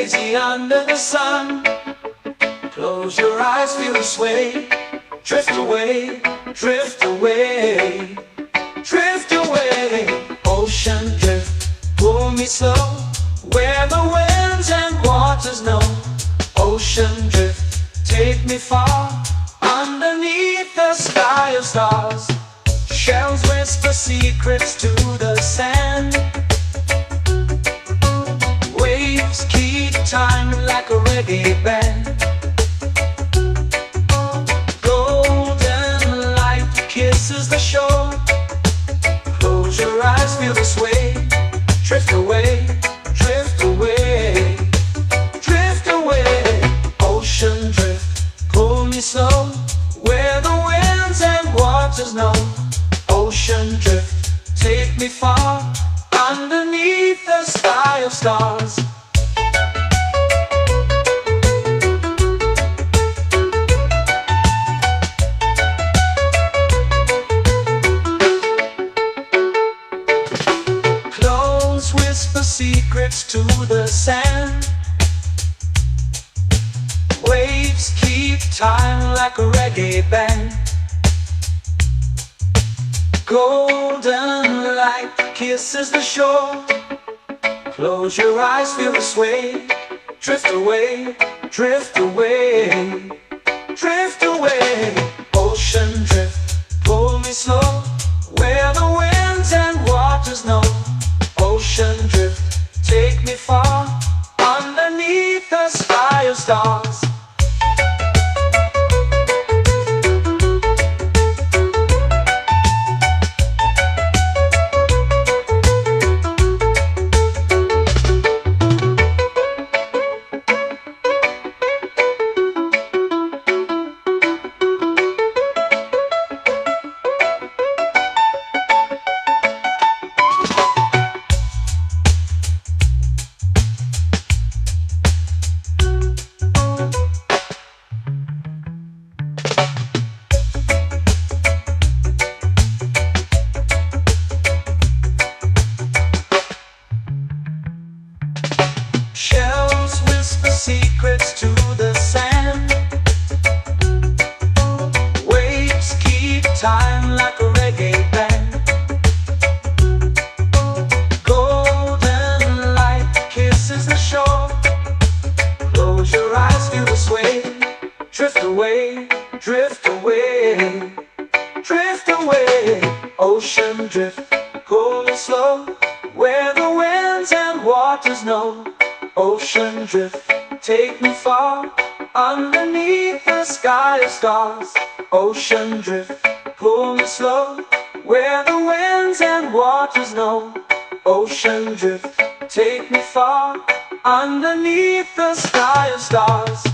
lazy under the sun. Close your eyes, feel the sway. Drift away, drift away, drift away. Ocean drift, pull me slow, where the winds and waters know. Ocean drift, take me far, underneath the sky of stars. Shells whisper secrets to the sand. Waves keep time like a reggae band. Golden light kisses the shore. Close your eyes, feel the sway. Drift away, drift away, drift away. Ocean drift, pull me slow, where the winds and waters know. Ocean drift, take me far, underneath the sky of stars. Close whisper secrets to the sand. Waves keep time like a reggae band. Golden light kisses the shore. Close your eyes, feel the sway. Drift away, drift away, drift away. Ocean drift, pull me slow, where the winds and waters know. Ocean drift, take me far, underneath the sky of stars. Shells whisper secrets to the sand. Waves keep time like a reggae band. Golden light kisses the shore. Close your eyes, feel the sway. Drift away, drift away, drift away. Ocean drift, pull me slow, where the winds and waters know. Ocean drift, take me far, underneath the sky of stars. Ocean drift, pull me slow, where the winds and waters know. Ocean drift, take me far, underneath the sky of stars.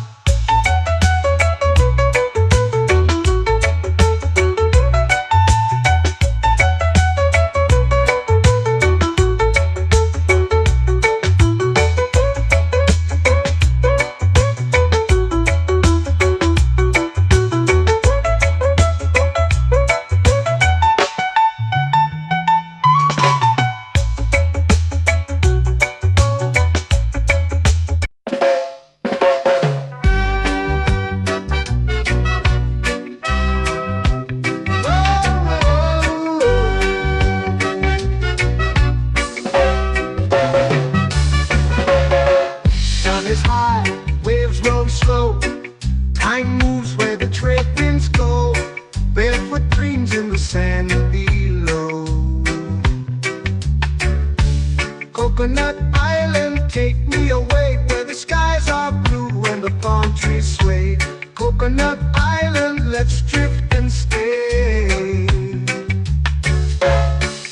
Time moves where the trade winds go. Barefoot dreams in the sand below. Coconut Island, take me away, where the skies are blue and the palm trees sway. Coconut Island, let's drift and stay.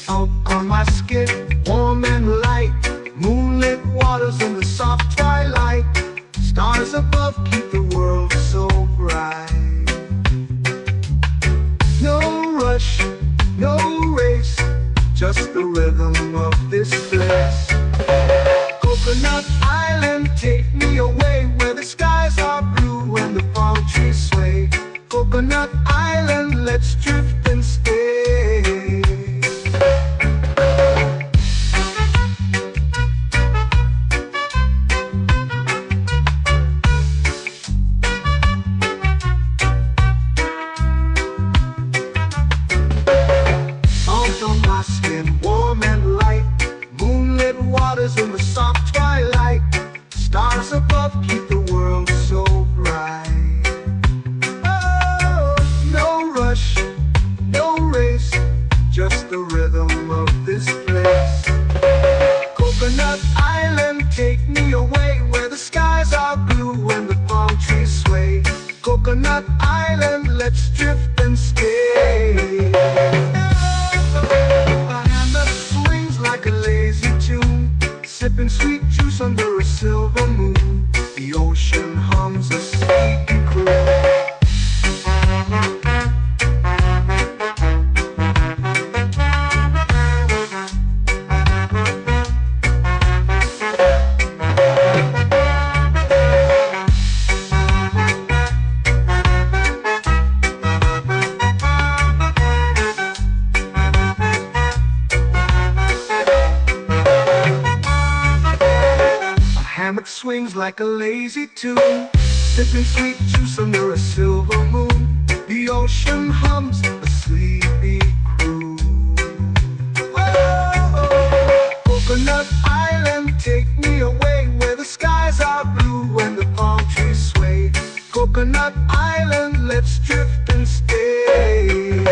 Out on my skin, warm and light, moonlit waters in the soft twilight. Stars above keep the world so bright. No rush, no race, just the rhythm of this place. Coconut Island, take me away, where the skies are blue and the palm trees sway. Coconut Island. away where the skies are blue and the palm trees sway. Coconut Island, let's drift and stay. A hand that swings like a lazy tune, sipping sweet juice under a silver moon. The ocean hums a sleepy croon. Hammock swings like a lazy tune, sipping sweet juice under a silver moon. The ocean hums a sleepy croon. Whoa, Coconut Island, take me away where the skies are blue and the palm trees sway. Coconut Island, let's drift and stay.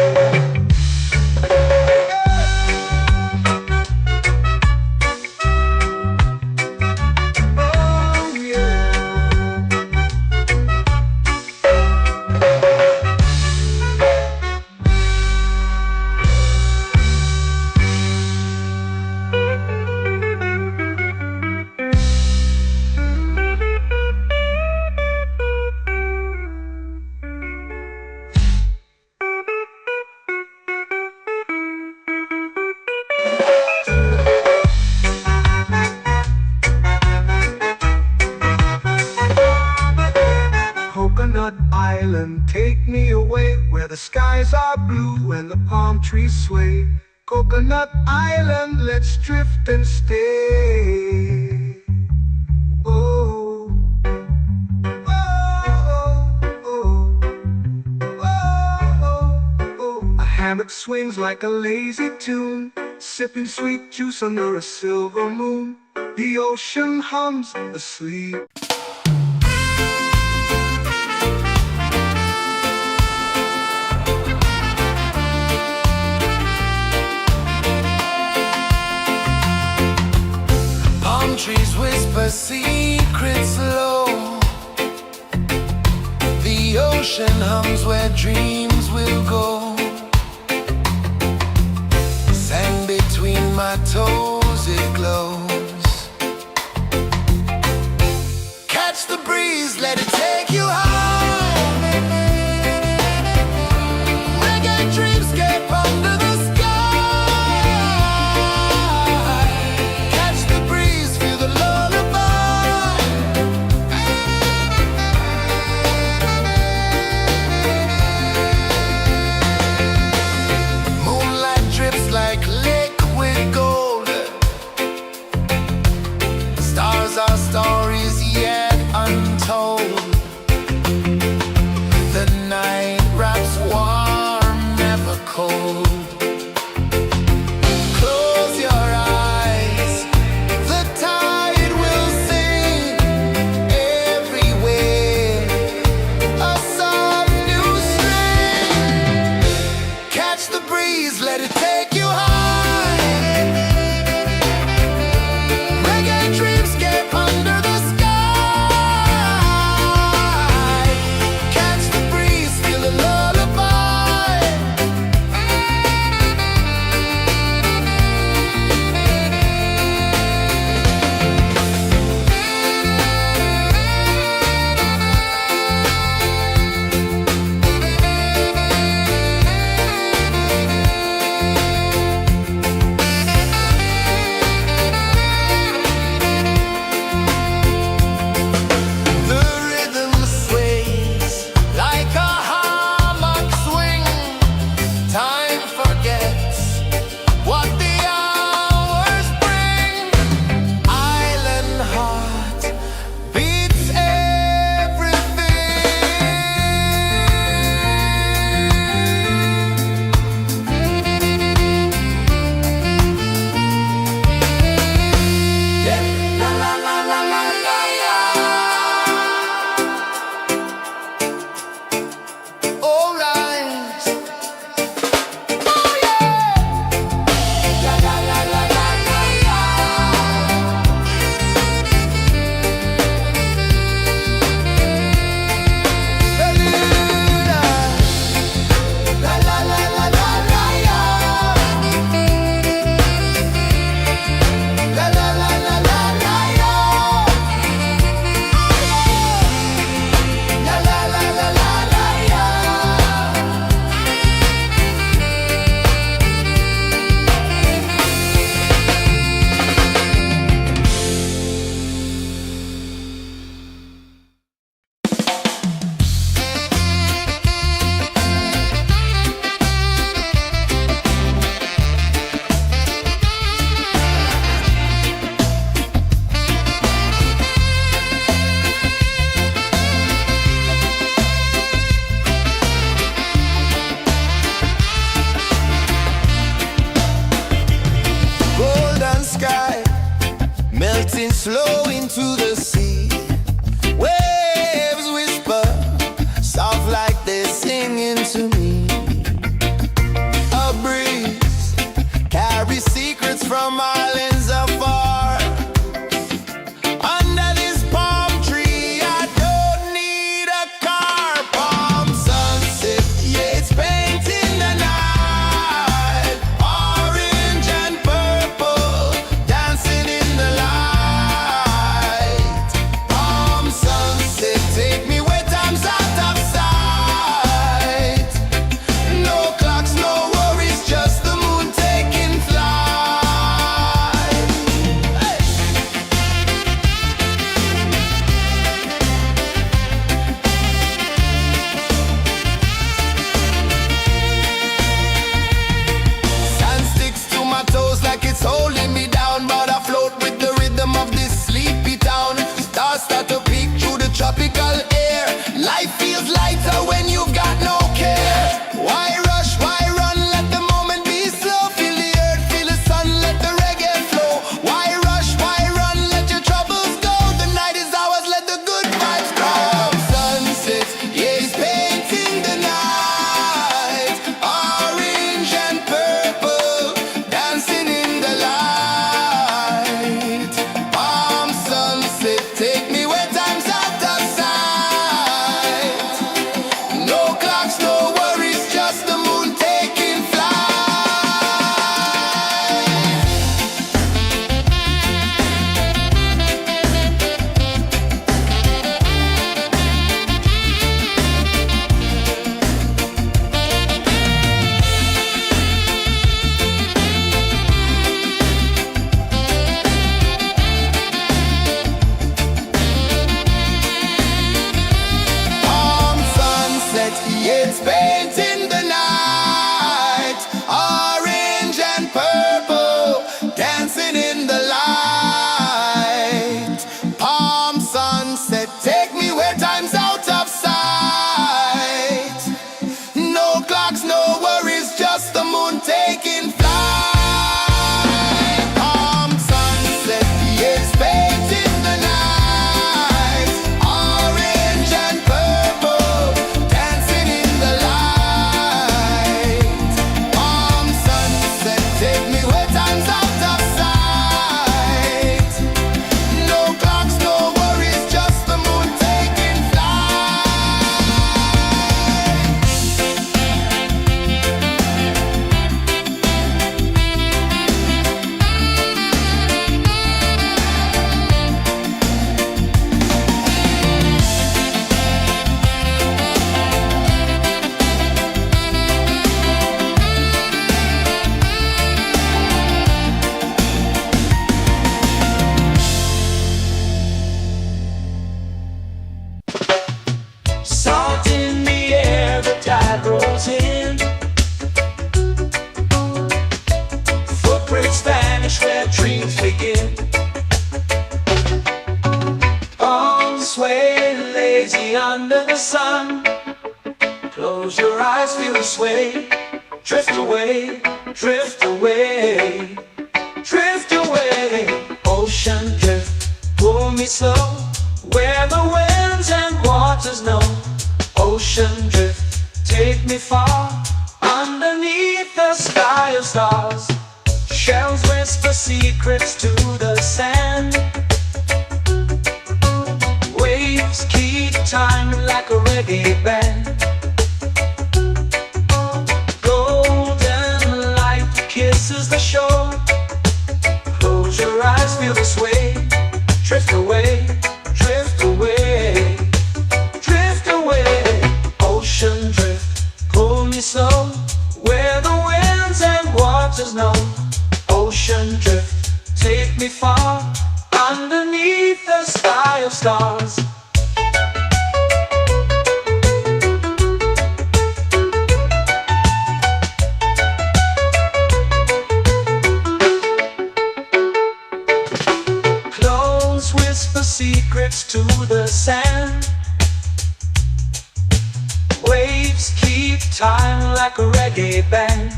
Coconut Island, take me away where the skies are blue and the palm trees sway. Coconut Island, let's drift and stay. Oh, oh, oh, oh, oh. A hammock swings like a lazy tune, sipping sweet juice under a silver moon. The ocean hums asleep. Trees whisper secrets low. The ocean hums where dreams will go. Sand between my toes, it glows. Catch the breeze, let it take you high. Reggae dreamscape under the sky. Our stories yet untold. The night wraps warm, never cold. Close your eyes, the tide will sing everywhere. A soft new string. Catch the breeze, let it take you high. Reggae dreamscape under the sky. flow into the sea. Waves whisper, soft like they're singing to me. A breeze carries secrets from islands afar. Under this palm tree, I don't need a car. Palm sunset, yeah, it's painting the night. Orange and purple, dancing in the light. Palm sunset, take me where time's out of sight. No clocks, no worries, just the moon taking flight. Hey! Sand sticks to my toes like it's holding me down, but I float with the rhythm of this sleepy town. Stars start to peek through the tropical air. Life feels lighter when you've got no care. Why rush, why run, let the moment be slow. Feel the earth, feel the sun, let the reggae flow. Why rush, why run, let your troubles go. The night is ours, let the good vibes come. Sunset, yeah, it's painting the night. Orange and purple, dancing in the light. Palm sunset, take me where time's out of sight. No clocks, no worries, just the moon taking flight. Palm sunset, yeah, it's painting the night. Orange and purple, dancing in the light. Palm sunset, take me where time's out of sight. No clocks, no worries, just the moon taking flight. Palm sunset, yeah, it's painting the night. Orange and purple, dancing in the light. Palm sunset, take me where time's out of sight. No clocks, no worries, just the moon taking flight. Salt in the air, the tide rolls in. Footprints vanish where dreams begin. Arms sway lazy under the sun. Close your eyes, feel the sway. Drift away, drift away, drift away. Ocean drift, pull me slow, where the winds and waters know. Ocean drift, take me far, underneath the sky of stars. Shells whisper secrets to the sand. Waves keep time like a reggae band. Golden light kisses the shore. Close your eyes, feel the sway. Drift away, drift away, drift away. Ocean drift, pull me slow, where the winds and waters know. Ocean drift, take me far, underneath the sky of stars. Close whisper secrets to the sand. Waves keep time like a reggae band.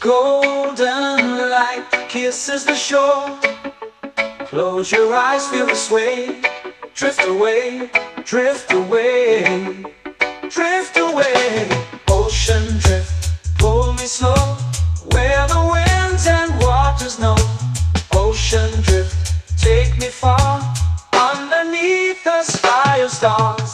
Golden light kisses the shore. Close your eyes, feel the sway. Drift away, drift away, drift away. Ocean drift, pull me slow, where the winds and waters know. Ocean drift, take me far, underneath the sky of stars.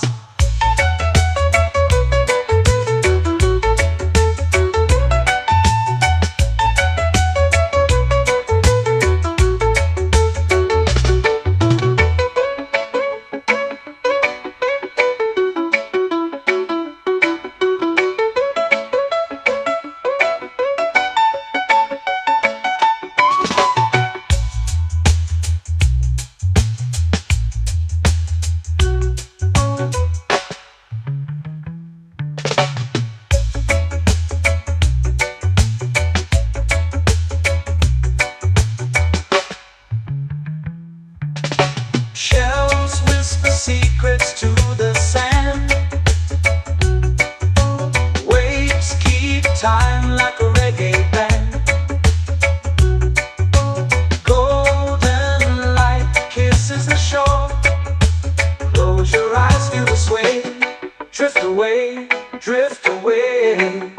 Shells whisper secrets to the sand. Waves keep time like a reggae band. Golden light kisses the shore. Close your eyes, feel the sway. Drift away, drift away,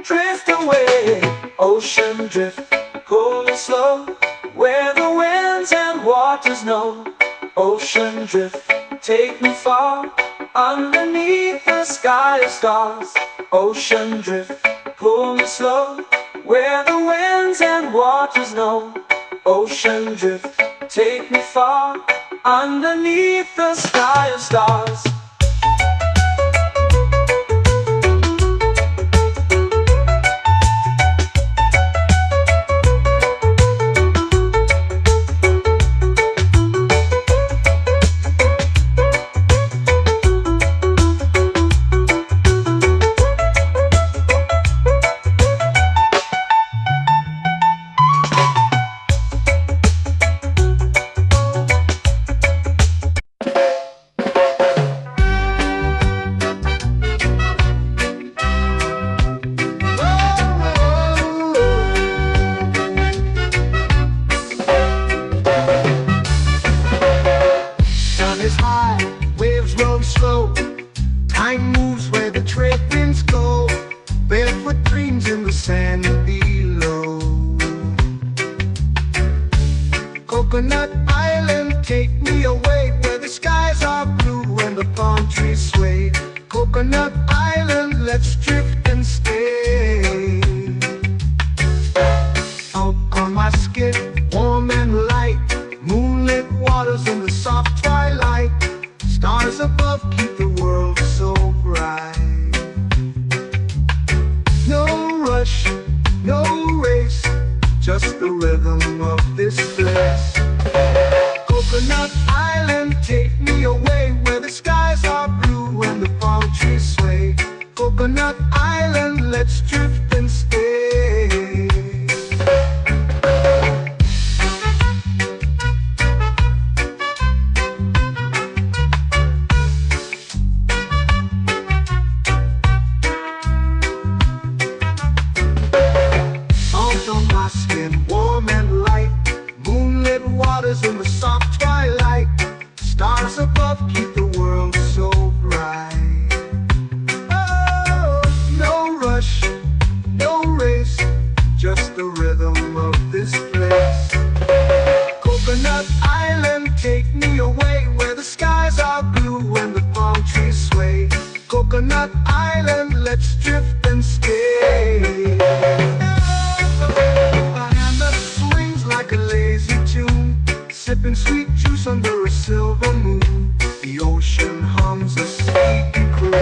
drift away. Ocean drift, cool and slow, where the winds and waters know. Ocean drift, take me far, underneath the sky of stars. Ocean drift, pull me slow, where the winds and waters know. Ocean drift, take me far, underneath the sky of stars. Is high, waves roll slow. Time moves where the trade winds go. Barefoot dreams in the sand below. Coconut Island, take me away, where the skies are blue and the palm trees sway. Coconut Island, let's drift and stay. Out on my skin, warm and light, moonlit waters in the soft twilight. Stars above keep the world so bright. No rush, no race, just the rhythm of this place. Coconut Island, take me away, where the skies are blue and the palm trees sway. Coconut Island, let's drift and stay. Warm and light, moonlit waters in the soft twilight. Stars above keep the world so bright. Oh, no rush, no race, just the rhythm of this place. Coconut Island, take me away, where the skies are blue and the palm trees sway. Coconut Island, let's drift and stay. Like a lazy tune, sipping sweet juice under a silver moon. The ocean hums a sleepy croon.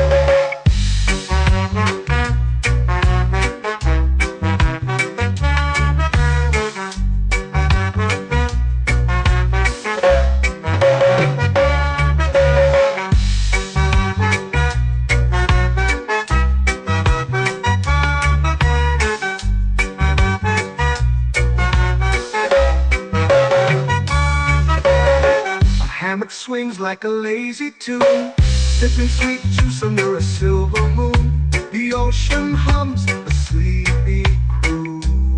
Swings like a lazy tune, sipping sweet juice under a silver moon. The ocean hums a sleepy croon.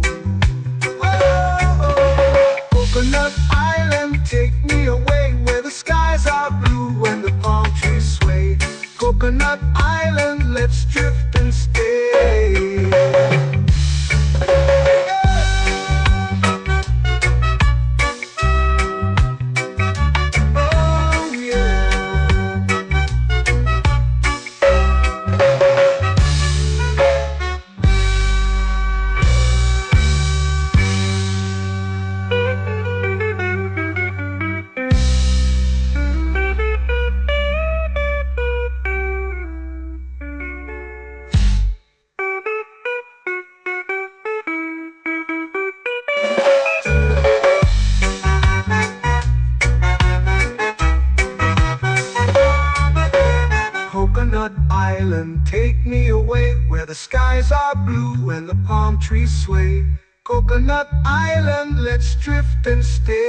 trees sway. Coconut Island, let's drift and stay.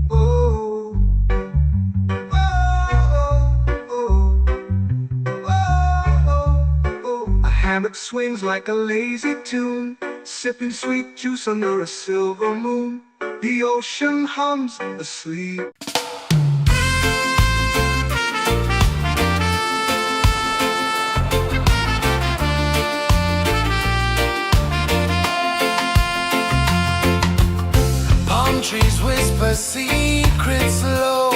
Oh, oh, oh, oh, oh. A hammock swings like a lazy tune, sipping sweet juice under a silver moon. The ocean hums asleep. Palm trees whisper secrets low.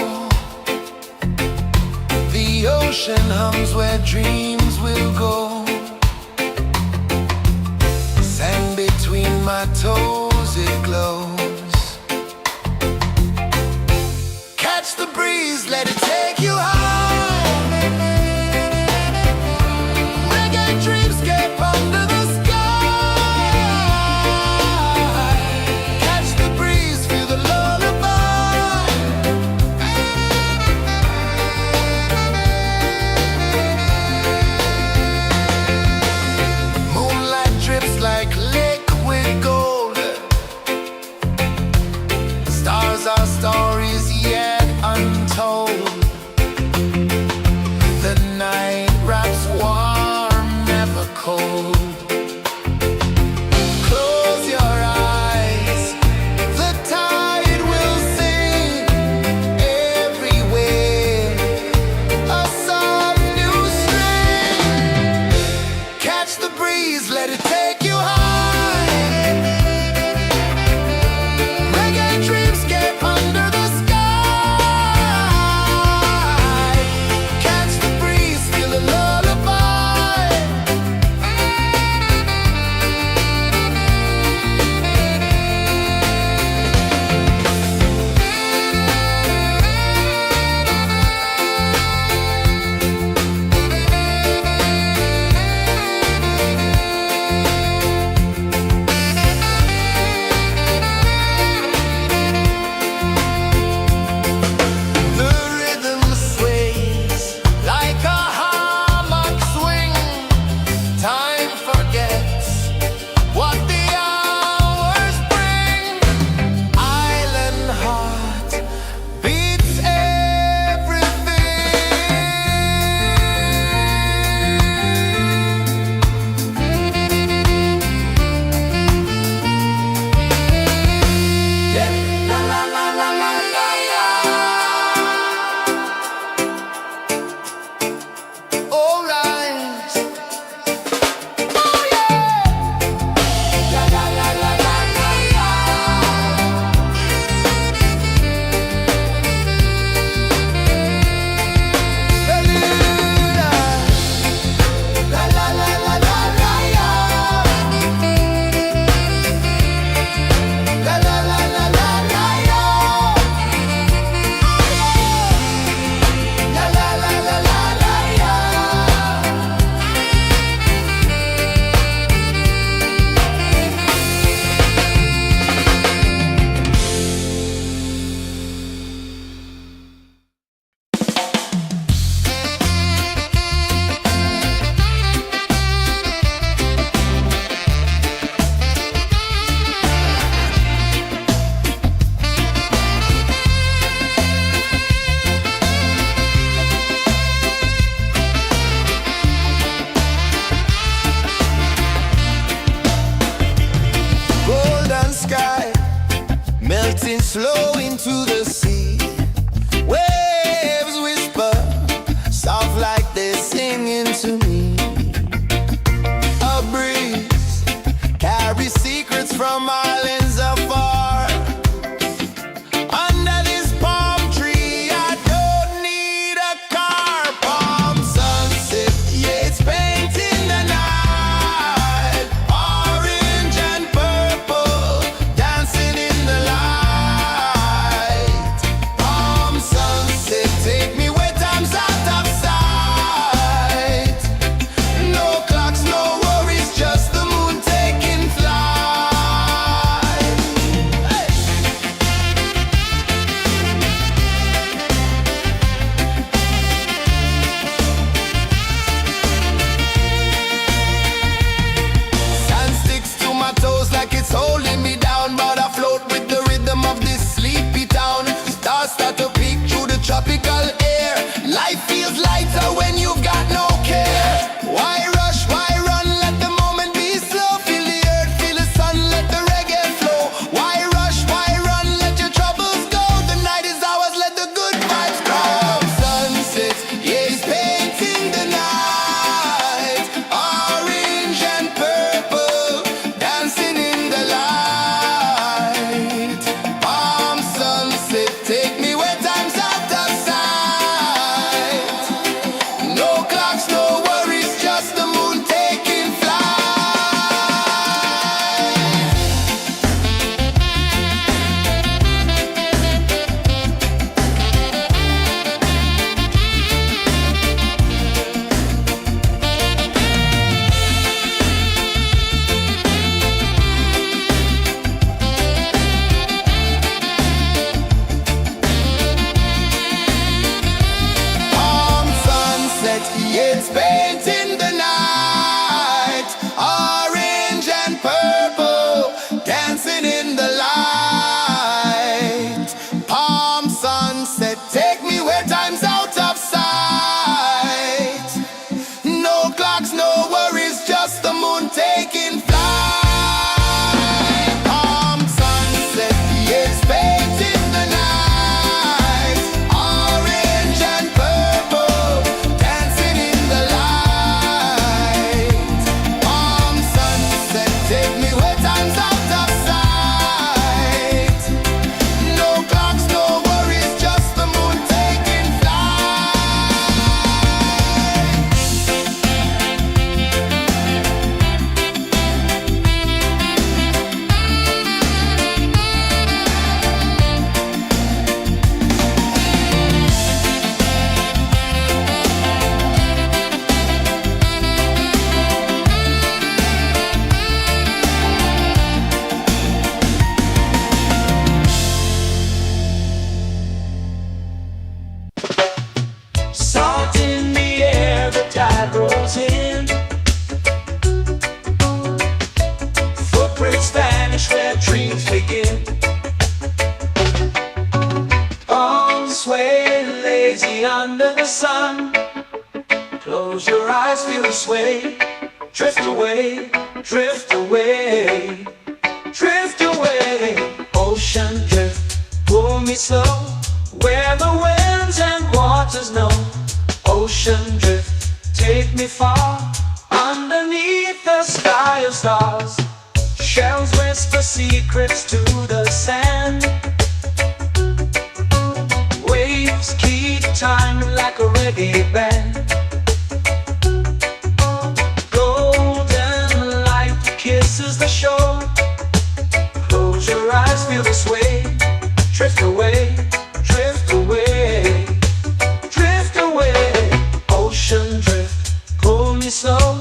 The ocean hums where dreams will go. Sand between my toes, it glows. Catch the breeze, let it take you high. Reggae dreamscape under the sky. Catch the breeze, feel the lullaby. Moonlight drips like liquid gold. Stars are stories yet untold. The night wraps warm, never cold. Close your eyes, the tide will sing everywhere. A soft new string. Catch the breeze, let it take you high. Reggae dreamscape under the sky. Catch the breeze, feel the lullaby. The rhythm sways like a hammock swing. Time forgets what the hours bring. Island heart beats everything. Yeah. La la la la la la la. All right. Oh yeah. La la la la la la la. La la la la la la la. La la la la la la la. La la la la la la la. Golden sky melting slow into the sea. Waves whisper soft like they're singing to me. A breeze carries secrets from islands afar. Under this palm tree, I don't need a car. Palm sunset, yeah, it's painting the night. Orange and purple dancing in the light. eyes feel the sway. Drift away, drift away, drift away. Ocean drift, pull me slow, where the winds and waters know. Ocean drift, take me far, underneath the sky of stars. Shells whisper secrets to the sand. Waves keep time like a reggae band. Golden light kisses the shore. Close your eyes, feel the sway. Drift away, drift away, drift away. Ocean drift, pull me slow,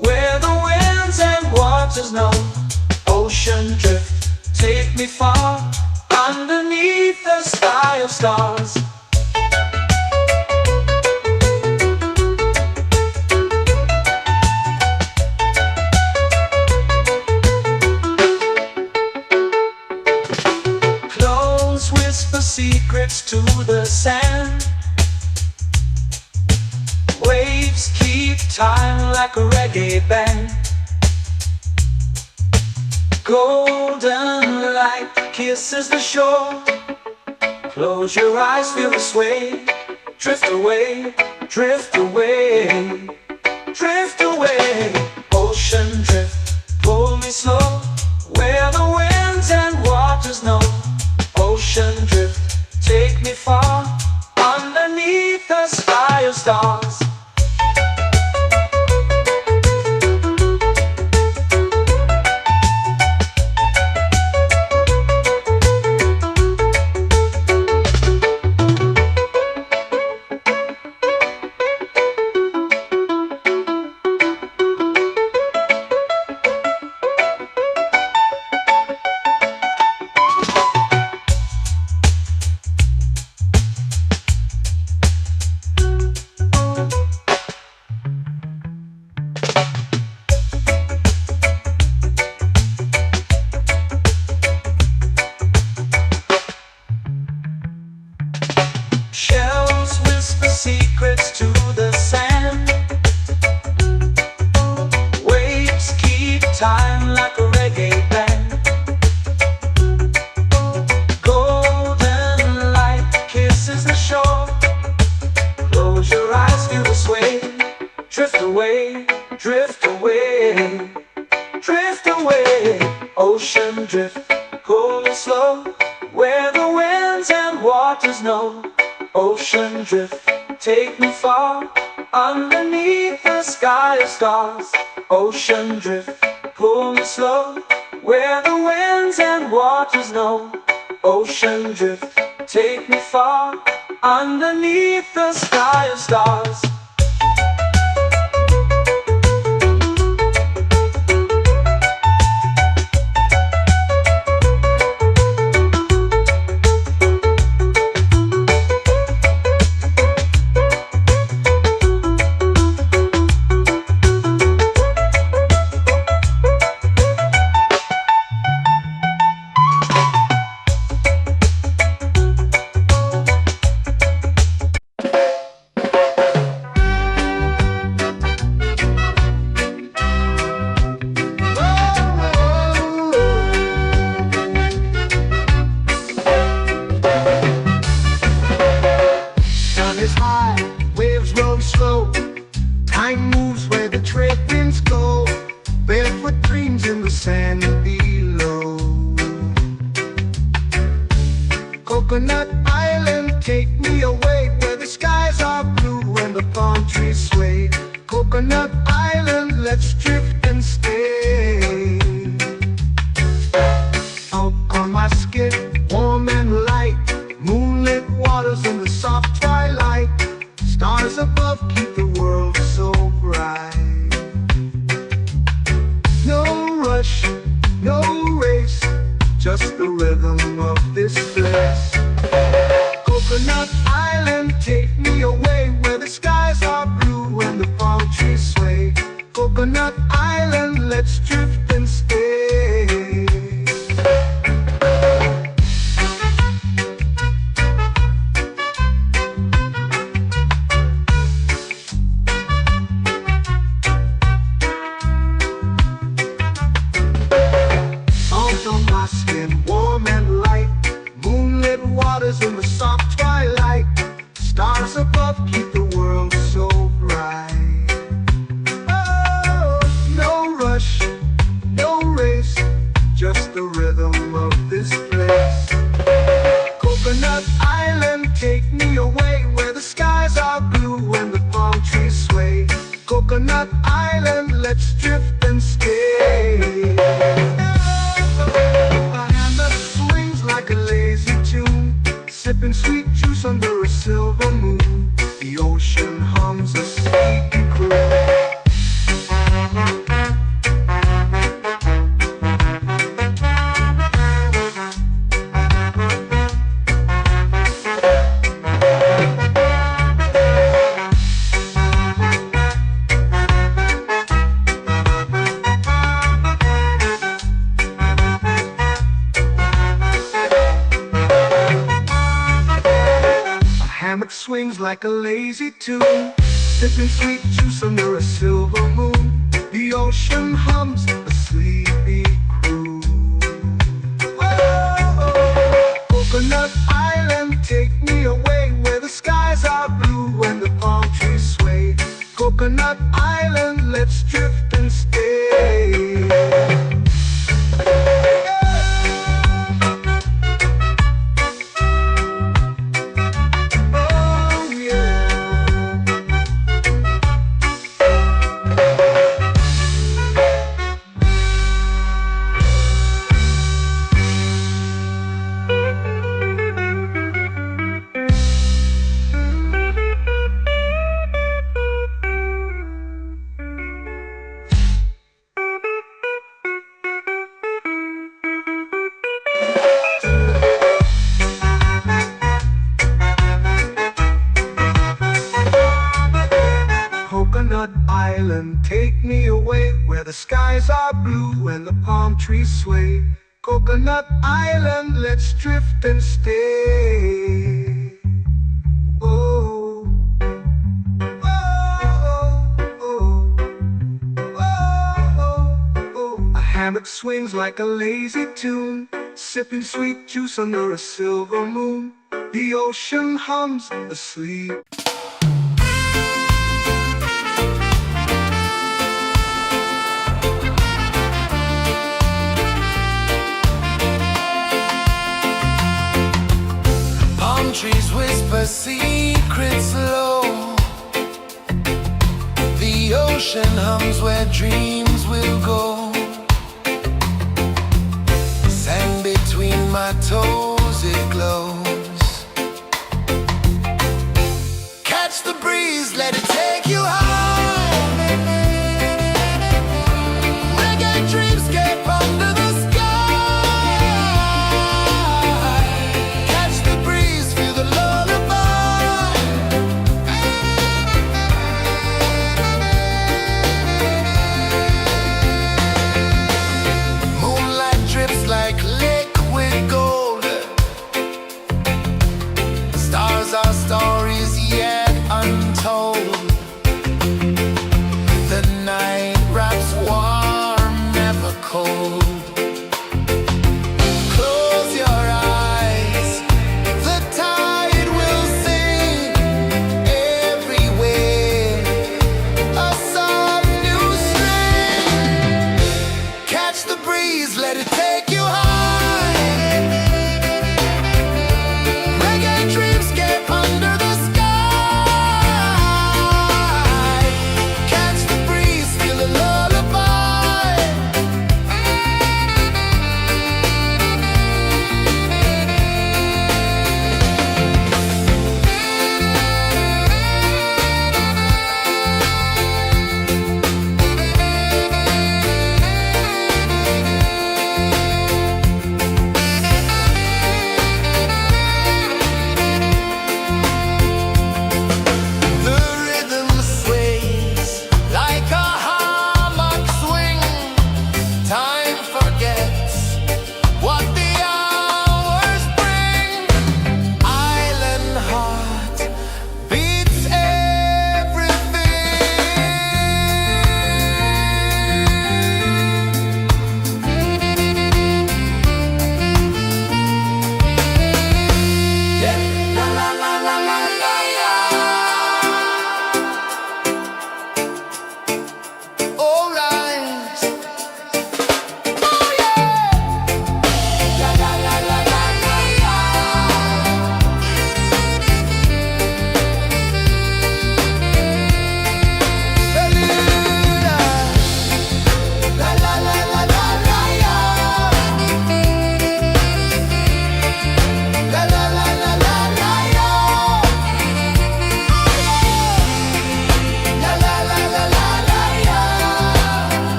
where the winds and waters know. Ocean drift, take me far, underneath the sky of stars. Clothes whisper secrets to the sand. Waves keep time like a reggae band. Golden light kisses the shore. Close your eyes, feel the sway. Drift away, drift away, drift away. Ocean drift, pull me slow, where the winds and waters know. Ocean drift, take me far, underneath the sky of stars. Shells whisper secrets to the sand. Waves keep time like a reggae band. Golden light kisses the shore. Close your eyes, feel the sway. Drift away, drift away, drift away. Ocean drift, pull me slow, where the winds and waters know. Ocean drift, take me far, underneath the sky of stars. Ocean drift, pull me slow, where the winds and waters know. Ocean drift, take me far, underneath the sky of stars. Is high, waves roll slow. Time moves where the trade winds go. Barefoot dreams in the sand below. Coconut Island, take me away, where the skies are blue and the palm trees sway. Coconut Island, let's drift and stay. Out on my skin, warm and light, moonlit waters in the soft twilight. Stars above keep the world so bright. No rush, no race, just the rhythm of this place. Coconut Island, take me away, where the skies are blue and the palm trees sway. Coconut Island, let's drift and stay. sipping sweet juice under a silver moon. The ocean hums a sleepy croon. Hammock swings like a lazy tune, sipping sweet juice under a silver moon. The ocean hums a sleepy croon. Whoa, Coconut Island, take me away where the skies are blue and the palm trees sway. Coconut Island, let's drift and stay. Coconut Island, take me away where the skies are blue and the palm trees sway. Coconut Island, let's drift and stay. Oh, oh, oh, oh, oh. A hammock swings like a lazy tune, sipping sweet juice under a silver moon. The ocean hums asleep. Trees whisper secrets low. The ocean hums where dreams will go. Sand between my toes, it glows. Catch the breeze, let it take you high. Reggae dreamscape under the sky.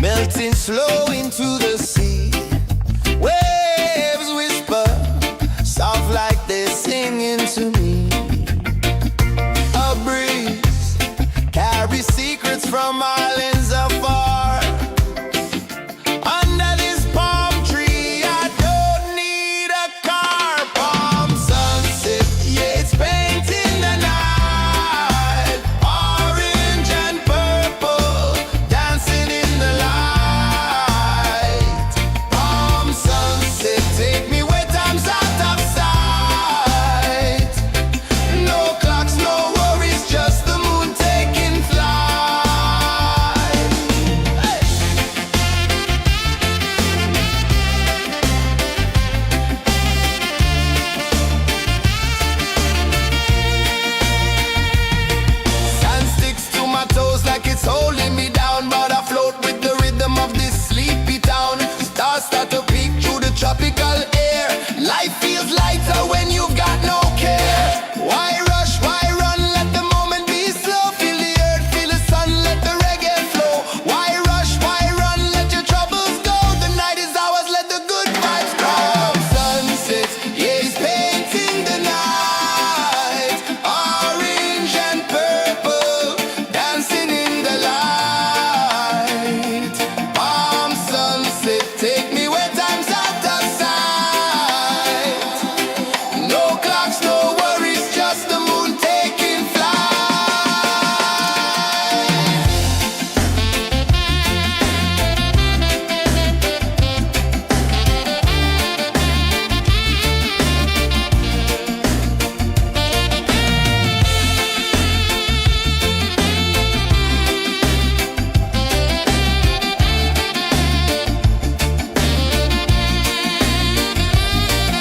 melting slow into the sea. Waves whisper, soft like they're singing to me. A breeze carries secrets from islands afar. Under this palm tree, I don't need a car. Palm sunset, yeah, it's painting the night. Orange and purple, dancing in the light. Palm sunset, take me where time's out of sight. No clocks, no worries, just the moon taking flight. Hey! Sand sticks to my toes like it's holding me down, but I float with the rhythm of this sleepy town. Stars start to peek through the tropical air. Life feels lighter when you've got no care. Why rush, why run, let the moment be slow. Feel the earth, feel the sun, let the reggae flow. Why rush, why run, let your troubles go. The night is ours, let the good vibes grow. Sunset, yeah, it's painting the night. Orange and purple, dancing in the light. Palm sunset, take me where time's out of sight. No clocks, no worries, just the moon taking flight.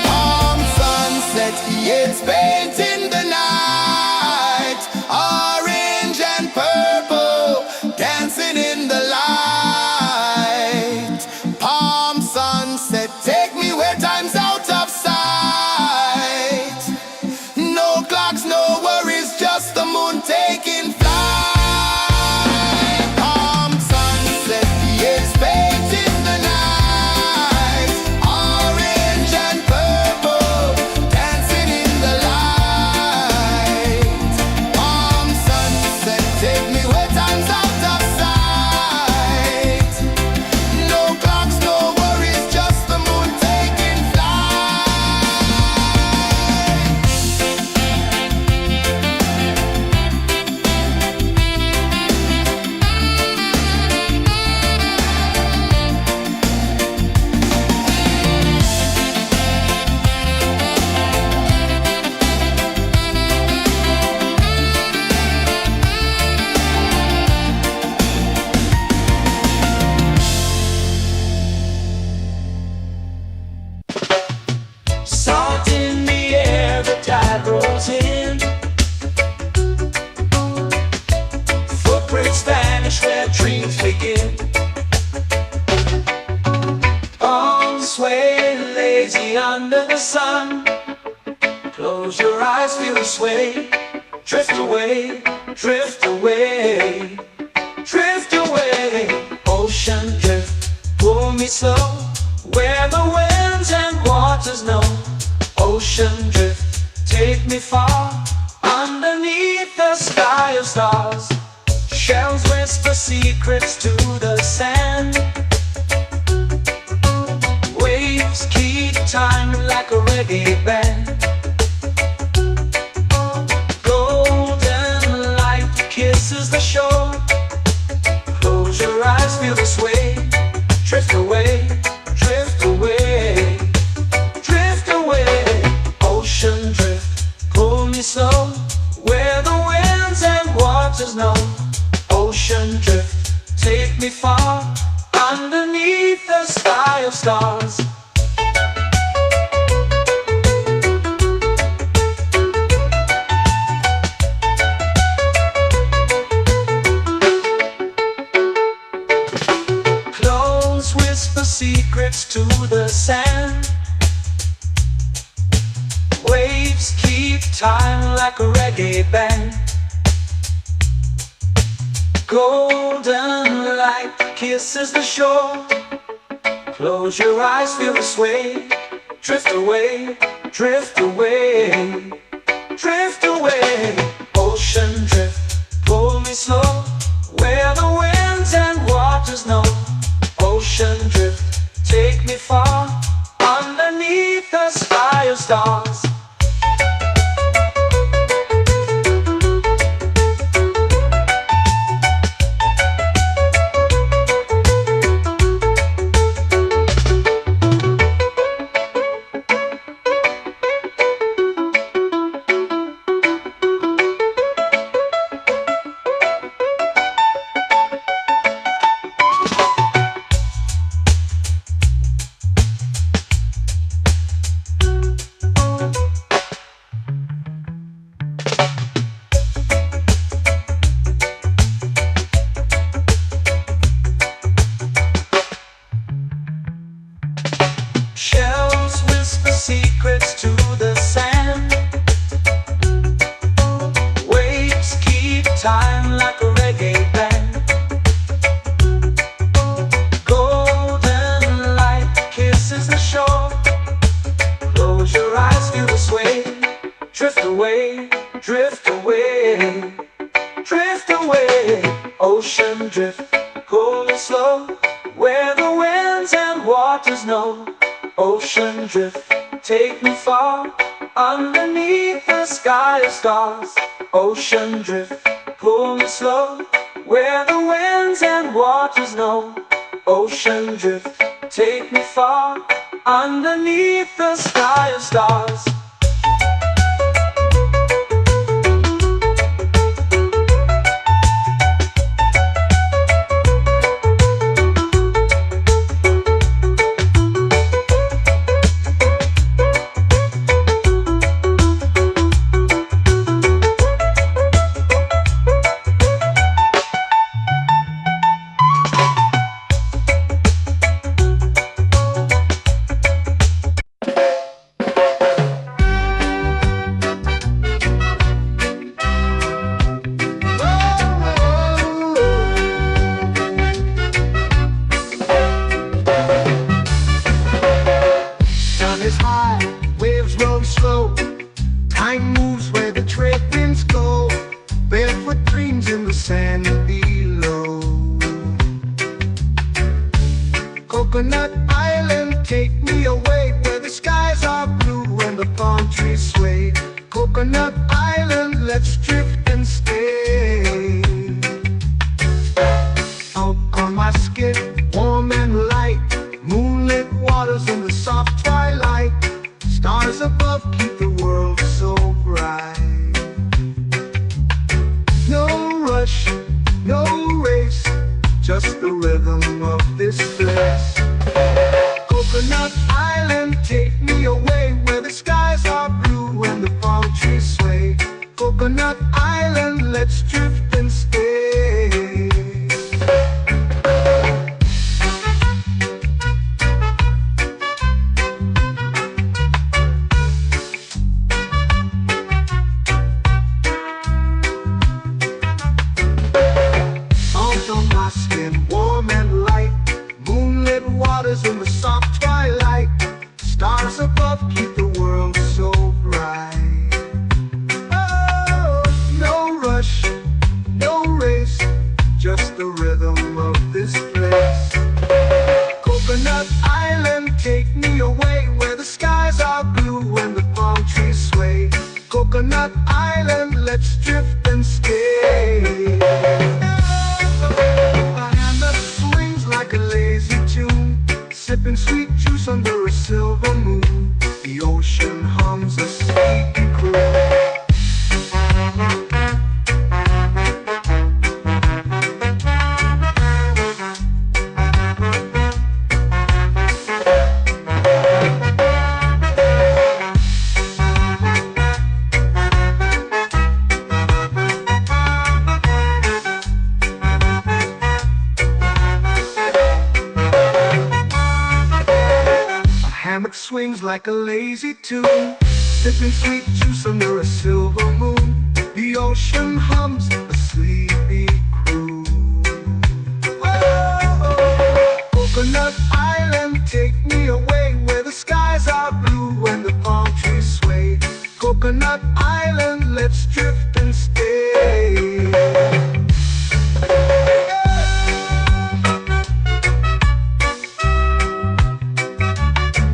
Palm sunset, yeah, it's painting the night. Orange and purple, dancing in the light. Palm sunset, take me where time's out of sight. No clocks, no worries, just the moon taking flight. Palm sunset, yeah, it's painting the night. Orange and purple, dancing in the light. Palm sunset, take me where time's out of sight. No clocks, no worries, just the moon taking flight. Salt in the air, the tide rolls in. Footprints vanish where dreams begin. Arms sway lazy under the sun. Close your eyes, feel the sway. Drift away, drift away, drift away. Ocean drift, pull me slow, where the winds and waters know. Ocean drift, take me far, underneath the sky of stars. Shells whisper secrets to the sand. Waves keep time like a reggae band. Golden light kisses the shore. Close your eyes, feel the sway. Drift away, drift away, drift away. Ocean drift, pull me slow, where the winds and waters know. Ocean drift, take me far, underneath the sky of stars. Close whisper secrets to the sand. Waves keep time like a reggae band. Golden light light kisses the shore. Close your eyes, feel the sway. Drift away, drift away, drift away. Ocean drift, pull me slow, where the winds and waters know. Ocean drift, take me far, underneath the sky of stars. Shells whisper secrets to the sand. Waves keep time like a reggae band. Golden light kisses the shore. Close your eyes, feel the sway. Drift away, drift away, drift away. Ocean drift, pull it slow, where the winds and waters know. Ocean drift, take me far, underneath the sky of stars. Ocean drift, pull me slow, where the winds and waters know. Ocean drift, take me far, underneath the sky of stars. Time moves where the trade winds go. Barefoot dreams in the sand below. Coconut Island, take me away, where the skies are blue and the palm trees sway. Coconut Island, let's drift and stay. Out on my skin, warm and light, moonlit waters in the soft twilight. Stars above keep the world so bright. No rush, no race, just the rhythm of this place. Coconut Island, take me away, where the skies are blue and the palm trees sway. Coconut Island, let's drift and stay. Warm and light, moonlit waters in the soft twilight. Stars above keep the world so bright. Oh, no rush, no race, just the rhythm of this place. Coconut Island, take me away, where the skies are blue and the palm trees sway. Coconut Island, let's drift and stay. Like a lazy tune, sipping sweet juice under a silver moon. The ocean hums a sleepy croon. Swings like a lazy tune, sipping sweet juice under a silver moon. The ocean hums a sleepy croon. Whoa! Coconut Island, let's drift and stay.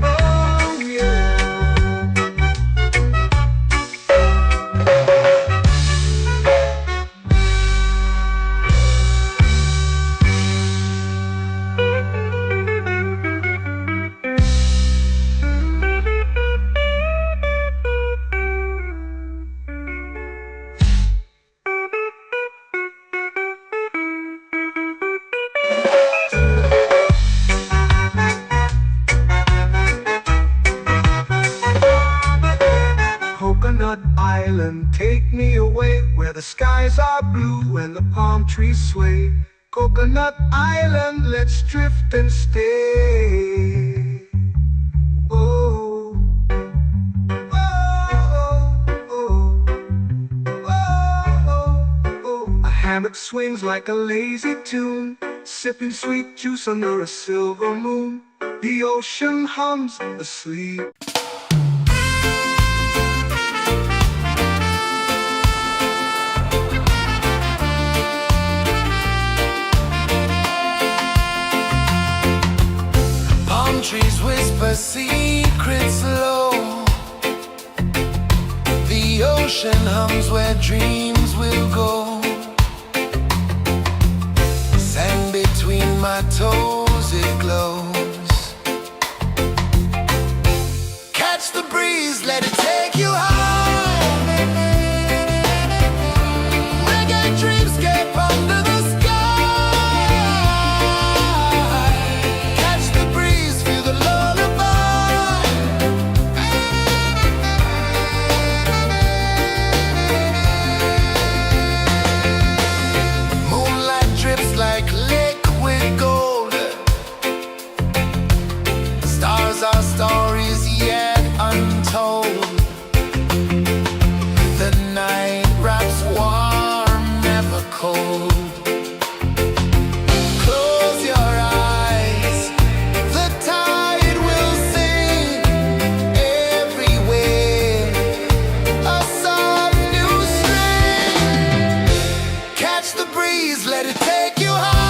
Oh yeah. Coconut Island, take me away where the skies are blue and the palm trees sway. Coconut Island, let's drift and stay. Oh, oh, oh, oh, oh, oh. A hammock swings like a lazy tune, sipping sweet juice under a silver moon. The ocean hums asleep. Trees whisper secrets low. The ocean hums where dreams will go. Sand between my toes, it glows. Catch the breeze, let it take you high. Reggae dreamscape under the sky. Our stories yet untold. The night wraps warm, never cold. Close your eyes, the tide will sing everywhere. A soft new string. Catch the breeze, let it take you high.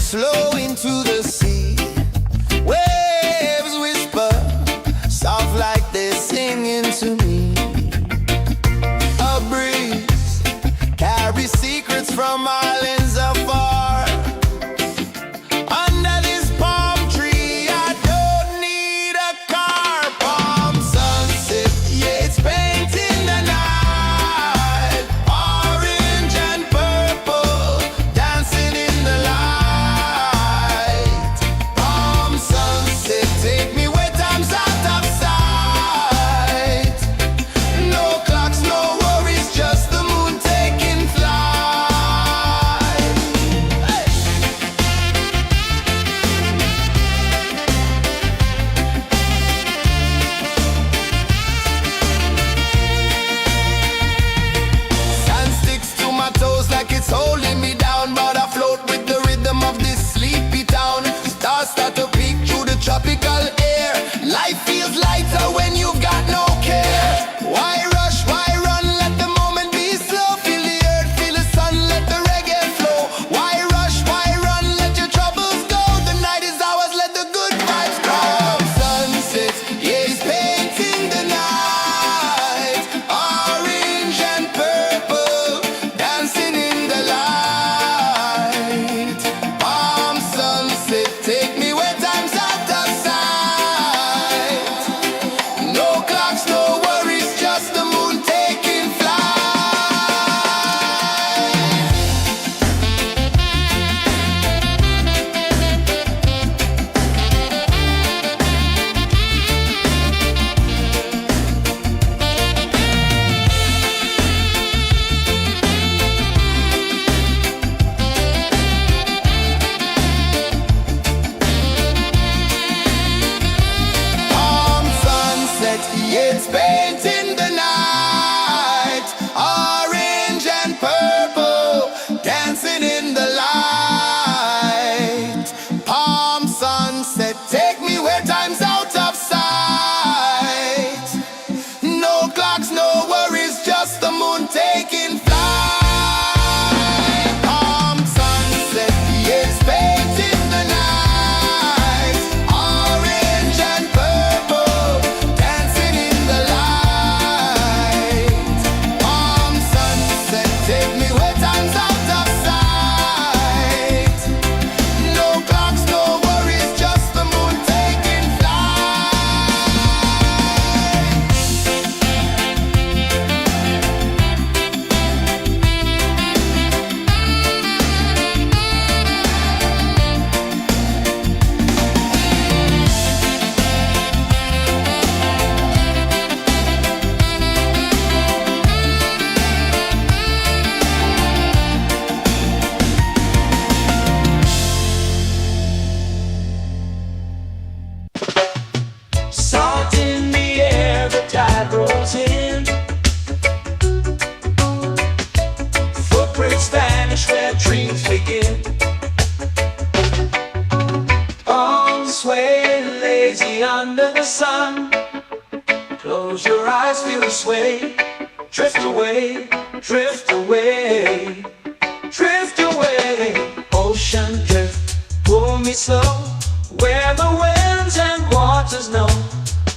slow into the sea. Waves whisper church from islands afar. Under this palm tree, I don't need a car. Palm sunset, yeah, it's painting the night. Orange and purple, dancing in the light. Palm sunset, take me where time's out of sight. No clocks, no worries, just the moon taking flight. Hey! Sand sticks to my toes like it's holding me down, but I float with the rhythm of this sleepy town. Stars start to peek through the tropical air. Life feels lighter when you've got no care. Why rush, why run, let the moment be slow. Feel the earth, feel the sun, let the reggae flow. Why rush, why run, let your troubles go. The night is ours, let the good vibes grow. Sunset, yeah, it's painting the night. Orange and purple, dancing in the light. Palm sunset, take me where time's out of sight. No clocks, no worries, just the moon taking flight. Palm sunset, yeah, it's painting the night. Orange and purple, dancing in the light. Palm sunset, take me where time's out of sight. No clocks, no worries, just the moon taking flight. Palm sunset, yeah, it's painting the night. Orange and purple, dancing in the light. Palm sunset, take me where time's out of sight. No clocks, no worries, just the moon taking flight. Salt in the air, the tide rolls in. Footprints vanish where dreams begin. Arms sway lazy under the sun. Close your eyes, feel the sway. Drift away, drift away, drift away. Ocean drift, pull me slow, where the winds and waters know.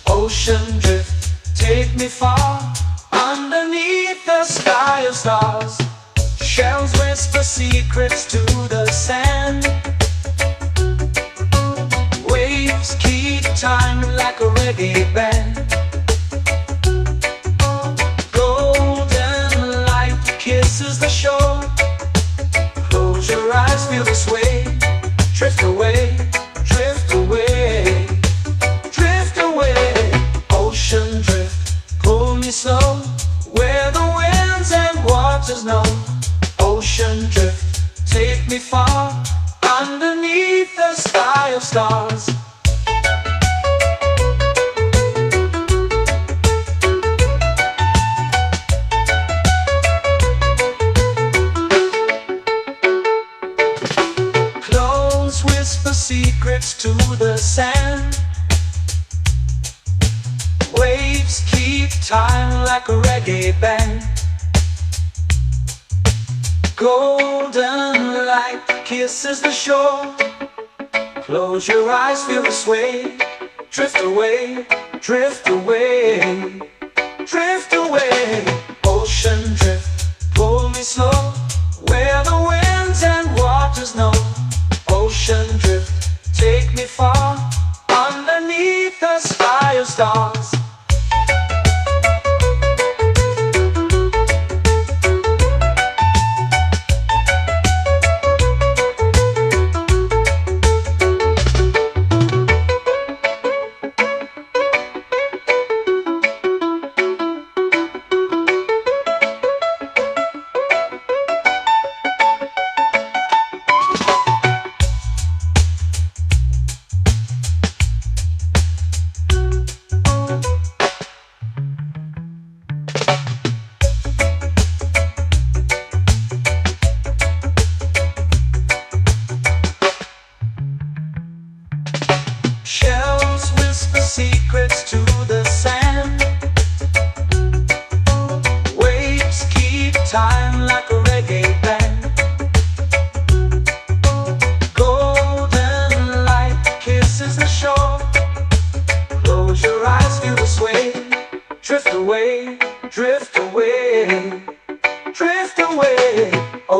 Ocean drift, take me far, underneath the sky of stars. Shells whisper secrets to the sand. Waves keep time like a reggae band. Golden light kisses the shore. Close your eyes, feel the sway. Drift away, drift away, drift away. Ocean drift, pull me slow, where the winds and waters know. Ocean drift, take me far, underneath the sky of stars. Close whisper secrets to the sand. Waves keep time like a reggae band. Golden light kisses the shore. Close your eyes, feel the sway. Drift away, drift away, drift away. Ocean drift, pull me slow, where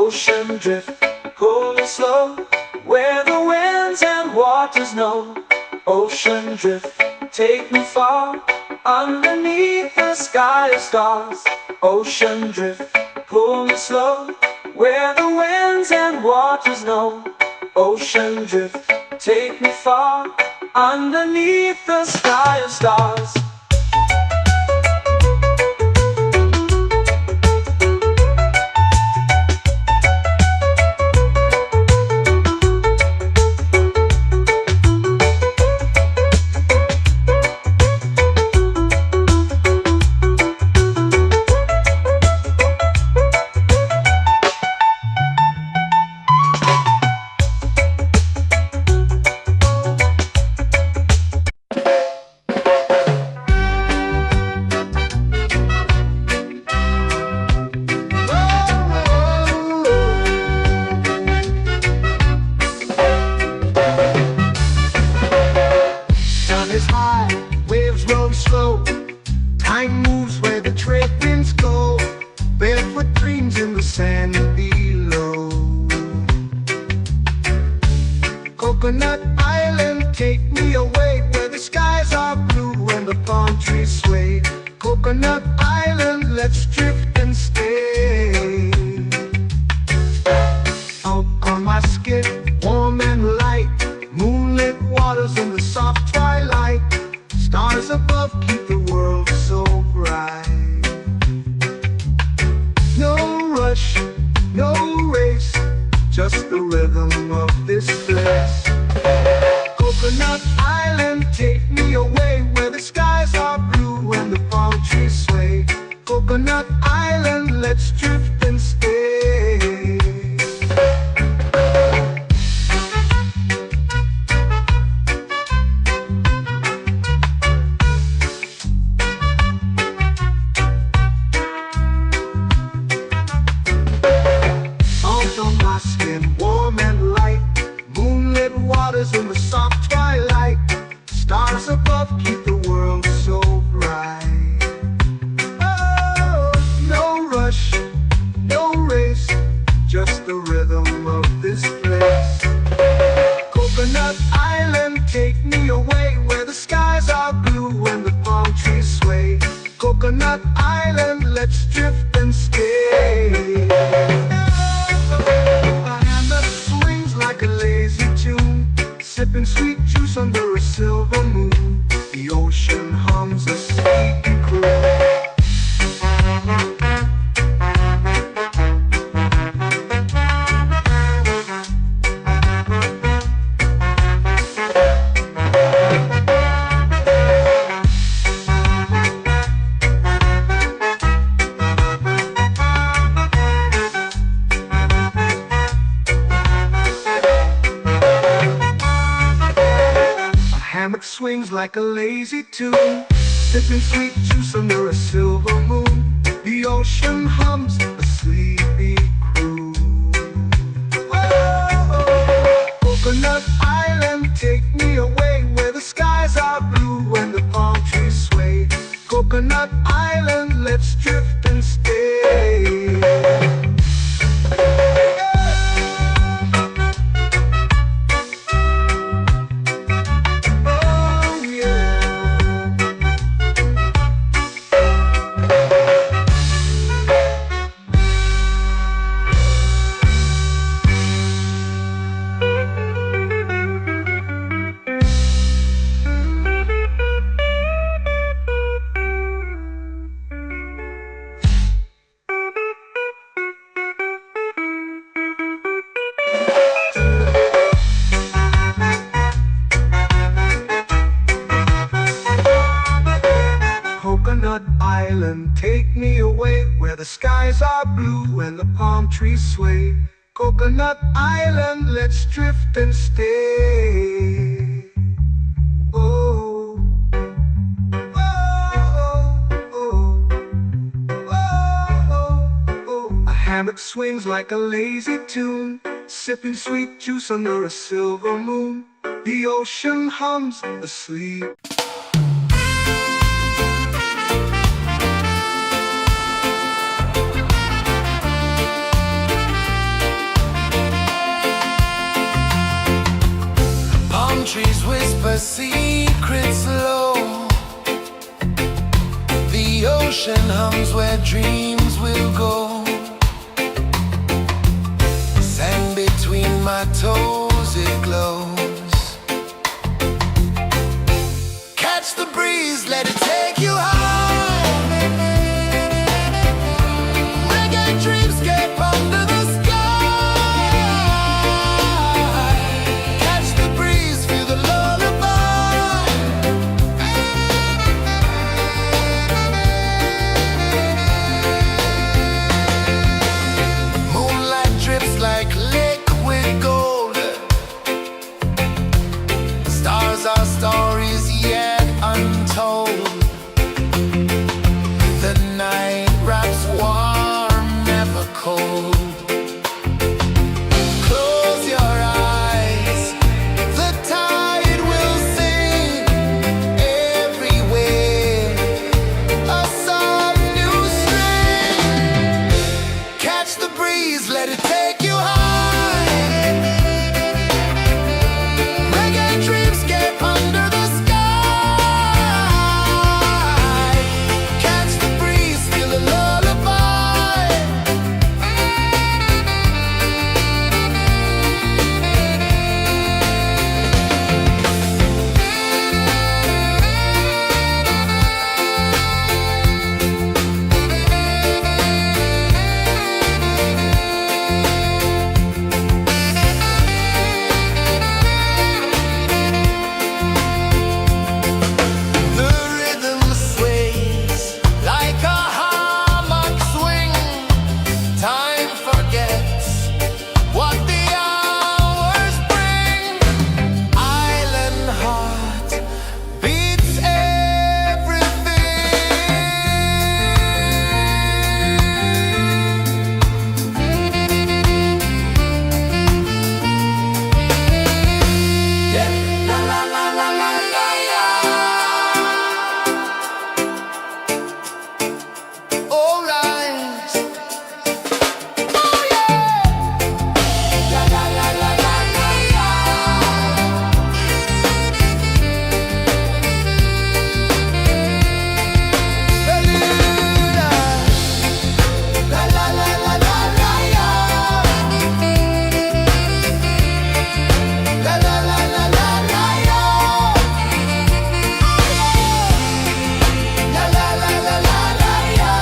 Ocean drift, pull me slow, where the winds and waters know. Ocean drift, take me far, underneath the sky of stars. Ocean drift, pull me slow, where the winds and waters know. Ocean drift, take me far, underneath the sky of stars. Sun is high, waves roll slow. Time moves where the trade winds go. Barefoot dreams in the sand below. Coconut Island, take me away where the skies are blue and the palm trees sway. Coconut Island, let's drift and stay. Out on my skin, warm and light, moonlit waters in the soft twilight. Stars above keep the world so bright. No rush, no race, just the rhythm of this place. Coconut Island, take me away where the skies are blue and the palm trees sway. Coconut Island, let's drift and stay. Salt on my skin, warm and light, moonlit waters in the soft twilight. Stars above keep the world so bright. Oh, no rush, no race, just the rhythm of this place. Coconut Island, take me away where the skies are blue and the palm trees sway. Coconut Island, let's drift and stay. A hand that swings like a lazy tune, sipping sweet juice under a silver moon. The ocean hums a sleepy croon. Hammock swings like a lazy tune, sipping sweet juice under a silver moon. The ocean hums a sleepy croon. Oh, Coconut Island, take me away where the skies are blue and the palm trees sway. Coconut Island, let's drift and stay. Coconut Island, take me away where the skies are blue and the palm trees sway. Coconut Island, let's drift and stay. Oh, oh, oh, oh, oh. A hammock swings like a lazy tune, sipping sweet juice under a silver moon. The ocean hums asleep. a secret slow. The ocean hums where dreams will go. Sand between my toes, it glows. Catch the breeze, let it take you high. Reggae dreamscape under the sky. Catch the breeze, feel the lullaby. Moonlight drips like liquid gold. Stars are stories yet untold. The night wraps warm, never cold. Close your eyes, the tide will sing everywhere. A soft new string. Catch the breeze, let it take you high. Reggae dreamscape under the sky. Catch the breeze, feel the lullaby. The rhythm sways like a hammock swing. Time forgets what the hours bring. Island heart beats everything. Yeah. La la la la la la la. All right. Oh yeah. La la la la la la la. Beluga. La la la la la la la. La la la la la la la. La la la la la la la.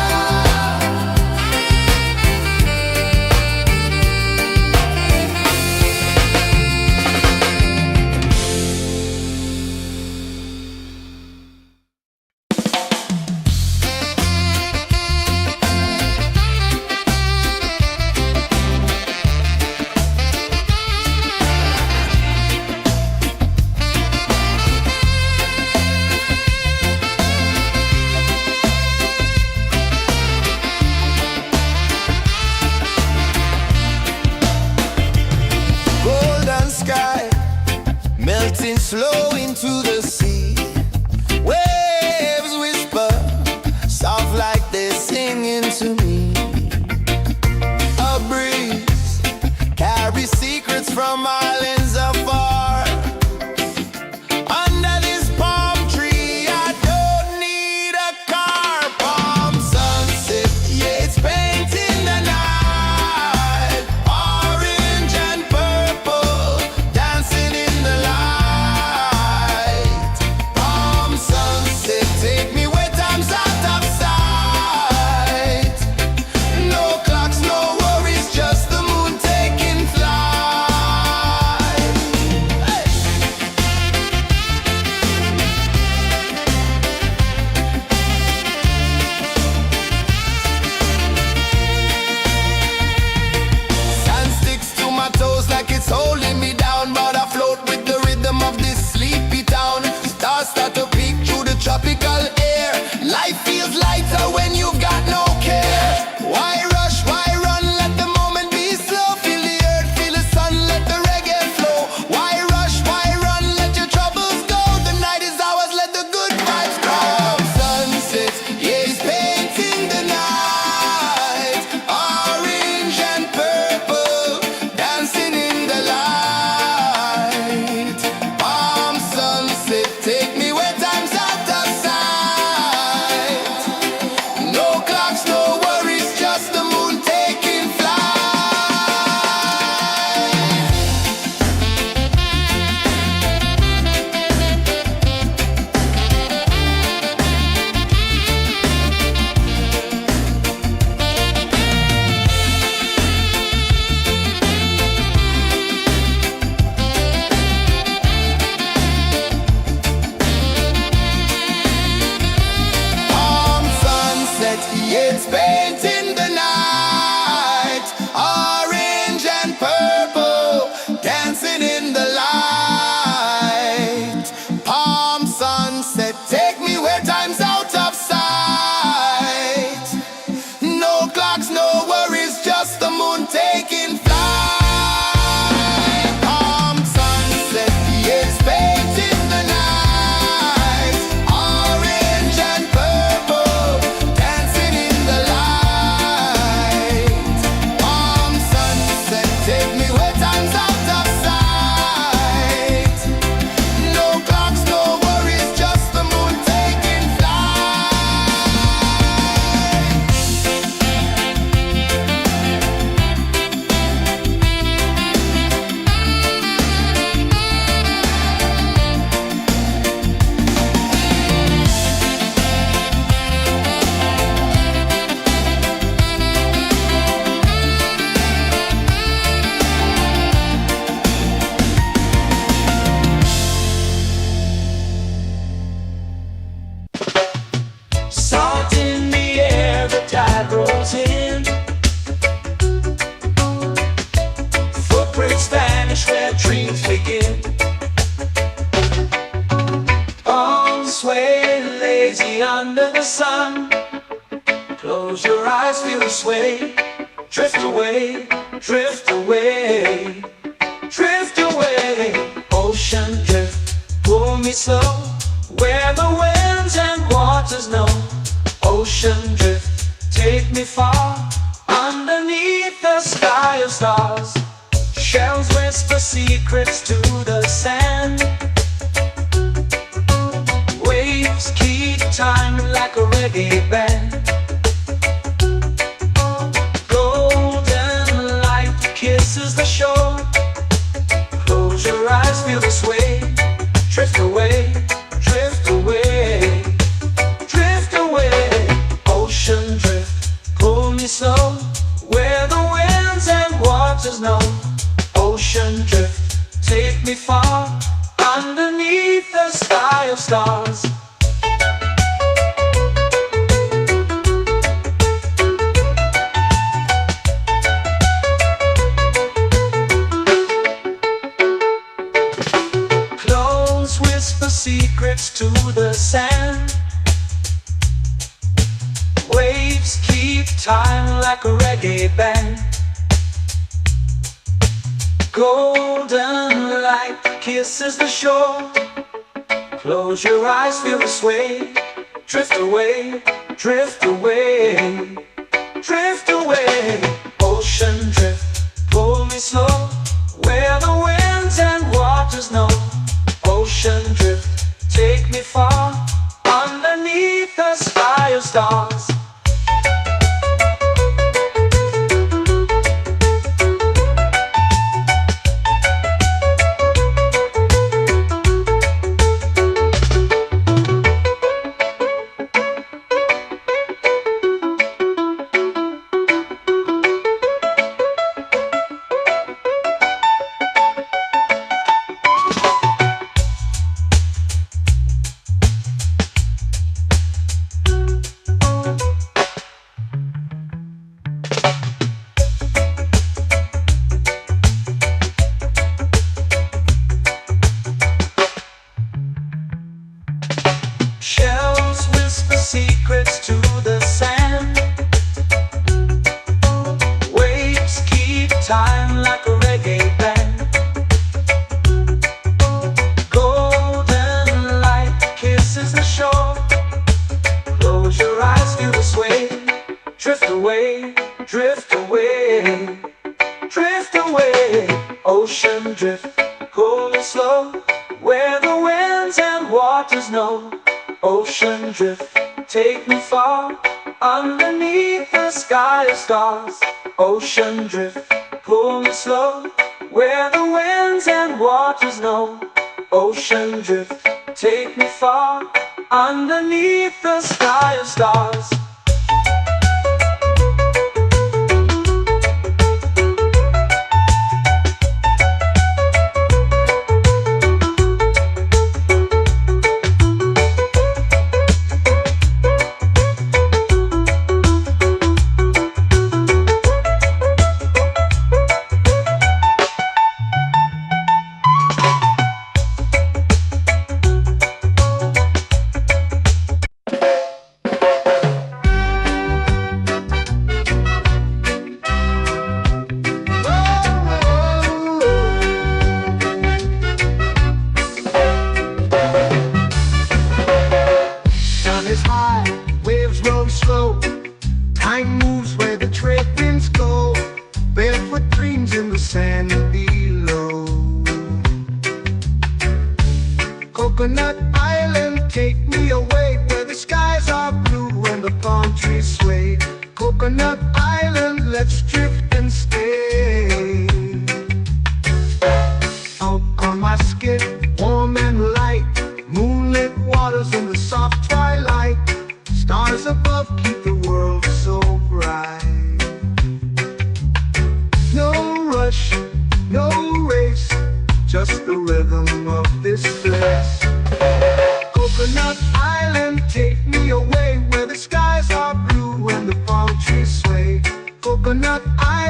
Golden sky melting slow into the sea. Waves whisper soft like they're singing to me. A breeze carries secrets from islands afar. Under this palm tree, I don't need a car. Palm sunset, yeah, it's painting the night. Orange and purple, dancing in the light. Palm sunset, take me where time's out of sight. No clocks, no worries, just the moon taking flight. dreams begin. Arms sway lazy under the sun. Close your eyes, feel the sway. Drift away, drift away, drift away. Ocean drift, pull me slow, where the winds and waters know. Ocean drift, take me far, underneath the sky of stars. Shells whisper secrets to the sand. Waves keep time like a reggae band. Golden light kisses the shore. Close your eyes, feel the sway. Drift away, drift away, drift away. Ocean drift, pull me slow, where the winds and waters know. Ocean drift, take me far, underneath the sky of stars. Close whisper secrets to the sand. Waves keep time like a reggae band. Golden light kisses the shore. Close your eyes, feel the sway. Drift away, drift away, drift away. Ocean drift, pull me slow, where the winds and waters know. Ocean drift, take me far, underneath the sky of stars. Shells whisper secrets to the sand. Waves keep time like a reggae band. Golden light kisses the shore. Close your eyes, feel the sway. Drift away, drift away, drift away. Ocean drift, pull me slow, where the winds and waters know. Ocean drift, take me far, underneath the sky of stars. Ocean drift, pull me slow, where the winds and waters know. Ocean drift, take me far, underneath the sky of stars. Time moves where the trade winds go. Barefoot dreams in the sand below. Coconut Island, take me away, where the skies are blue and the palm trees sway. Coconut Island, let's drift and stay. Out on my skin, warm and light, moonlit waters in the soft twilight. Stars above keep the world so bright. No rush, no race, just the rhythm of this place. Coconut Island, take me away, where the skies are blue and the palm trees sway. Coconut Island.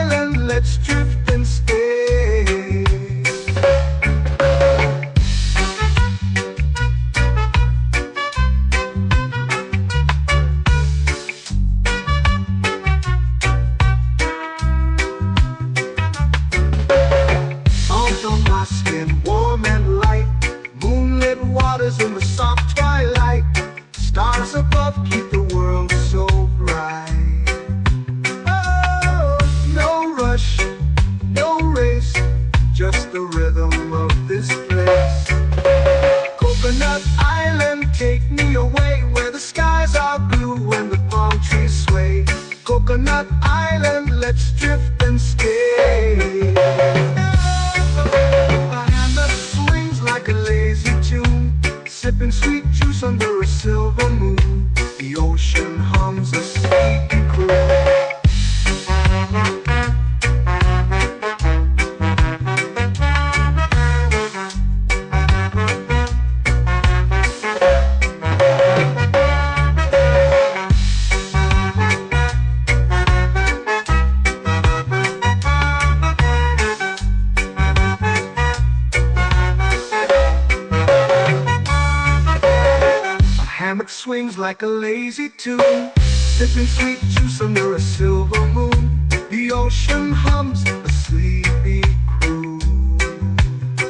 hammock swings like a lazy tune, sipping sweet juice under a silver moon. The ocean hums a sleepy croon.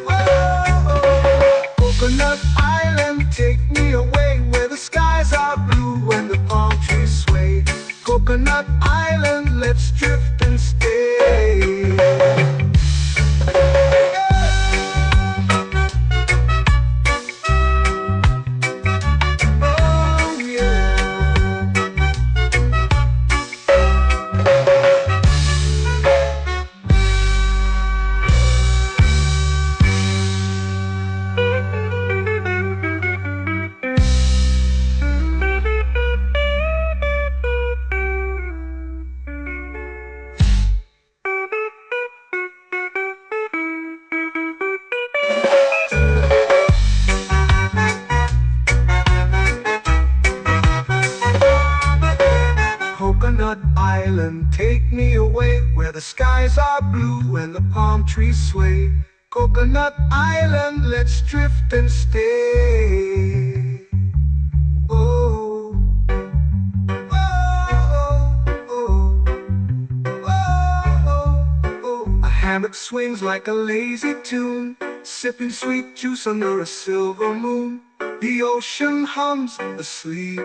Whoa, Coconut Island, take me away where the skies are blue and the palm trees sway. Coconut Island, let's drift and stay. Coconut Island, take me away where the skies are blue and the palm trees sway. Coconut Island, let's drift and stay. Oh, oh, oh, oh, oh. A hammock swings like a lazy tune, sipping sweet juice under a silver moon. The ocean hums asleep.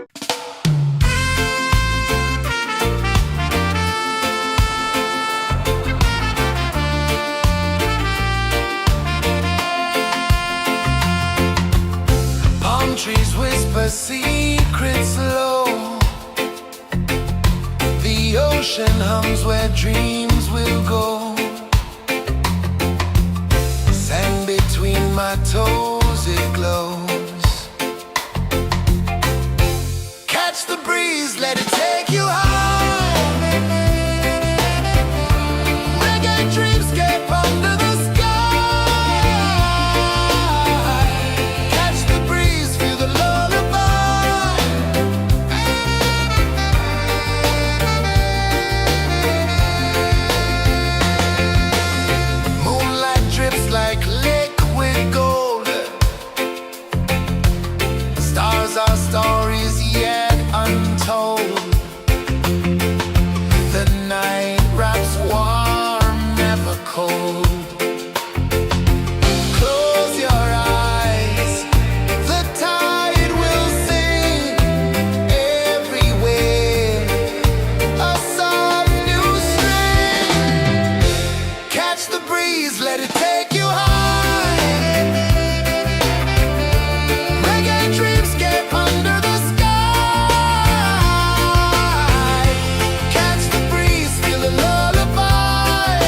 Trees whisper secrets low. The ocean hums where dreams will go. Sand between my toes, it glows. Catch the breeze, let it take you high. Reggae dreamscape under the sky. Like liquid gold, stars are stories yet untold. The night wraps warm, never cold. Close your eyes, the tide will sing everywhere. A soft new string. Catch the breeze, let it take you high. Reggae dreamscape under the sky. Catch the breeze, feel a lullaby.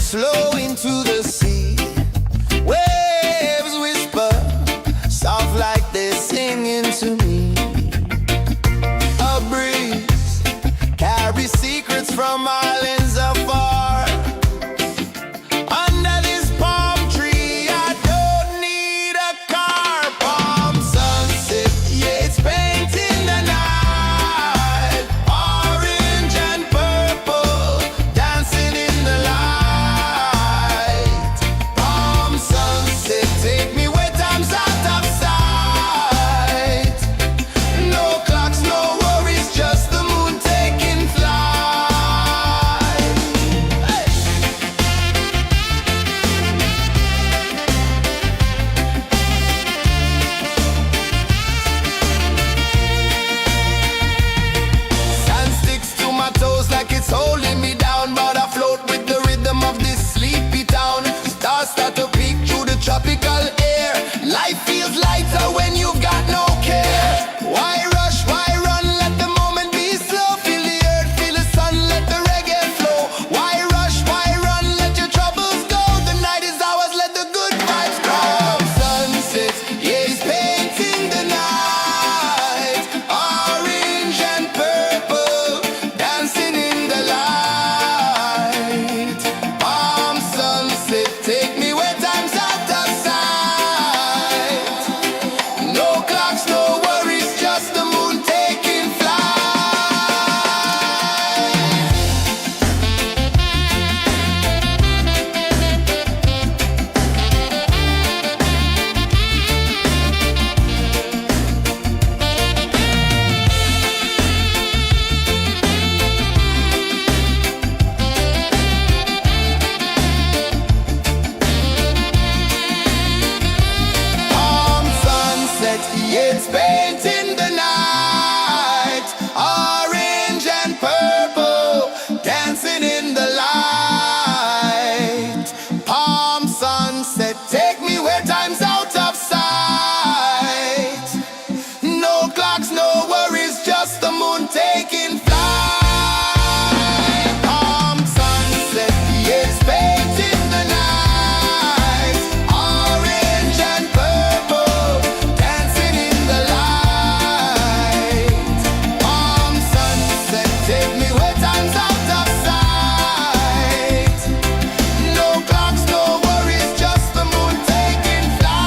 flow into the sea. Waves whisper, soft like they're singing to me. A breeze carries secrets from islands afar. Under this palm tree, I don't need a car. Palm sunset, yeah, it's painting the night. Orange and purple, dancing in the light. Palm sunset, take me where time's out of sight. No clocks, no worries, just the moon taking flight. Hey! Sand sticks to my toes like it's holding me down, but I float with the rhythm of this sleepy town. Stars start to peek through the tropical air. Life feels lighter when you've got no care. Why rush, why run, let the moment be slow. Feel the earth, feel the sun, let the reggae flow. Why rush, why run, let your troubles go. The night is ours, let the good vibes grow. Sunset, yeah, it's painting the night. Orange and purple, dancing in the light. Palm sunset, take me where time's out of sight. No clocks, no worries, just the moon taking flight. Palm sunset, yeah, it's painting the night. Orange and purple, dancing in the light. Palm sunset, take me where time's out of sight. No clocks, no worries, just the moon taking flight. Palm sunset, yeah, it's painting the night. Orange and purple, dancing in the light. Palm sunset, take me where time's out of sight. No clocks, no worries, just the moon taking flight.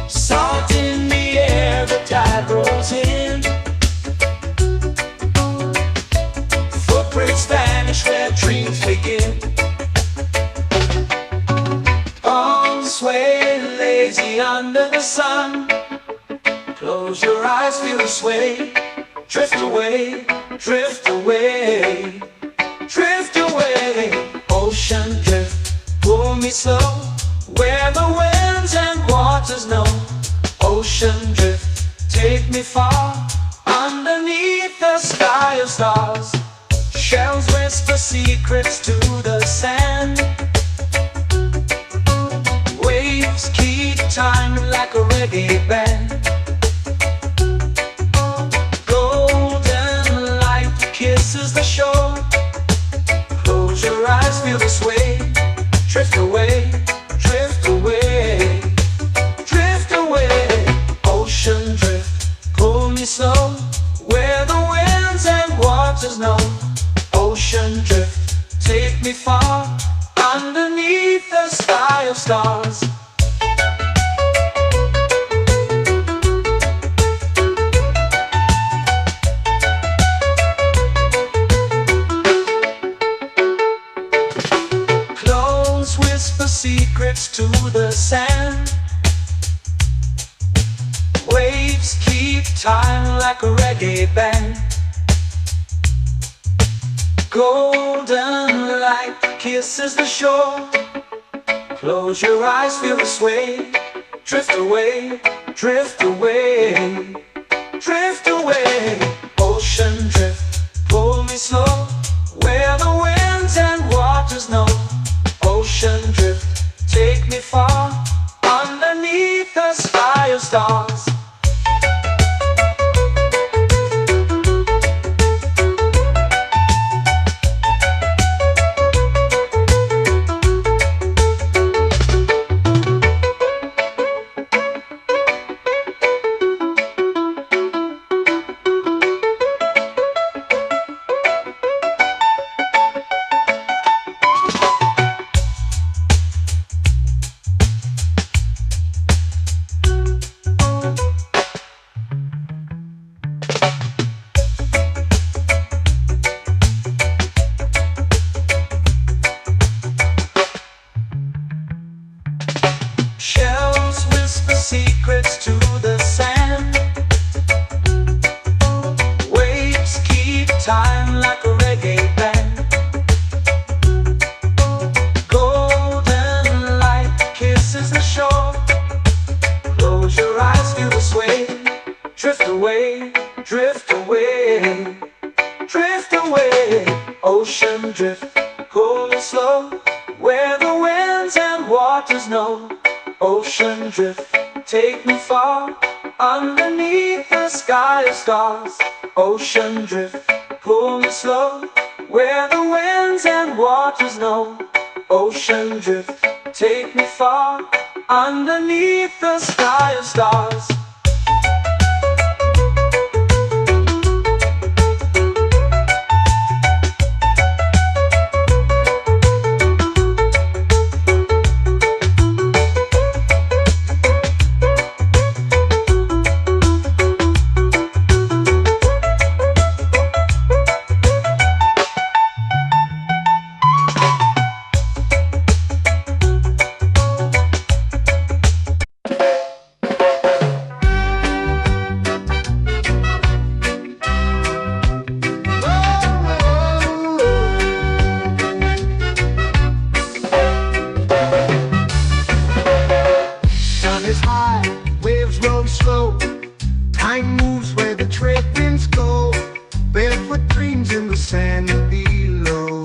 Salt in the air, the tide rolls in. Footprints vanish where dreams begin. Arms sway lazy under the sun. Close your eyes, feel the sway. Drift away, drift away, drift away. Ocean drift, pull me slow, where the winds and waters know. Ocean drift, take me far, underneath the sky of stars. Shells whisper secrets to the sand. Waves keep time like a reggae band. Golden light kisses the shore. Close your eyes, feel the sway. Drift away, drift away, drift away. Ocean drift, pull me slow, where the winds and waters know. Ocean drift, take me far, underneath the sky of stars. Close whisper secrets to the sand. Waves keep time like a reggae band. Golden light kisses the shore. Close your eyes, feel the sway. Drift away, drift away, drift away. Ocean drift, pull me slow, where the winds and waters know. Ocean drift, take me far, underneath the sky of stars. Shells whisper secrets to the sand. Waves keep time like a reggae band. Golden light kisses the shore. Close your eyes, feel the sway. Drift away, drift away, drift away. Ocean drift, pull me slow, where the winds and waters know. Ocean drift, take me far, underneath the sky of stars. Ocean drift, pull me slow, where the winds and waters know. Ocean drift, take me far, underneath the sky of stars. Is high, waves roll slow. Time moves where the trade winds go. Barefoot dreams in the sand below.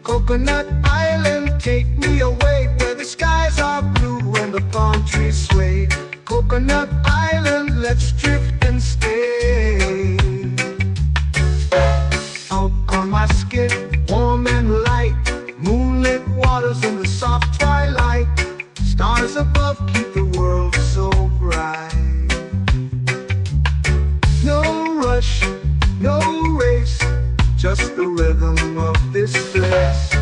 Coconut Island, take me away, where the skies are blue and the palm trees sway. Coconut Island, let's drift and stay. Out on my skin, warm and light, moonlit waters in the soft twilight. Stars above keep the world so bright. No rush, no race, just the rhythm of this place.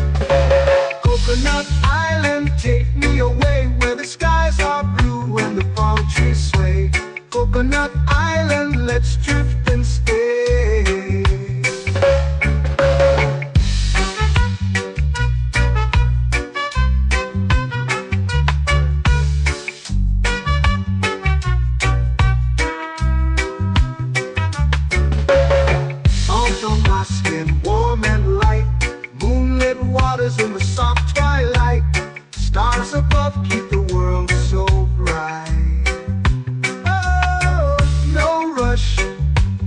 Coconut Island, take me away, where the skies are blue and the palm trees sway. Coconut Island, let's drift and stay. Warm and light, moonlit waters in the soft twilight. Stars above keep the world so bright. Oh, no rush,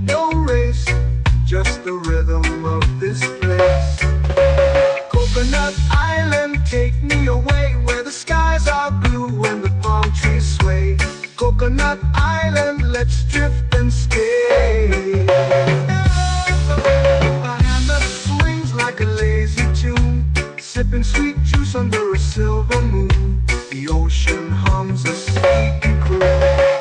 no race, just the rhythm of this place. Coconut Island, take me away, where the skies are blue and the palm trees sway. Coconut Island, let's drift and stay. Like a lazy tune, sipping sweet juice under a silver moon. The ocean hums a sleepy croon.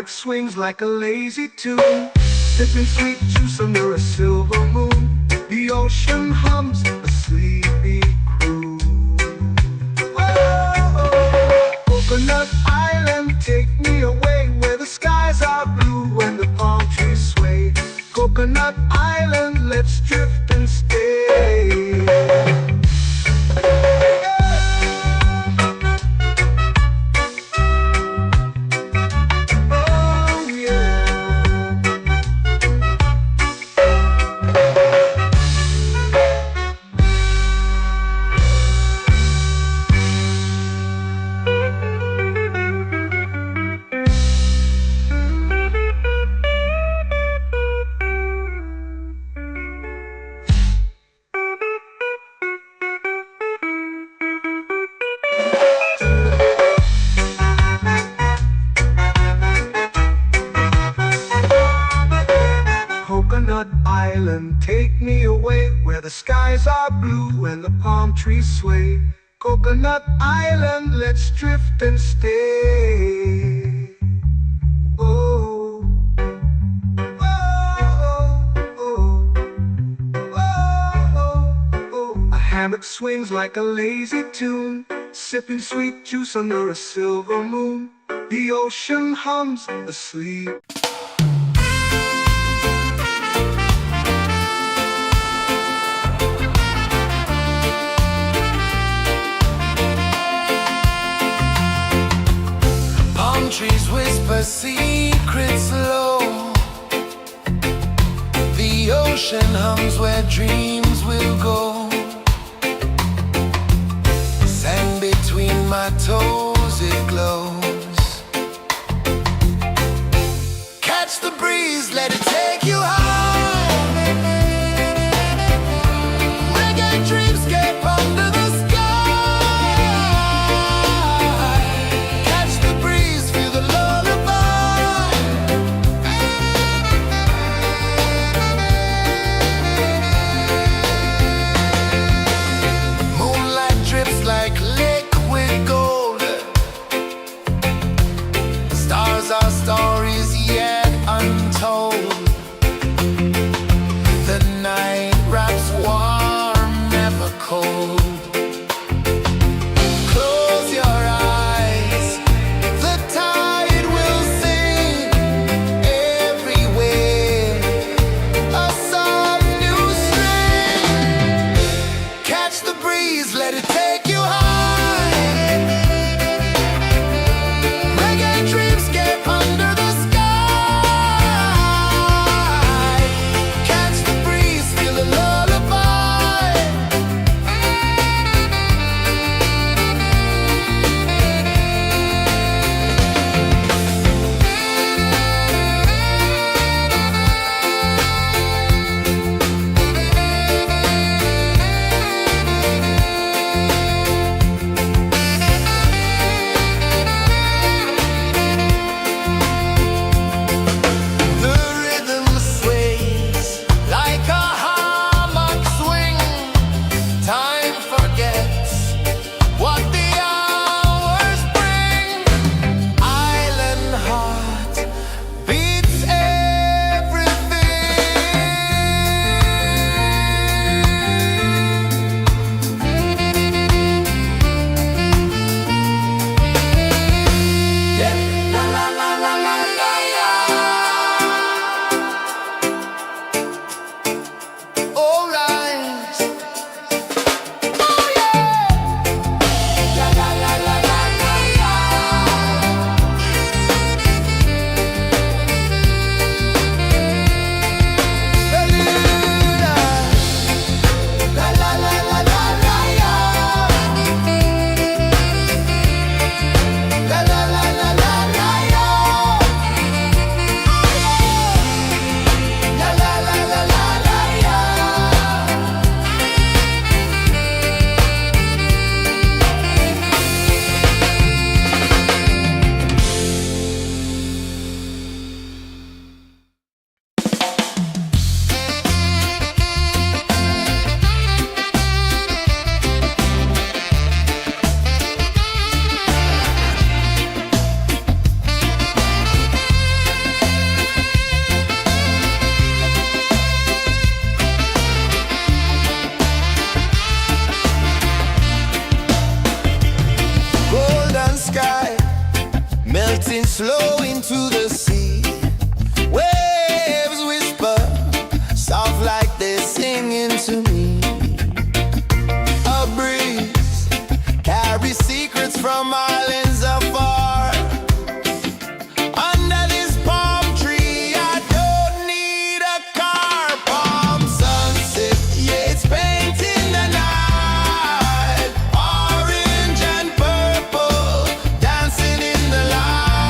Swings like a lazy tune, sipping sweet juice under a silver moon. The ocean hums a sleepy croon. Whoa. the skies are blue and the palm trees sway. Coconut Island, let's drift and stay. Oh, oh, oh, oh, oh. A hammock swings like a lazy tune, sipping sweet juice under a silver moon. The ocean hums asleep. Palm trees whisper secrets low. The ocean hums where dreams will go. Sand between my toes, it glows. Catch the breeze, let it take you high. Reggae dreamscape under the sky. Catch the breeze, feel the lullaby. Moonlight drips like liquid gold. Stars are stories yet untold. The night wraps warm, never cold. Close your eyes, the tide will sing everywhere. A soft new string. Catch the breeze, let it take you high. Reggae dreamscape under the sky. Catch the breeze, feel the lullaby. The rhythm sways like a hammock swing. Time forgets what the hours bring. Island heart beats everything. Yeah. La la la la la la la. All rise. Oh yeah. La la la la la la la. La la la la la la la. La la la la la la la. La la la la la la la. Golden sky melting slow into the sea. Waves whisper soft like they're singing to me. A breeze carries secrets from islands afar. Under this palm tree, I don't need a car. Palm sunset, yeah, it's painting the night. Orange and purple dancing in the light.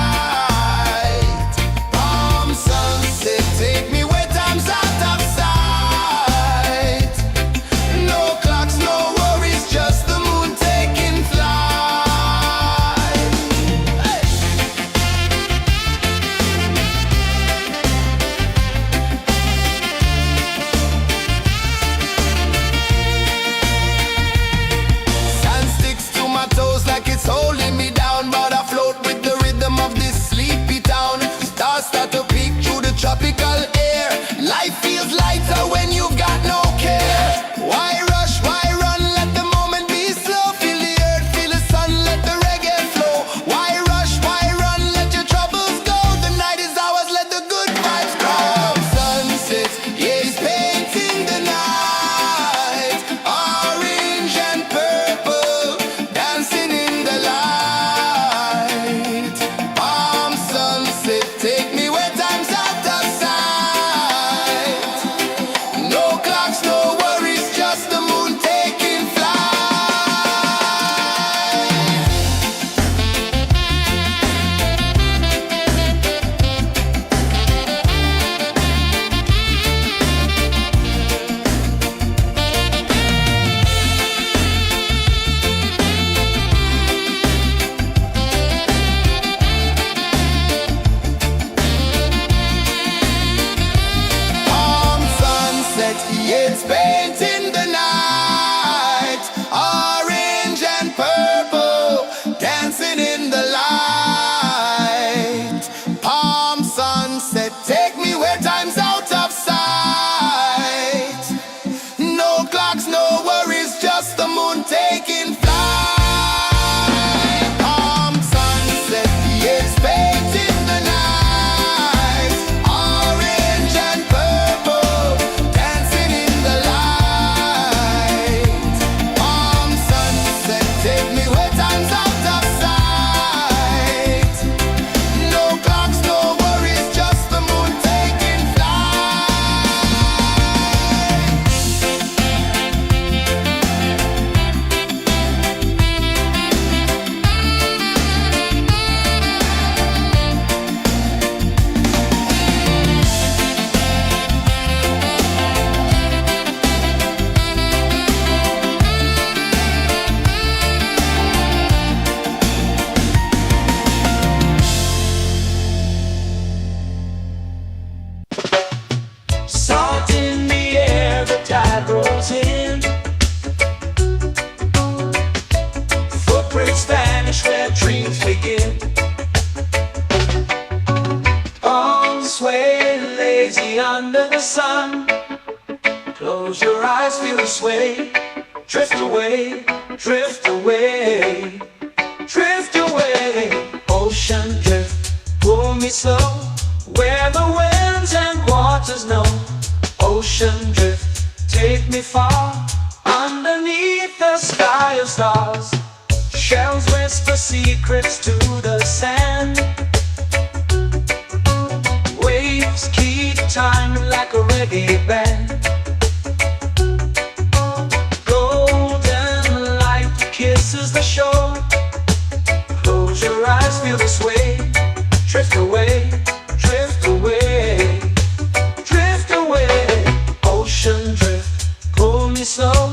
sway. Drift away, drift away, drift away. Ocean drift, pull me slow, where the winds and waters know. Ocean drift, take me far, underneath the sky of stars. Shells whisper secrets to the sand. Waves keep time like a reggae band. Golden light kisses the shore. Close your eyes, feel the sway. Drift away, drift away, drift away. Ocean drift, pull me slow,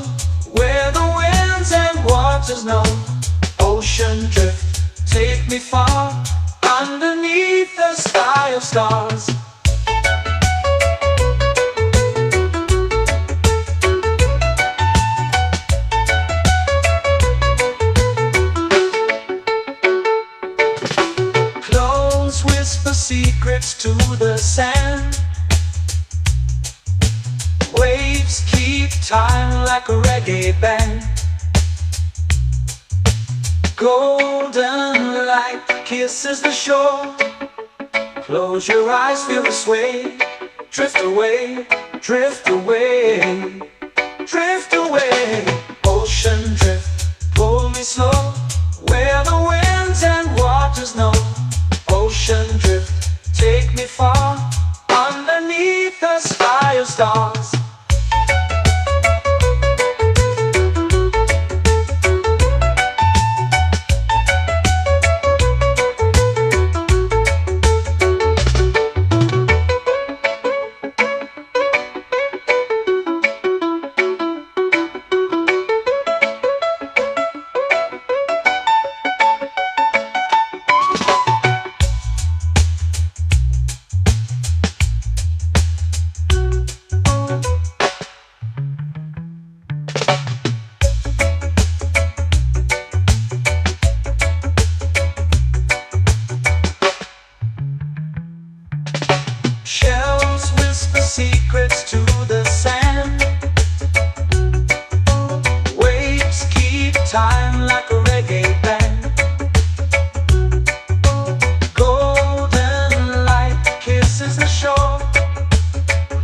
where the winds and waters know. Ocean drift, take me far, underneath the sky of stars. Clothes whisper secrets to the sand. Waves keep time like a reggae band. Golden light kisses the shore. Close your eyes, feel the sway. Drift away, drift away, drift away. Ocean drift, pull me slow, where the winds and waters know. Ocean drift, take me far, underneath the sky of stars. Shells whisper secrets to the sand. Waves keep time like a reggae band. Golden light kisses the shore.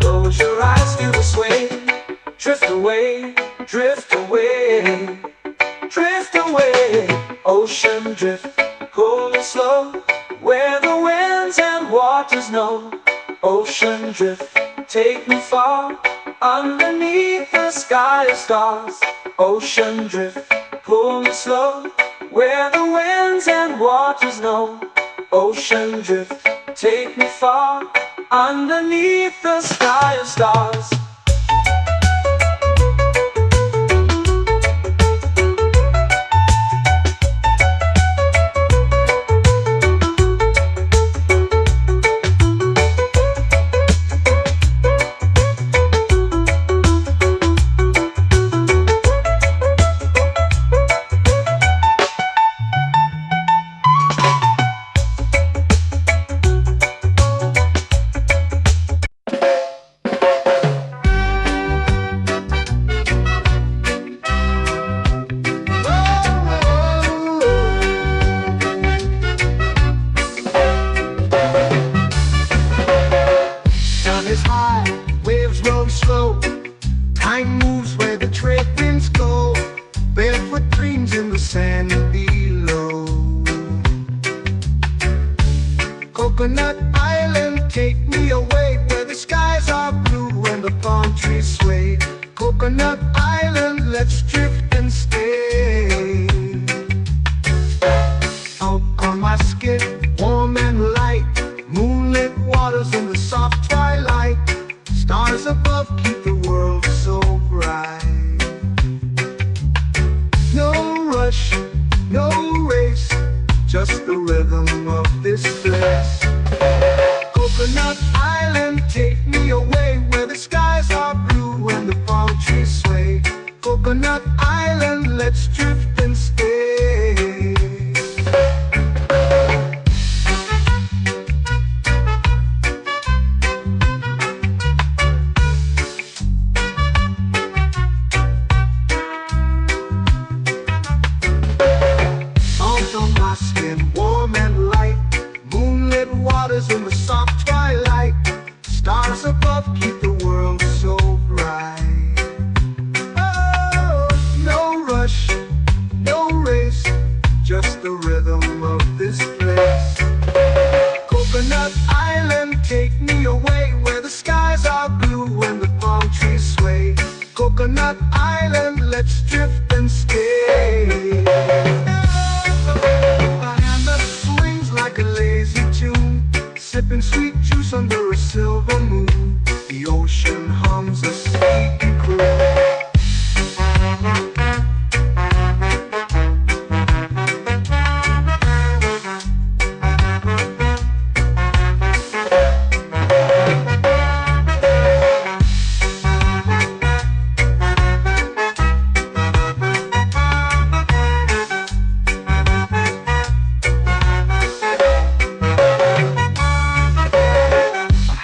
Close your eyes, feel the sway. Drift away, drift away, drift away. Ocean drift, pull me slow, where the winds and waters know. Ocean drift, take me far, underneath the sky of stars. Ocean drift, pull me slow, where the winds and waters know. Ocean drift, take me far, underneath the sky of stars. Is high, waves roll slow. Time moves where the trade winds go. Barefoot dreams in the sand below. Coconut Island, take me away, where the skies are blue and the palm trees sway. Coconut Island, let's drift and stay. Out on my skin, warm and light, moonlit waters in the soft twilight. Stars above keep the world so bright. No rush, no race, just the rhythm of this place. Coconut Island, take me away, where the skies are blue and the palm trees sway. Coconut Island, let's drift and stay. drift and stay. A hammock swings like a lazy tune, sipping sweet juice under a silver moon. The ocean hums a sleepy croon.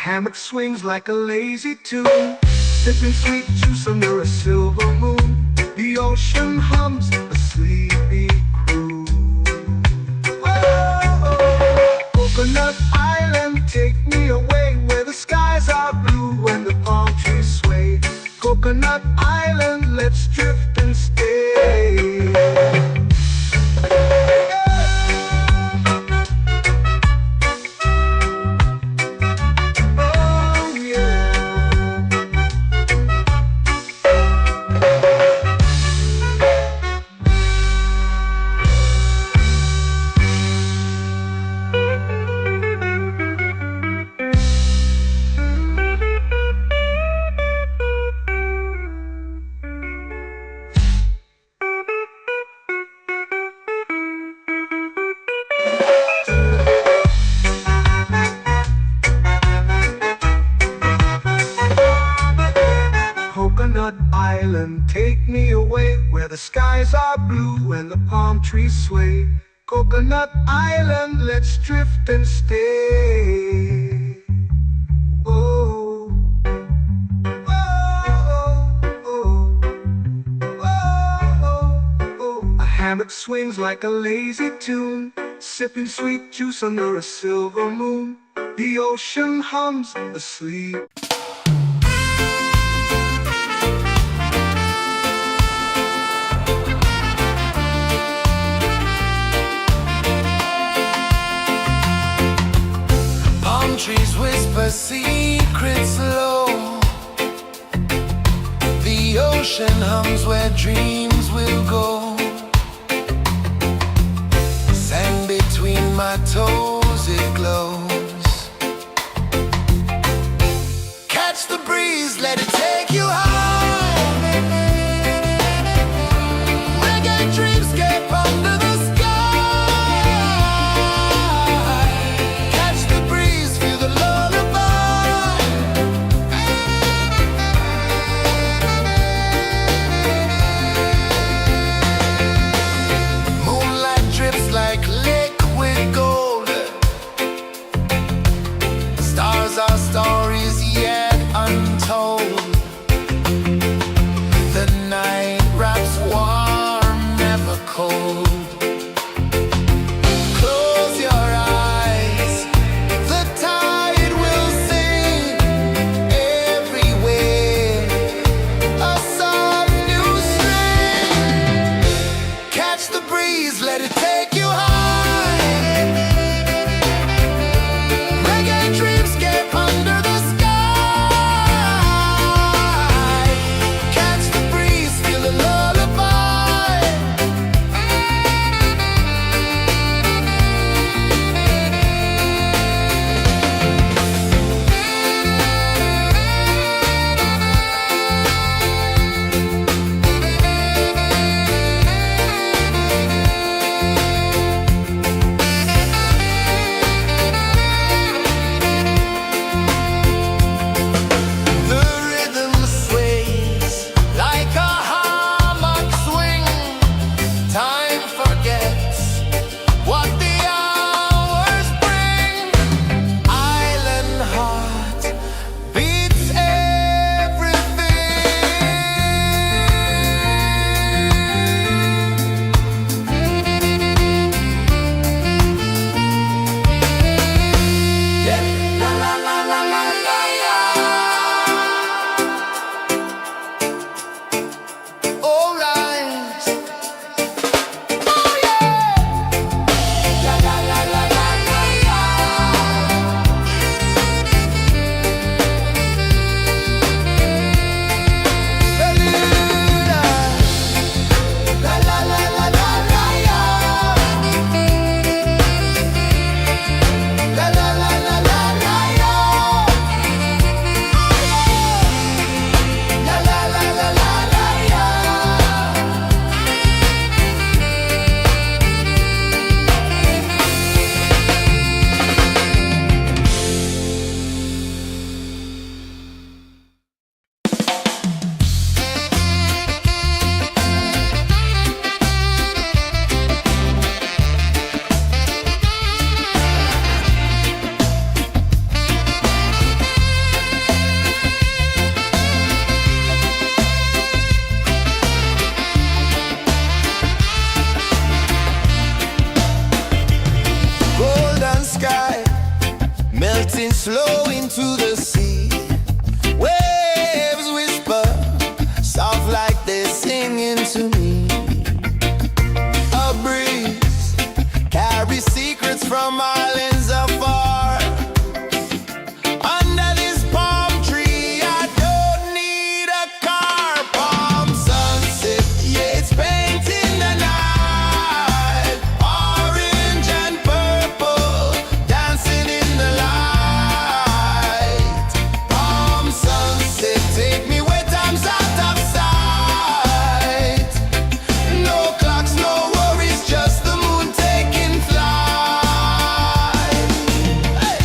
Hammock swings like a lazy tune, sipping sweet juice under a silver moon. The ocean hums a sleepy croon. Oh, Coconut Island, take me away where the skies are blue and the palm trees sway. Coconut Island, let's drift and stay. Coconut Island, take me away where the skies are blue and the palm trees sway. Coconut Island, let's drift and stay. Oh, oh, oh, oh, oh. A hammock swings like a lazy tune, sipping sweet juice under a silver moon. The ocean hums asleep. Trees whisper secrets low. The ocean hums where dreams will go. Sand between my toes, it glows. Catch the breeze, let it take you high. Reggae dreamscape under the sky. Our stories yet untold. The night wraps warm, never cold. Close your eyes, the tide will sing everywhere. A soft new string. Catch the breeze, let it take you high. from islands afar. Under this palm tree, I don't need a car. Palm sunset, yeah, it's painting the night. Orange and purple, dancing in the light. Palm sunset, take me where time's out of sight. No clocks, no worries, just the moon taking flight. Hey!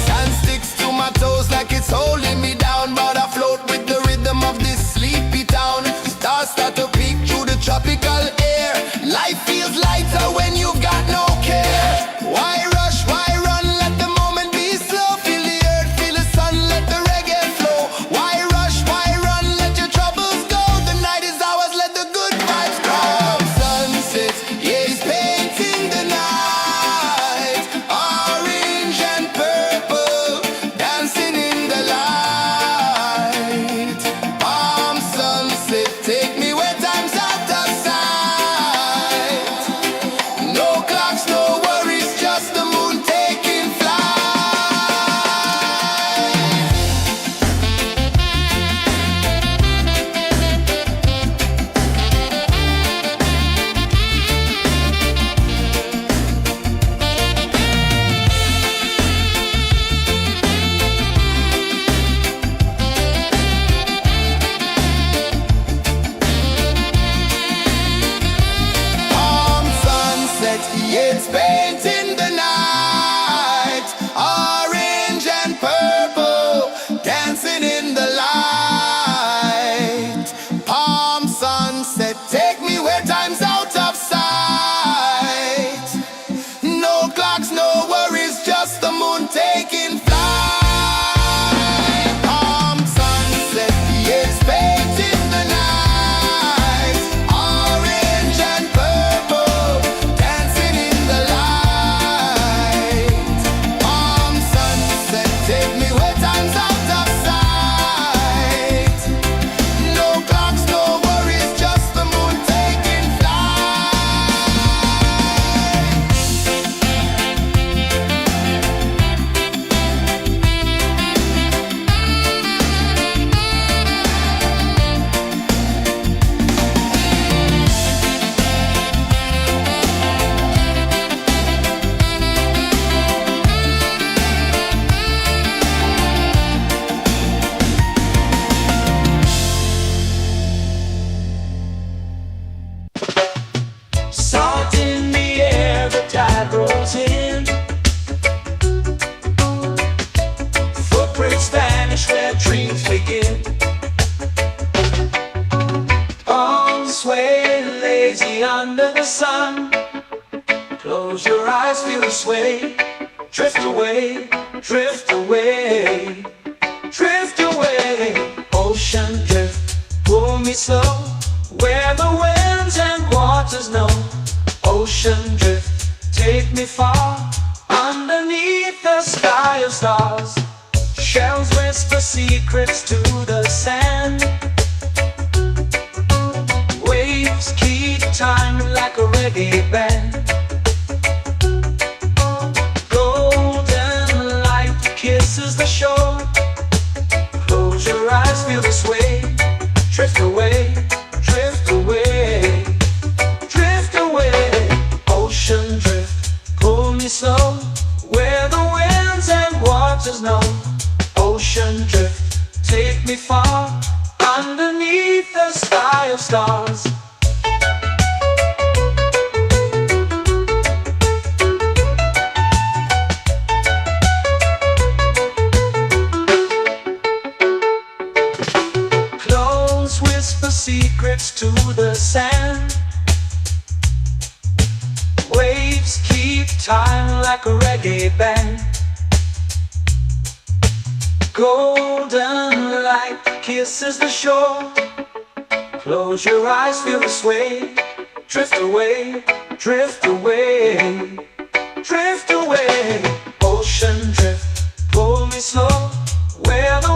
Sand sticks to my toes like it's holding me down, but I float with the rhythm of this sleepy town. Stars start to peek through the tropical air. Life feels lighter when you've got no care. Why rush, why run, let the moment be slow. Feel the earth, feel the sun, let the reggae flow. Why rush, why run, let your troubles go. The night is ours, let the good vibes grow. Sunset, yeah, it's painting the night. Orange and purple, dancing in the light. Palm sunset, take me where time's out of sight. No clocks, no worries, just the moon taking flight. Palm sunset, yeah, it's painting the night. Orange and purple, dancing in the light. Palm sunset, take me where time's out of sight. No clocks, no worries, just the moon taking flight. Palm sunset, yeah, it's painting the night. Orange and purple, dancing in the light. Palm sunset, take me where time's out of sight. No clocks, no worries, just the moon taking flight. Salt in the air, the tide rolls in. Footprints vanish where dreams begin. Arms sway lazy under the sun. Close your eyes, feel the sway. Drift away, drift away, drift away. Ocean drift, pull me slow, where the winds and waters know. Ocean drift, take me far, underneath the sky of stars. Shells whisper secrets to the sand. Waves keep time like a reggae band. Golden light kisses the shore. Close your eyes, feel the sway. Drift away, drift away, drift away. Ocean drift, pull me slow, where the winds and waters know. Ocean drift, take me far, underneath the sky of stars. Clones whisper secrets to the sand. Waves keep time like a reggae band. Golden light kisses the shore. Close your eyes, feel the sway. Drift away, drift away, drift away. Ocean drift, pull me slow, where the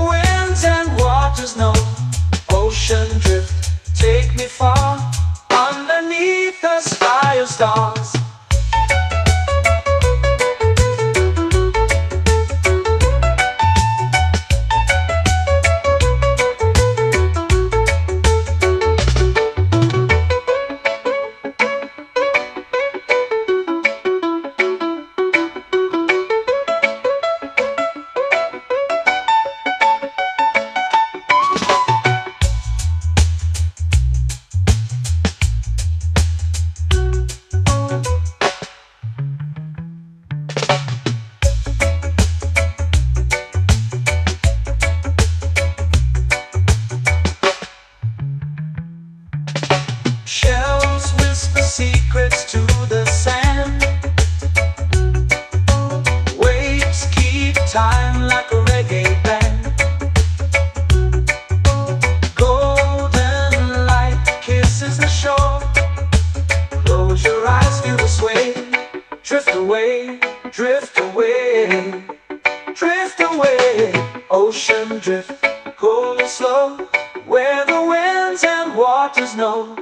time like a reggae band. Golden light kisses the shore. Close your eyes, feel the sway. Drift away, drift away, drift away. Ocean drift, cool and slow, where the winds and waters know.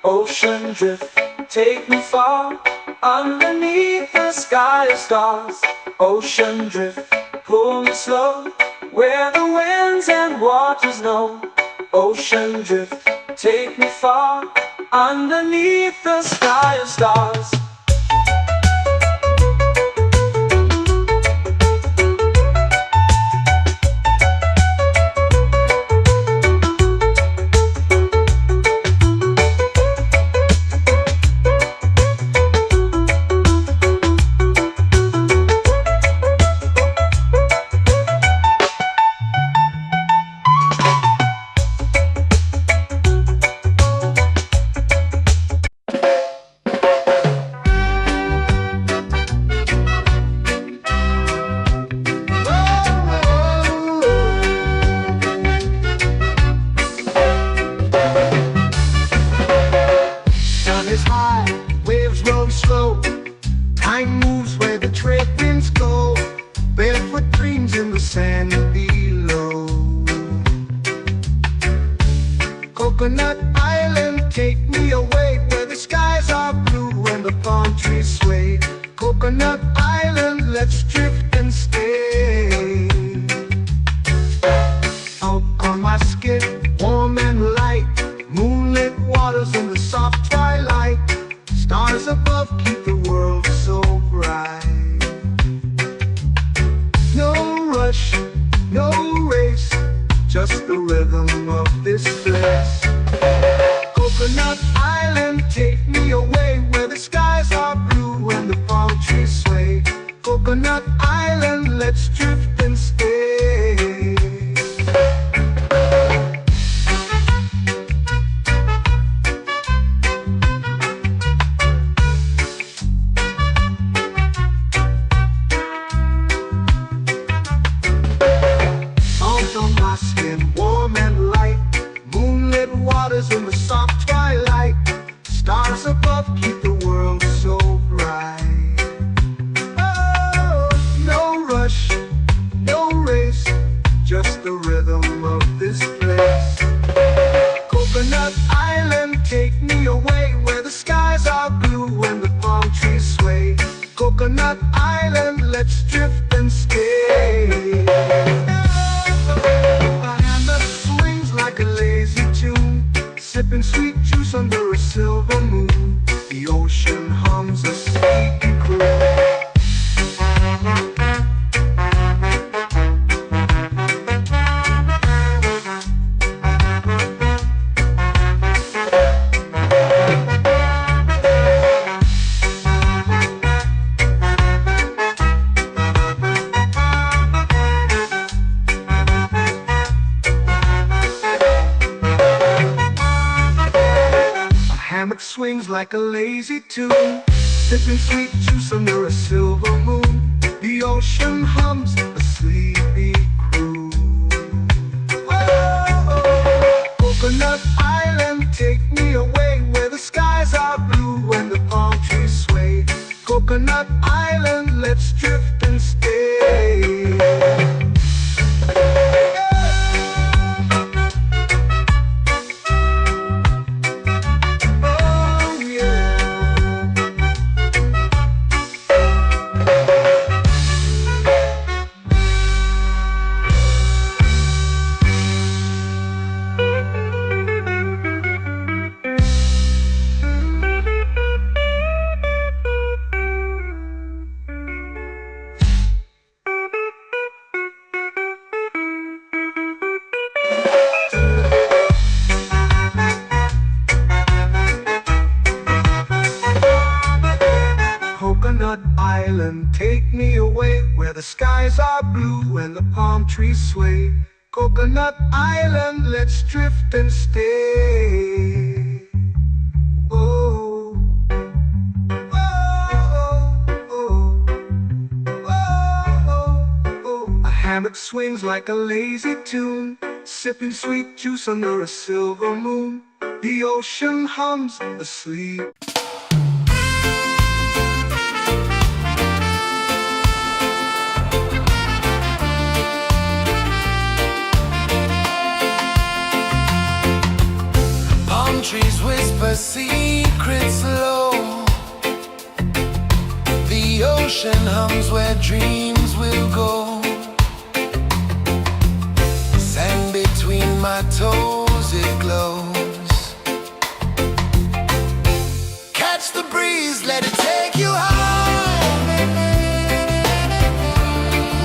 Ocean drift, take me far, underneath the sky of stars. Ocean drift, pull me slow, where the winds and waters know. Ocean drift, take me far, underneath the sky of stars. Time moves where the trade winds go. Barefoot dreams in the sand below. Coconut Island, take me away, where the skies are blue and the palm trees sway. Coconut Island, let's drift and stay. Out on my skin, warm and light, moonlit waters in the soft twilight. Stars above keep the world so bright. No rush, no race, just the rhythm of this place. Coconut Island, take me away, where the skies are blue and the palm trees sway. Coconut Island, let's drift and stay. Warm and light, moonlit waters in the soft twilight. Stars above keep the world so bright. Oh, no rush, no race, just the rhythm of this place. Coconut Island, take me away, where the skies are blue and the palm trees sway. Coconut Island, let's drift and stay. Like a lazy tune, sipping sweet juice under a silver moon. The ocean hums a sleepy croon. Hammock swings like a lazy tune, sipping sweet juice under a silver moon. The ocean hums a sleepy croon. Oh, Coconut Island, take me away, where the skies are blue and the palm trees sway. Coconut Island, let's drift and stay. Coconut Island, take me away, where the skies are blue and the palm trees sway. Coconut Island, let's drift and stay. Oh, oh, oh, oh, oh, oh, oh. A hammock swings like a lazy tune, sipping sweet juice under a silver moon. The ocean hums asleep. Palm trees whisper secrets low. The ocean hums where dreams will go. Sand between my toes, it glows. Catch the breeze, let it take you high.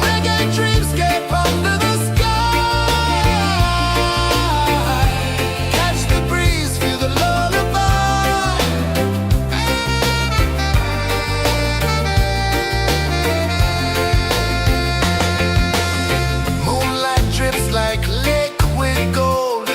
Reggae dreamscape under the sky. Catch the breeze, feel the lullaby. Moonlight drips like liquid gold.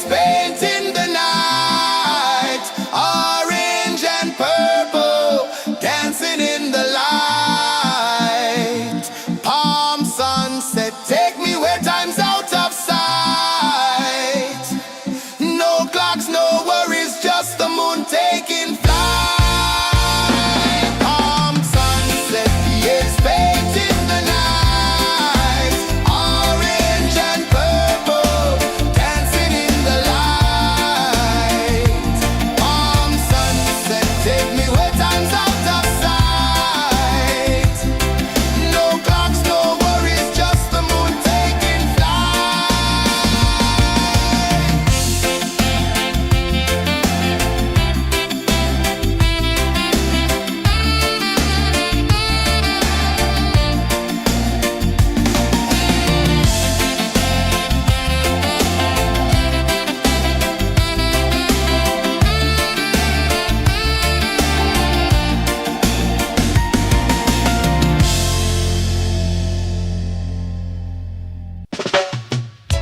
years painting the night, orange and purple, dancing in the light. Palm sunset, take me where time's out of sight. No clocks, no worries, just the moon taking flight. Palm sunset, years painting the night, orange and purple, dancing in the light. Palm sunset, take me where time's out of sight. No clocks, no worries, just the moon taking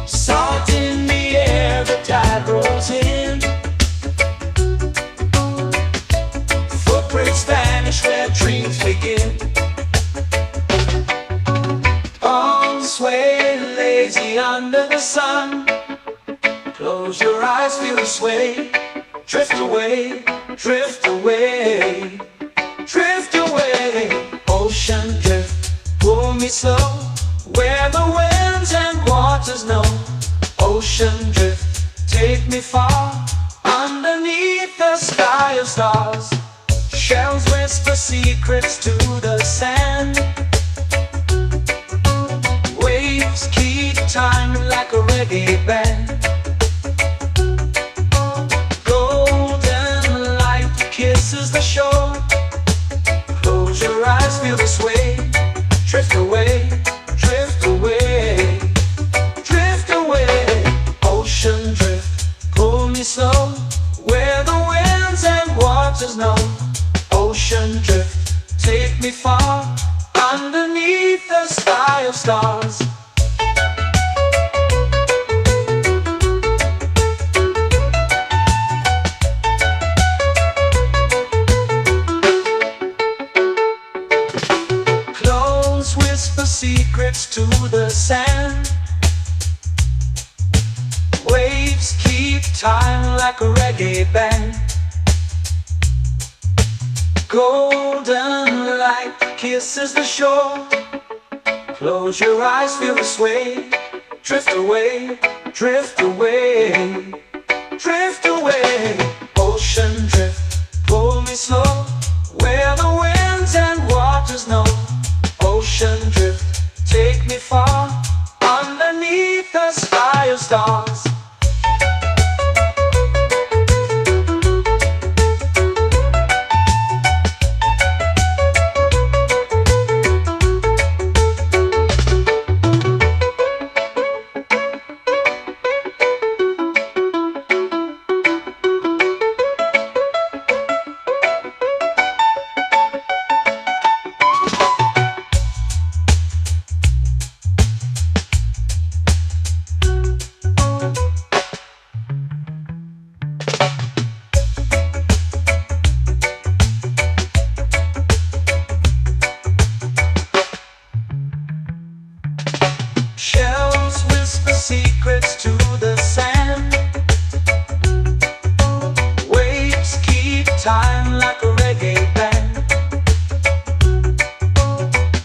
Salt in the air, the tide rolls in. Footprints vanish where dreams begin. Palms sway lazy under the sun. Close your eyes, feel the sway. Drift away, drift away, drift away. Ocean drift, pull me slow, where the winds and waters know. Ocean drift, take me far, underneath the sky of stars. Shells whisper secrets to the sand. Waves keep time like a reggae band. Golden light kisses the shore. Close your eyes, feel the sway. Drift away, drift away, drift away. Ocean drift, pull me slow, where the winds and waters know. Ocean drift, take me far, underneath the sky of stars. Clothes whisper secrets to the sand. Waves keep time like a reggae band. Golden light kisses the shore. Close your eyes, feel the sway. Drift away, drift away, drift away. Ocean drift, pull me slow, where the winds and waters know. Ocean drift, take me far, underneath the sky of stars. Shells whisper secrets to the sand. Waves keep time like a reggae band.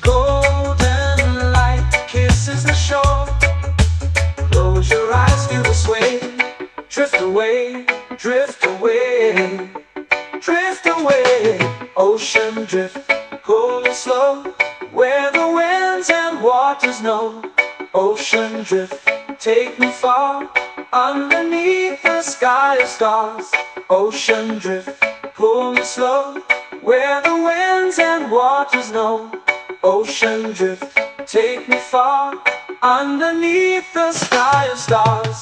Golden light kisses the shore. Close your eyes, feel the sway. Drift away, drift away, drift away. Ocean drift, pull me slow, where the winds and waters know. Ocean drift, take me far, underneath the sky of stars. Ocean drift, pull me slow, where the winds and waters know. Ocean drift, take me far, underneath the sky of stars.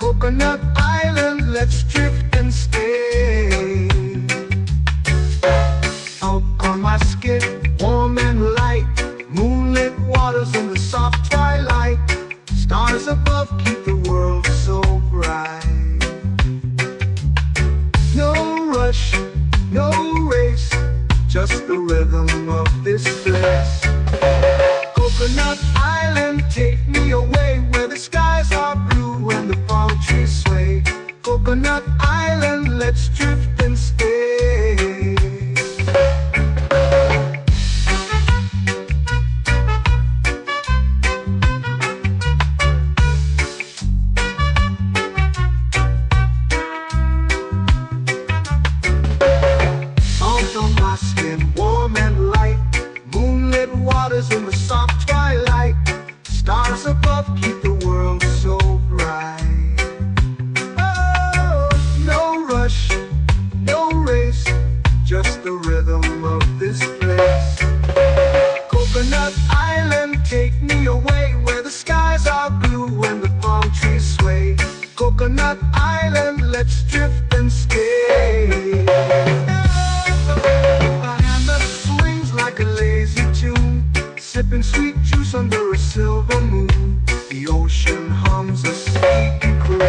Coconut Island, let's drift and stay. Out on my skin, warm and light, moonlit waters in the soft twilight. Stars above keep the world so bright. No rush, no race, just the rhythm of this place. Coconut Island, take me away where the skies are blue and the palm trees sway. Coconut Island, let's drift and stay. Out on my skin, warm and light, moonlit waters in the soft twilight. Stars above keep the world so bright. Oh, no rush, no race, just the rhythm of this place. Coconut Island, take me away where the skies are blue and the palm trees sway. Coconut Island, let's drift and stay. A hand that swings like a lazy tune, sipping sweet juice under a silver moon. The ocean hums a sleepy croon.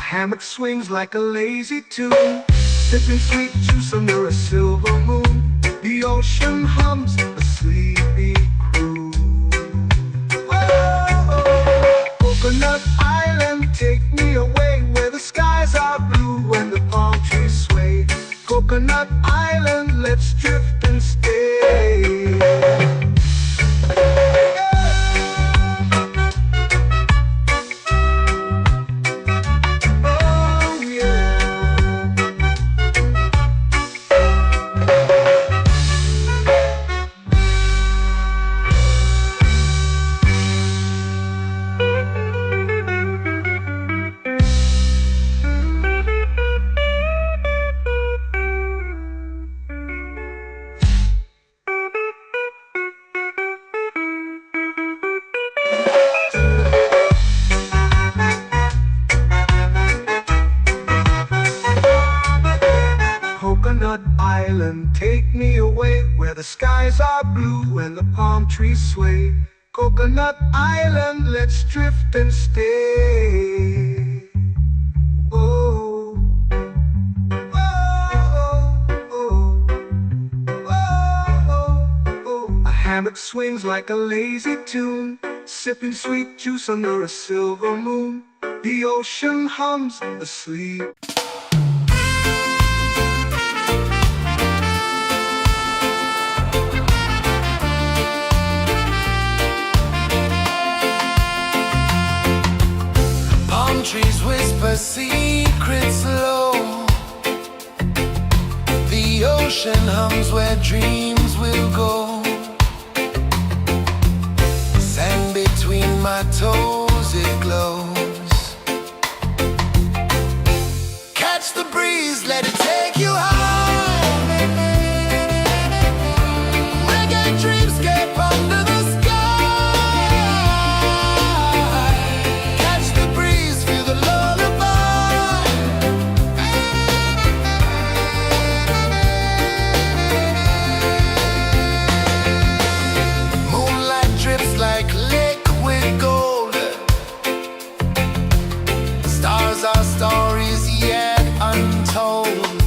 Hammock swings like a lazy tune, sipping sweet juice under a silver moon. The ocean hums a sleepy croon. Oh, Coconut Island, take me away where the skies are blue and the palm trees sway. Coconut Island, let's drift and stay. Coconut Island, take me away where the skies are blue and the palm trees sway. Coconut Island, let's drift and stay. Oh, oh, oh, oh, oh. A hammock swings like a lazy tune, sipping sweet juice under a silver moon. The ocean hums asleep. Trees whisper secrets low. The ocean hums where dreams will go. Sand between my toes, it glows. Catch the breeze, let it take you high. Reggae dreamscape under the sky. Our stories yet untold.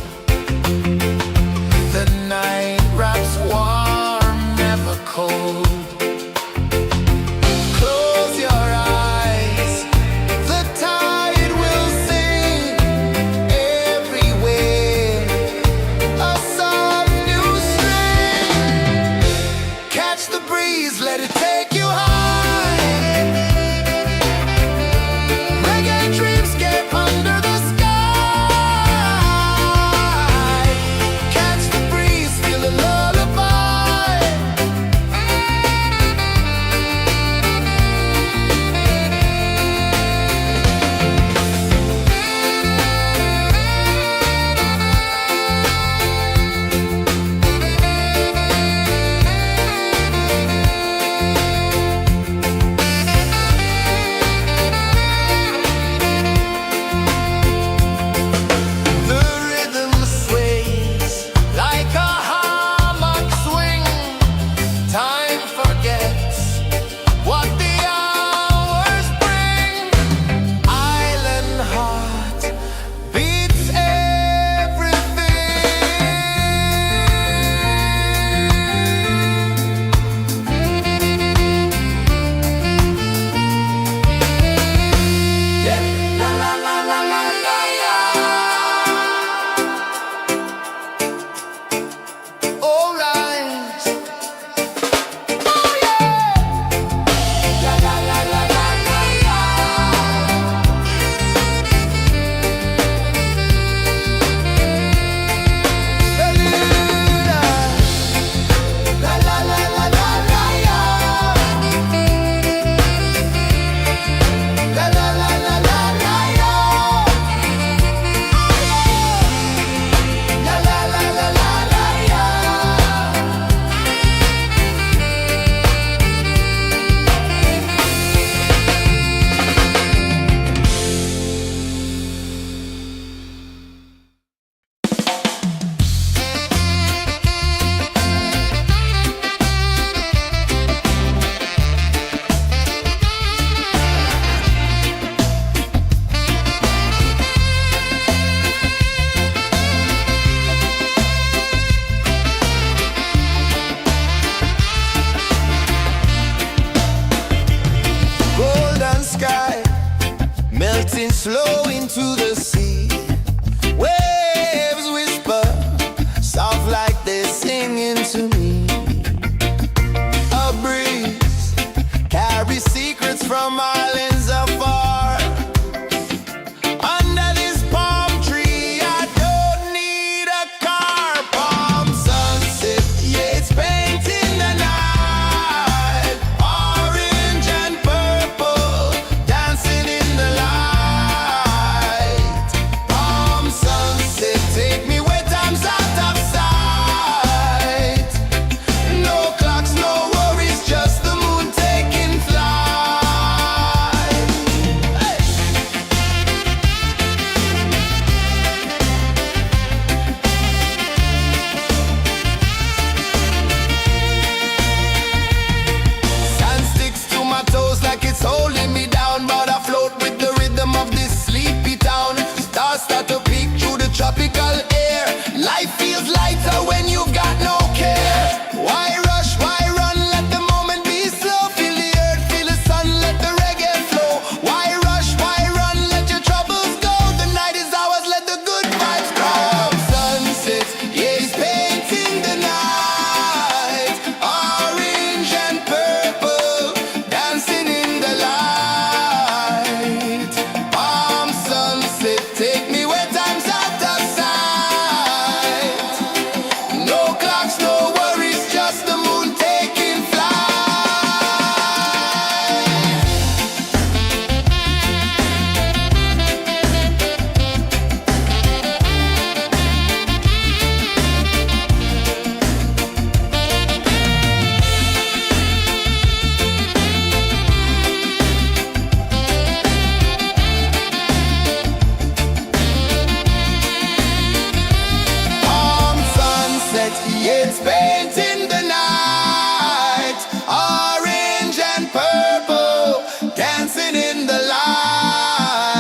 It's painting the night, orange and purple, dancing in the light.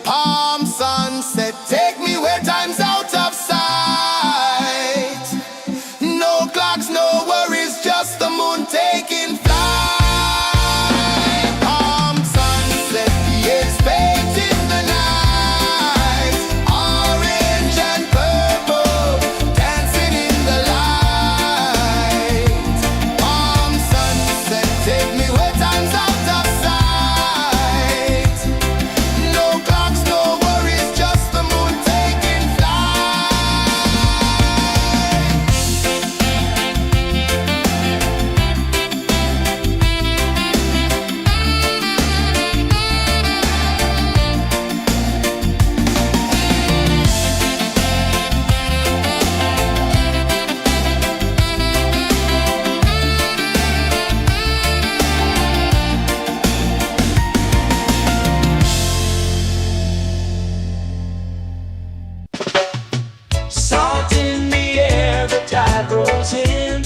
Palm sunset, take me where time's out of sight. No clocks, no worries, just the moon taking flight. Palm sunset, it's painting the night, orange and purple, dancing in the light. Palm sunset, take me where time's out of sight. No clocks, no worries, just the moon taking flight. Salt in the air, the tide rolls in.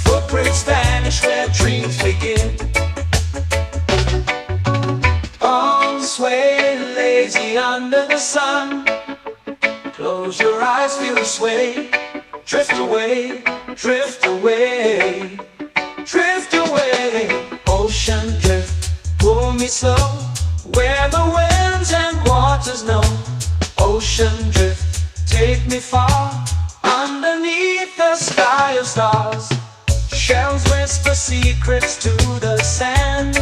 Footprints vanish where dreams begin. Arms sway lazy under the sun. Close your eyes, feel the sway. Drift away, drift away, drift away. Ocean drift, pull me slow, where the winds and waters know. Ocean drift, take me far, underneath the sky of stars. Shells whisper secrets to the sand.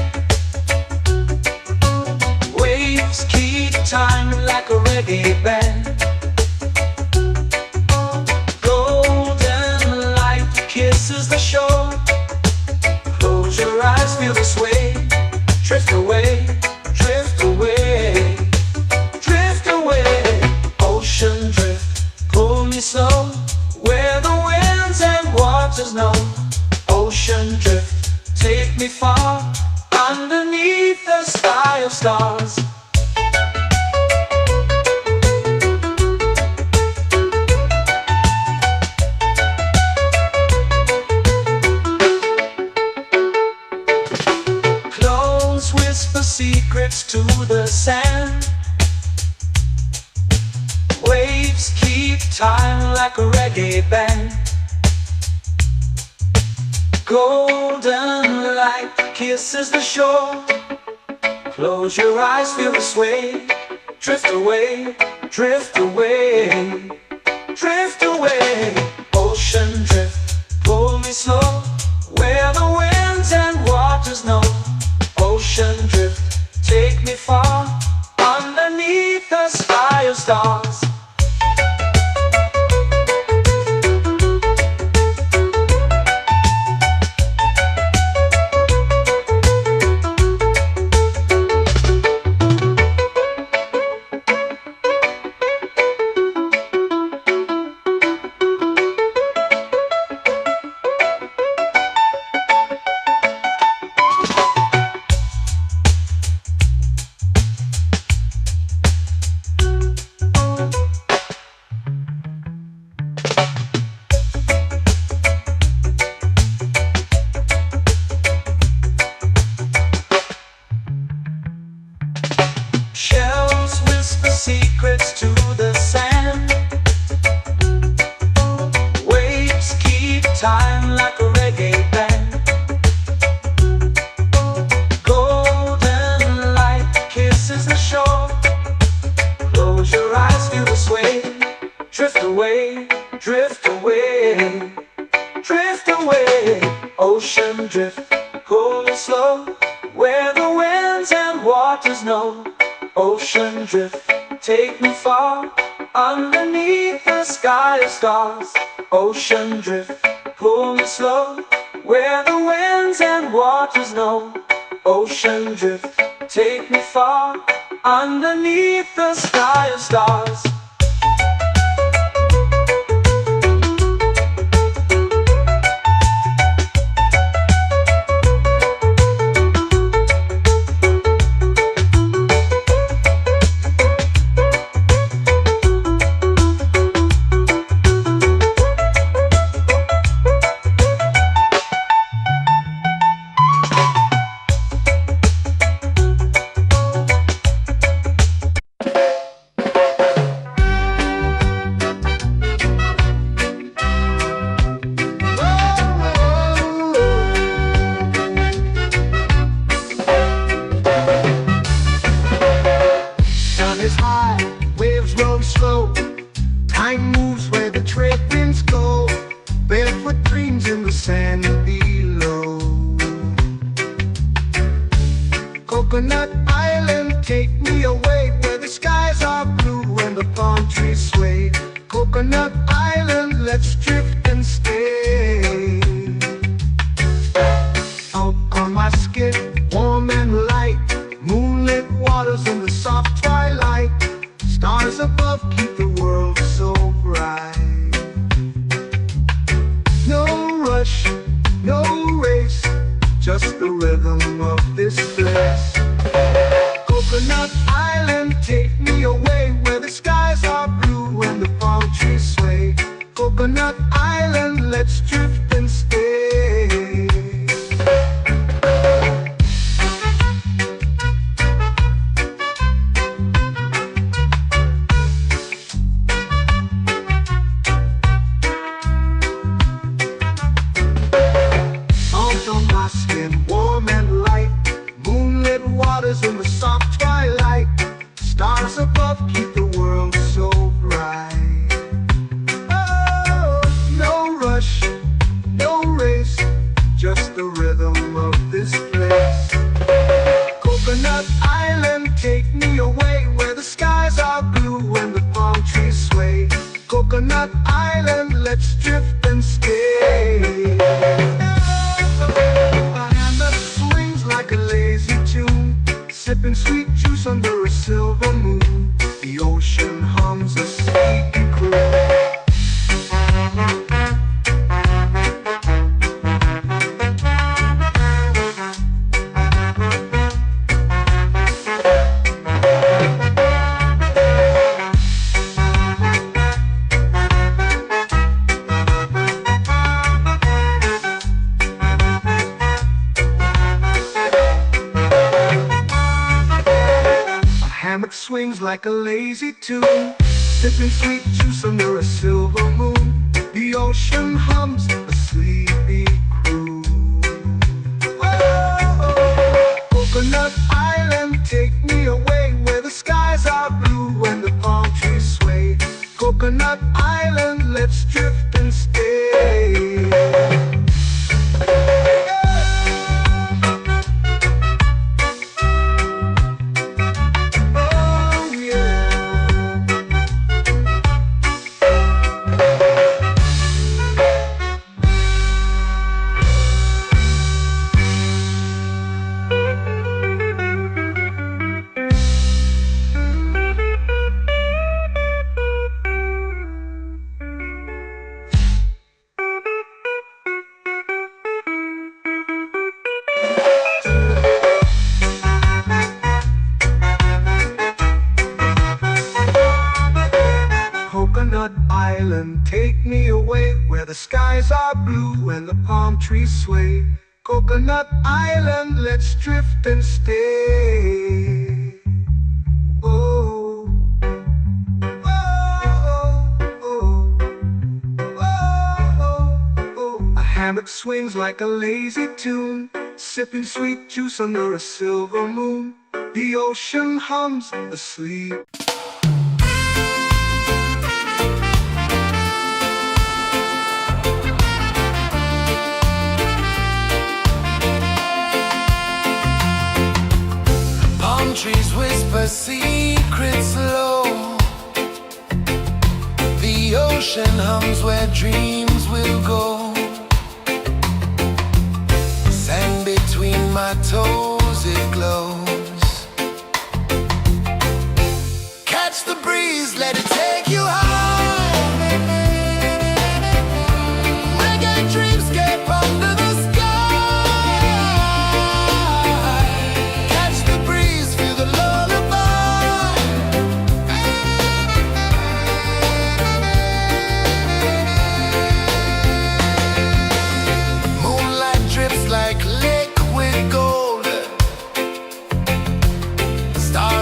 Waves keep time like a reggae band. Golden light kisses the shore. Close your eyes, feel the sway. Drift away, drift away, drift away. Ocean drift, pull me slow, where the winds and waters know. Ocean drift, take me far, underneath the sky of stars. Close whisper secrets to the sand. Waves keep time like a reggae band. Golden light kisses the shore. Close your eyes, feel the sway. Drift away, drift away, drift away. Ocean drift, pull me slow, where the winds and waters know. Ocean drift, take me far, underneath the sky of stars. Shells whisper secrets to the sand. Waves keep time like a reggae band. Golden light kisses the shore. Close your eyes, feel the sway. Drift away, drift away, drift away. Ocean drift, pull me slow, where the winds and waters know. Ocean drift, take me far, underneath the sky of stars. Ocean drift, pull me slow, where the winds and waters know. Ocean drift, take me far, underneath the sky of stars. slow. Time moves where the trade winds go. Barefoot dreams in the sand below. Coconut Island, take me away where the skies are blue and the palm trees sway. Coconut Island, let's drift and stay. Out on my skin, warm and light, moonlit waters in the soft twilight. Stars above keep the world so bright. No rush, no race, just the rhythm of this place. Coconut Island, take me away where the skies are blue and the palm trees sway. Coconut Island, let's drift and stay. In the soft twilight, stars above keep the world so bright. Oh, no rush, no race, just the rhythm of this place. Coconut Island, take me away where the skies are blue and the palm trees sway. Coconut Island, let's drift and stay. A hand that swings like a lazy tune, sipping sweet juice under a silver moon. The ocean hums a sleepy croon. Hammock swings like a lazy tune, sipping sweet juice under a silver moon. The ocean hums a sleepy croon. Oh, Coconut Island, take me away where the skies are blue and the palm trees sway. Coconut Island, let's drift and stay. Coconut Island, take me away where the skies are blue and the palm trees sway. Coconut Island, let's drift and stay. Oh, oh, oh, oh, oh. A hammock swings like a lazy tune, sipping sweet juice under a silver moon. The ocean hums asleep. Trees whisper secrets low. The ocean hums where dreams will go. Sand between my toes, it glows. Catch the breeze, let it take you high. Reggae dreamscape under the sky.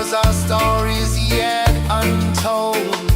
Our stories yet untold.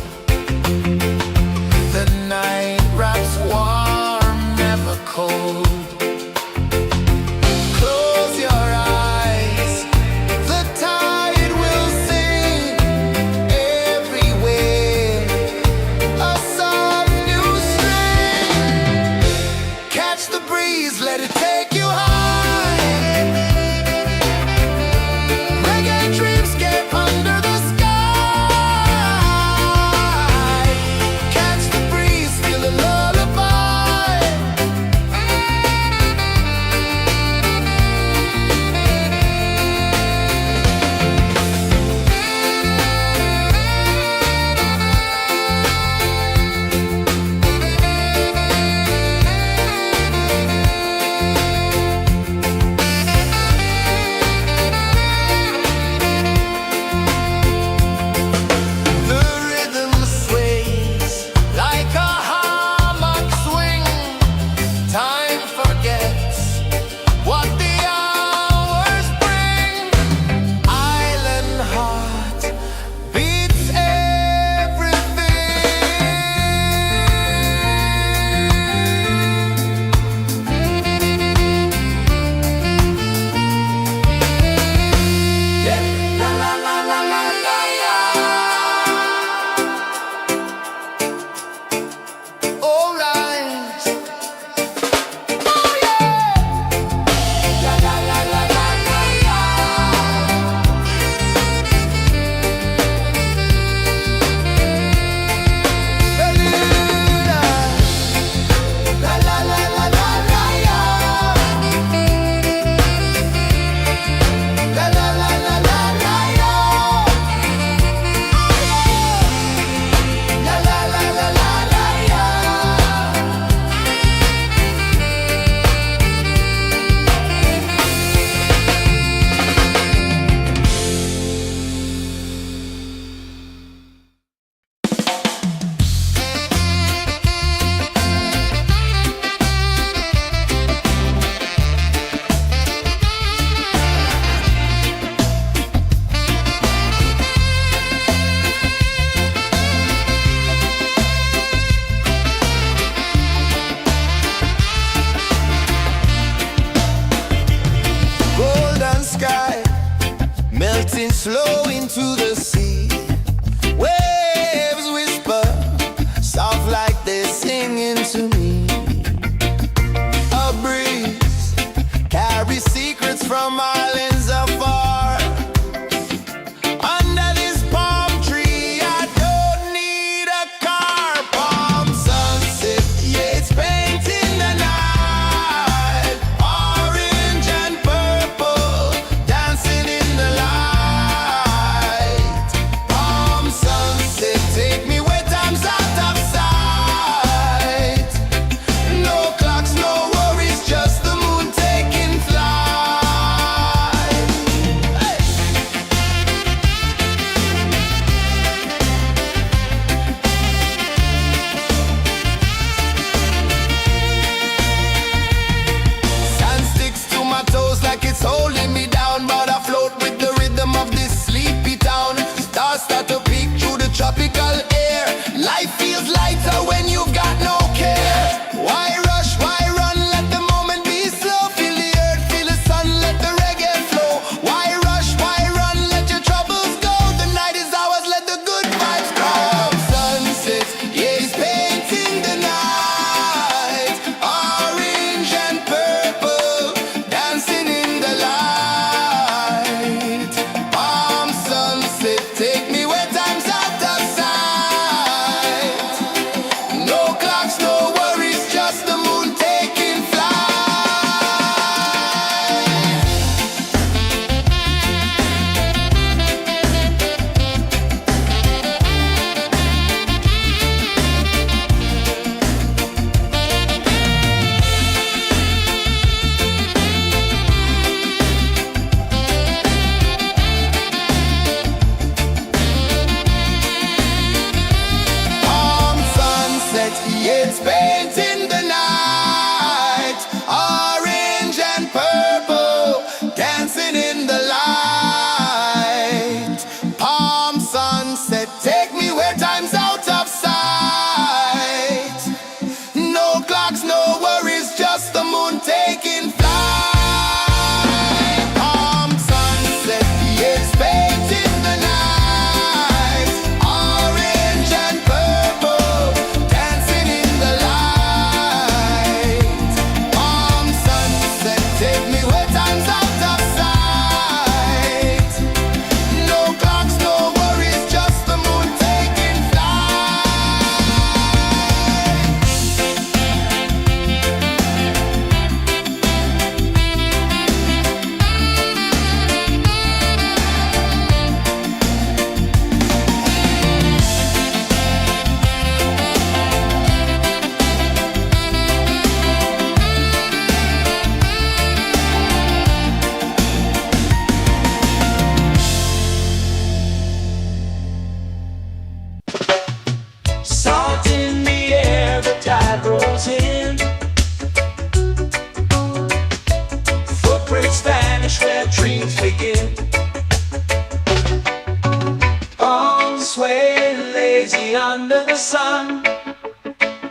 under the sun.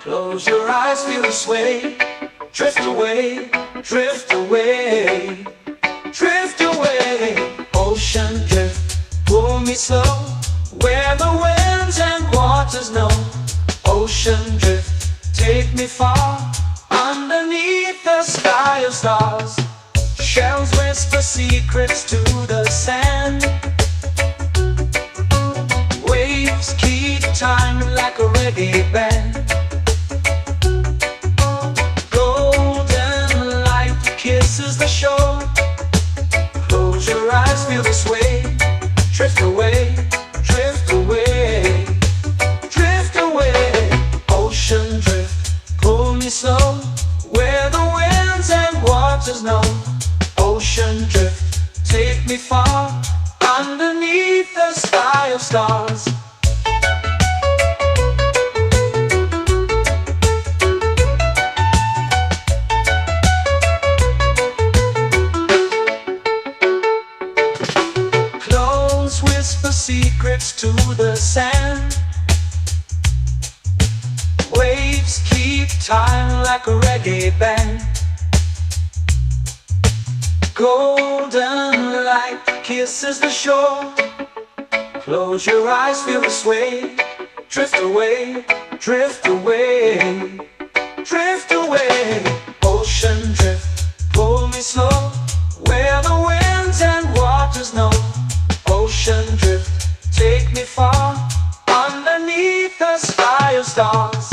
Close your eyes, feel the sway. Drift away, drift away, drift away. Ocean drift, pull me slow, where the winds and waters know. Ocean drift, take me far, underneath the sky of stars. Shells whisper secrets to the sand. Waves keep time like a reggae band. Golden light kisses the shore. Close your eyes, feel the sway. Drift away, drift away, drift away. Ocean drift, pull me slow, where the winds and waters know. Ocean drift, take me far, underneath the sky of stars. Close whisper secrets to the sand. Waves keep time like a reggae band. Golden light kisses the shore. Close your eyes, feel the sway. Drift away, drift away, drift away. Ocean drift, pull me slow, where the winds and waters know. Ocean drift, take me far, underneath the sky of stars.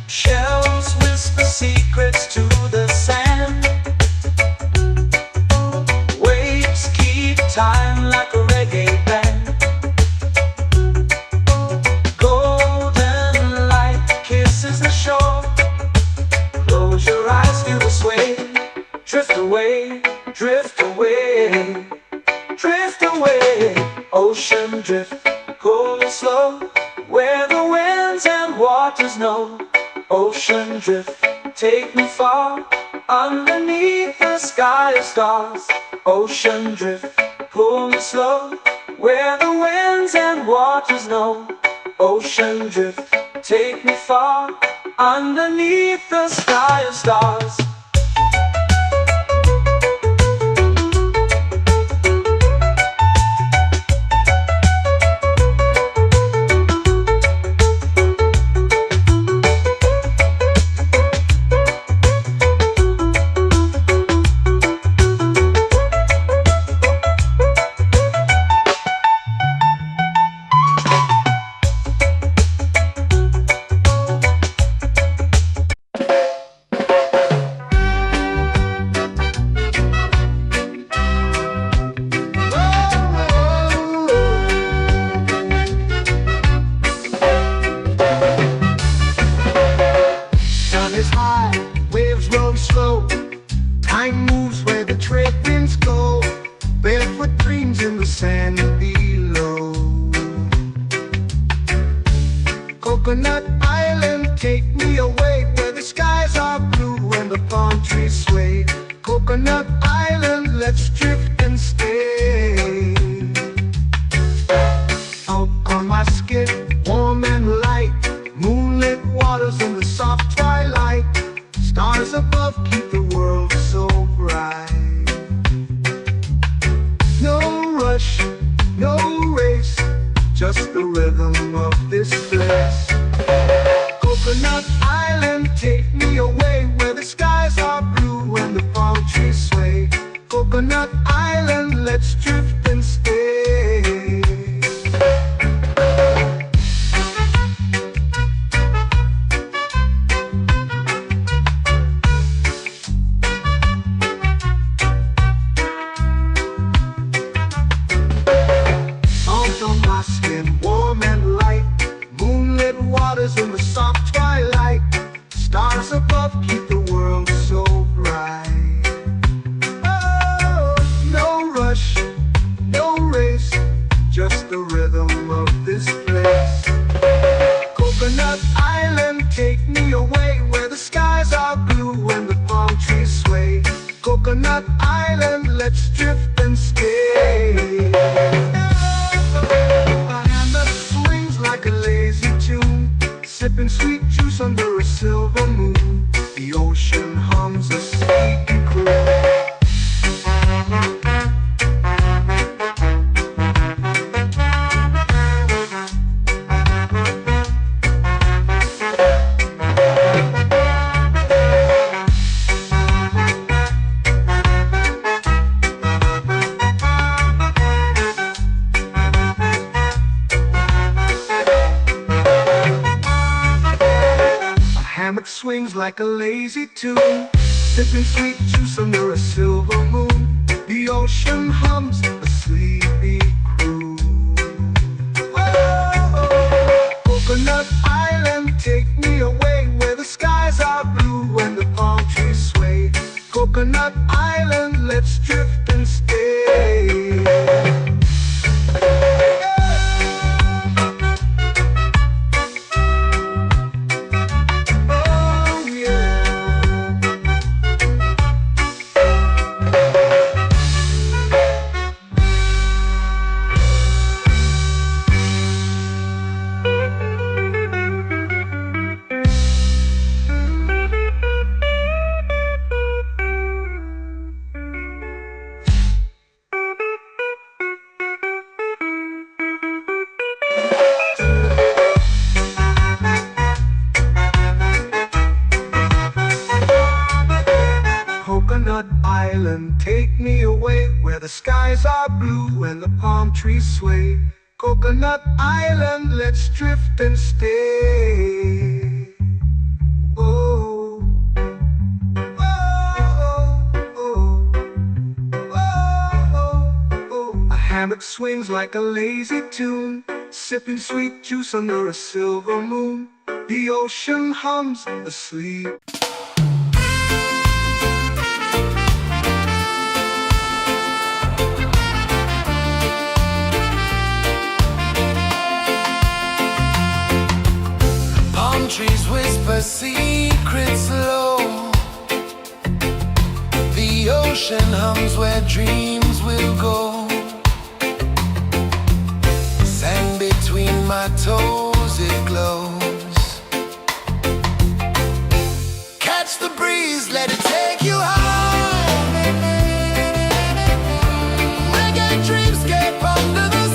Shells whisper secrets to the sand. Waves keep time like a reggae band. Golden light kisses the shore. Close your eyes, feel the sway. Drift away, drift away, drift away. Ocean drift, pull me slow, where the winds and waters know. Ocean drift, take me far, underneath the sky of stars. Ocean drift, pull me slow, where the winds and waters know. Ocean drift, take me far, underneath the sky of stars. Is high, waves roll slow. Time moves where the trade winds go. Barefoot dreams in the sand below. Coconut Island, take me away, where the skies are blue and the palm trees sway. Coconut Island, let's drift and stay. Out on my skin, warm and light, moonlit waters in the soft twilight. Stars above keep the world so bright. No rush, no race, just the rhythm of this place. Coconut Island, take me away, where the skies are blue and the palm trees sway. Coconut Island, let's drift and stay. swings like a lazy tune, sipping sweet juice under a silver moon. The ocean hums a sleepy croon. Whoa, Coconut Island, take me away where the skies are blue and the palm trees sway. Coconut Island, let's drift and stay. Coconut Island, take me away where the skies are blue and the palm trees sway. Coconut Island, let's drift and stay. Oh, oh, oh, oh, oh. A hammock swings like a lazy tune, sipping sweet juice under a silver moon. The ocean hums asleep. Trees whisper secrets low. The ocean hums where dreams will go. Sand between my toes, it glows. Catch the breeze, let it take you high. Reggae dreamscape under the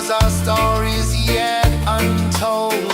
our stories yet untold.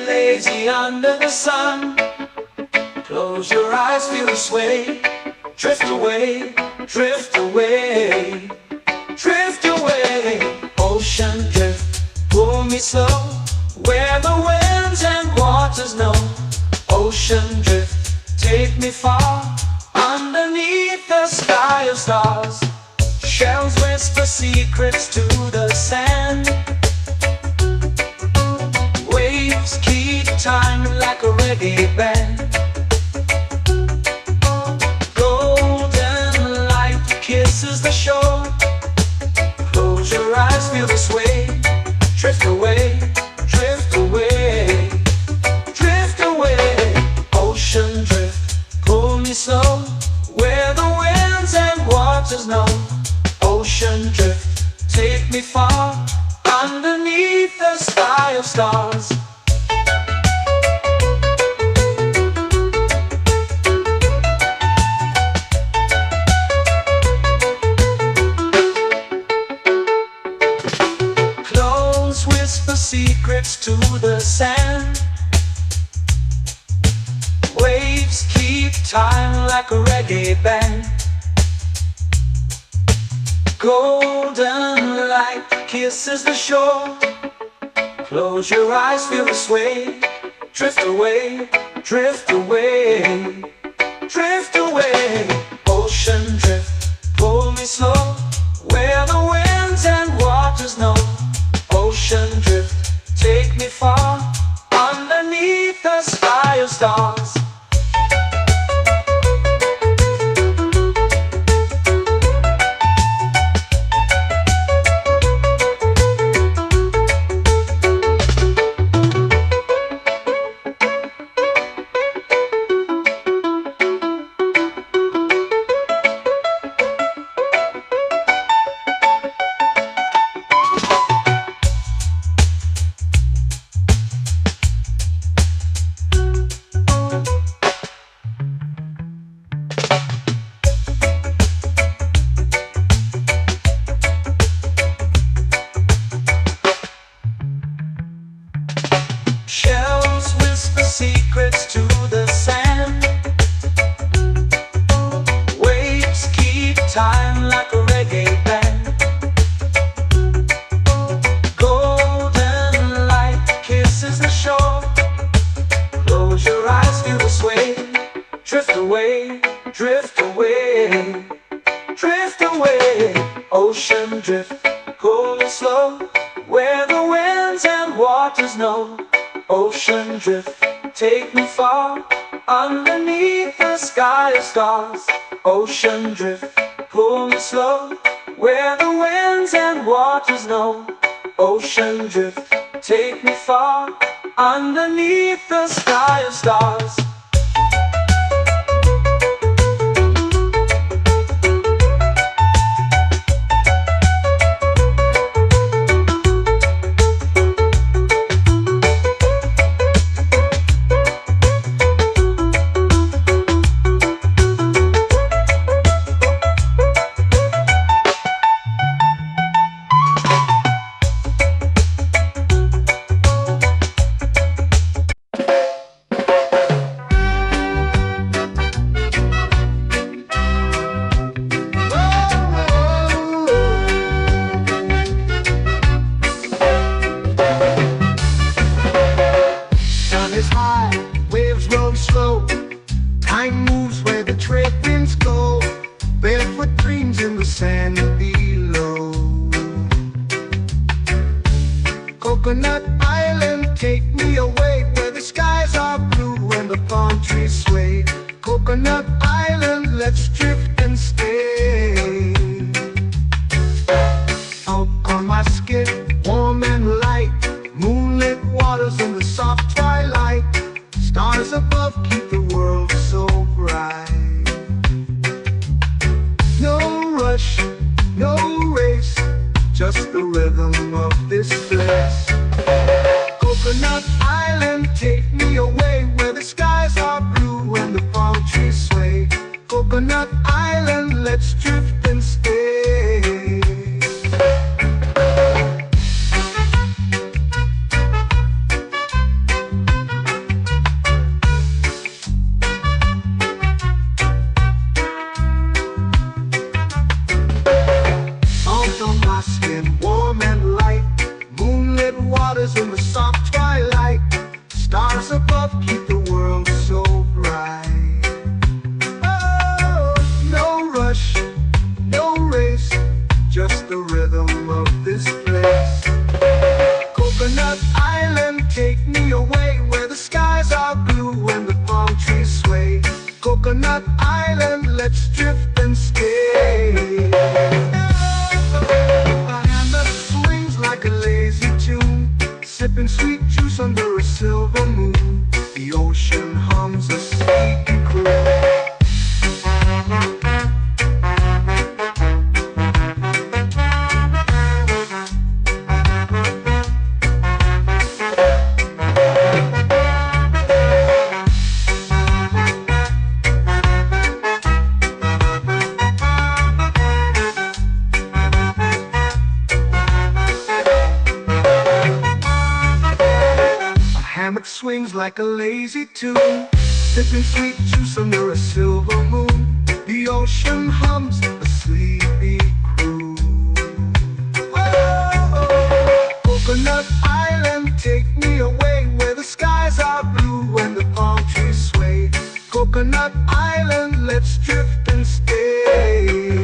lazy under the sun. Close your eyes, feel the sway. Drift away, drift away, drift away. Ocean drift, pull me slow, where the winds and waters know. Ocean drift, take me far, underneath the sky of stars. Shells whisper secrets to the sand. Waves keep time like a reggae band. Golden light kisses the shore. Close your eyes, feel the sway. Drift away, drift away, drift away. Ocean drift, pull me slow, where the winds and waters know. Ocean drift, take me far, underneath the sky of stars. Close whisper secrets to the sand. Waves keep time like a reggae band. Golden light kisses the shore. Close your eyes, feel the sway. Drift away, drift away, drift away. Ocean drift, pull me slow, where the winds and waters know. Ocean drift, take me far, underneath the sky of stars. Shells whisper secrets to the sand. Waves keep time like a reggae band. Golden light kisses the shore. Close your eyes, feel the sway. Drift away, drift away, drift away. Ocean drift, pull me slow, where the winds and waters know. Ocean drift, take me far, underneath the sky of stars. Ocean drift, pull me slow, where the winds and waters know. Ocean drift, take me far, underneath the sky of stars. Is high, waves roll slow. Time moves where the trade winds go. Barefoot dreams in the sand below. Coconut Island, take me away, where the skies are blue and the palm trees sway. Coconut Island, let's drift and stay. Out on my skin, warm and light, moonlit waters in the soft twilight. Stars above keep the world so bright. No rush, no race, just the rhythm of this place. Coconut Island, take me away, where the skies are blue and the palm trees sway. above keep the world so bright. Oh, no rush, no race, just the rhythm of this place. Coconut Island, take me away where the skies are blue and the palm trees sway. Coconut Island, let's drift and stay. A hand that swings like a lazy tune, sipping sweet juice under a silver moon. The ocean hums a sleepy croon. Hammock swings like a lazy tune, sipping sweet juice under a silver moon. The ocean hums a sleepy croon. Oh, Coconut Island, take me away where the skies are blue and the palm trees sway. Coconut Island, let's drift and stay.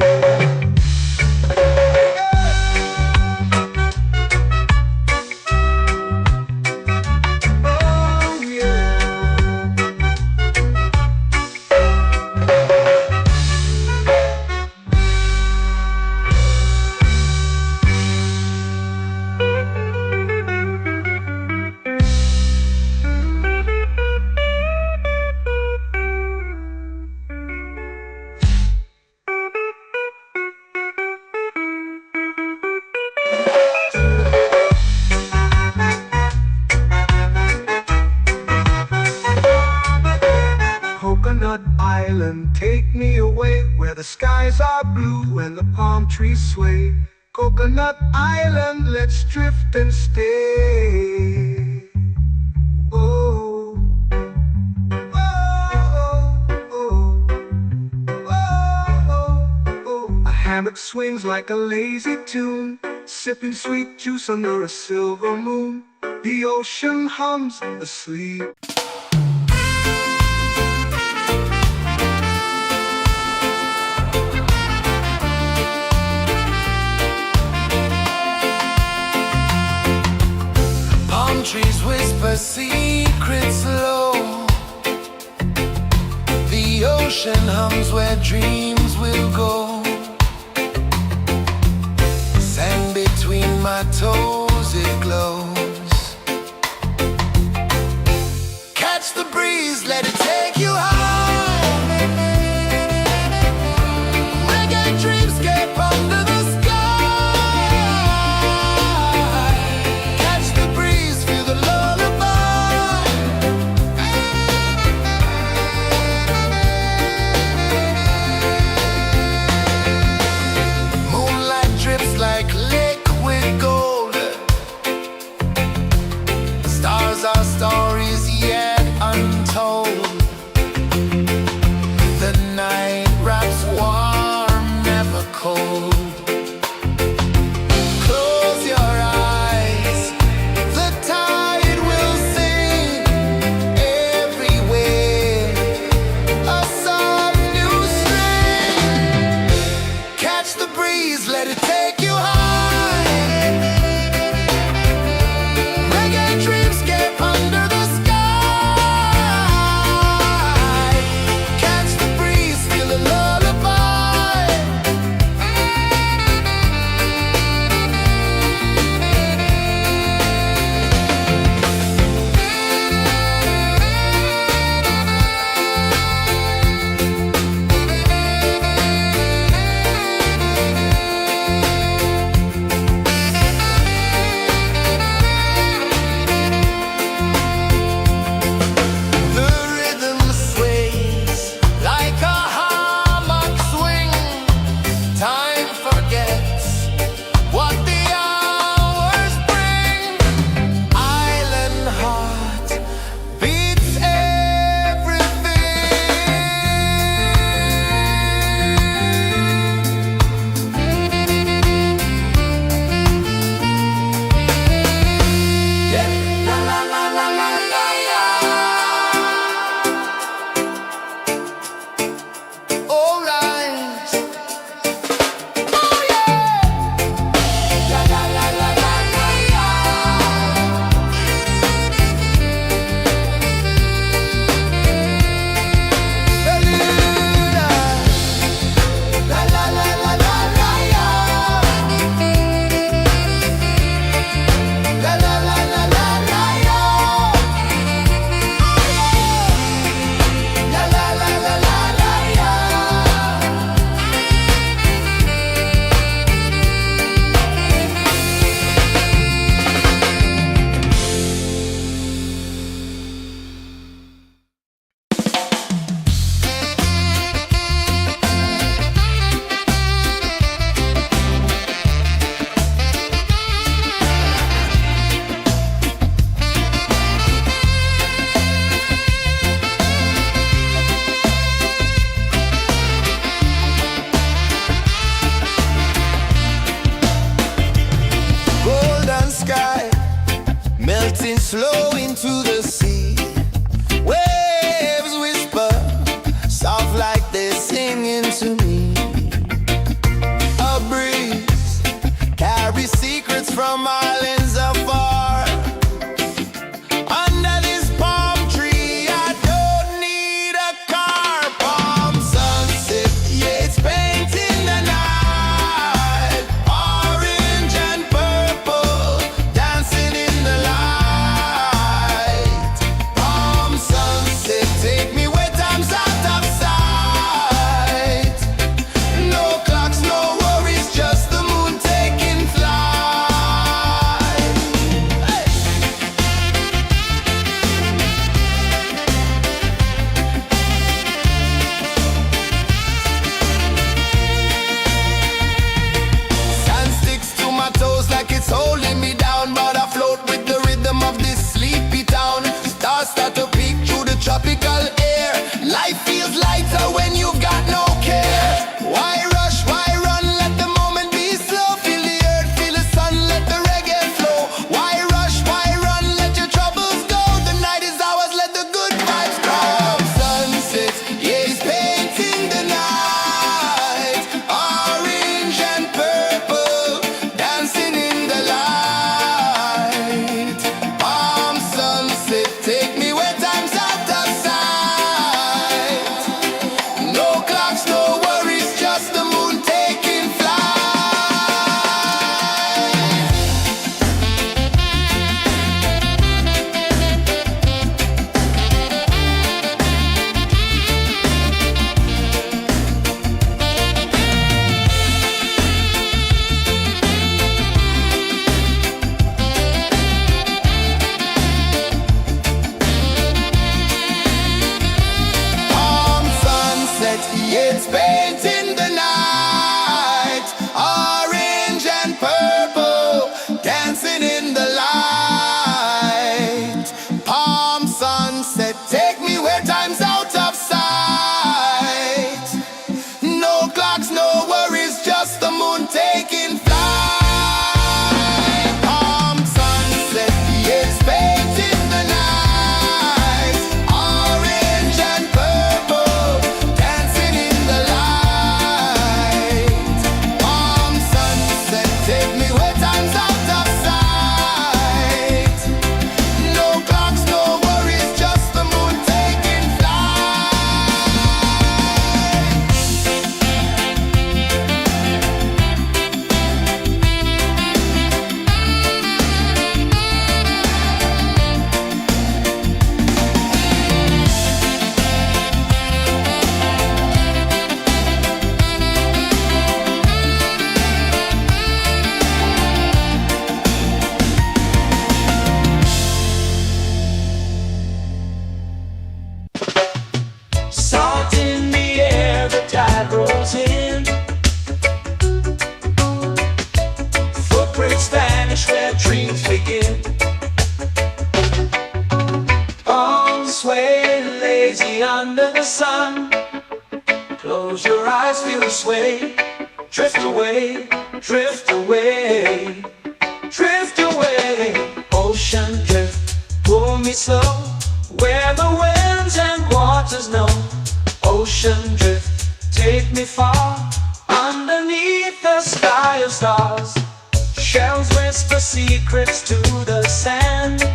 Coconut Island, take me away where the skies are blue and the palm trees sway. Coconut Island, let's drift and stay. Oh, oh, oh, oh, oh. A hammock swings like a lazy tune, sipping sweet juice under a silver moon. The ocean hums asleep. Trees whisper secrets low. The ocean hums where dreams will go. Sand between my toes, it glows. Catch the breeze, let it take you high. Reggae dreamscape under the our stories yet untold. sway lazy under the sun. Close your eyes, feel the sway. Drift away, drift away, drift away. Ocean drift, pull me slow, where the winds and waters know. Ocean drift, take me far, underneath the sky of stars. Shells whisper secrets to the sand.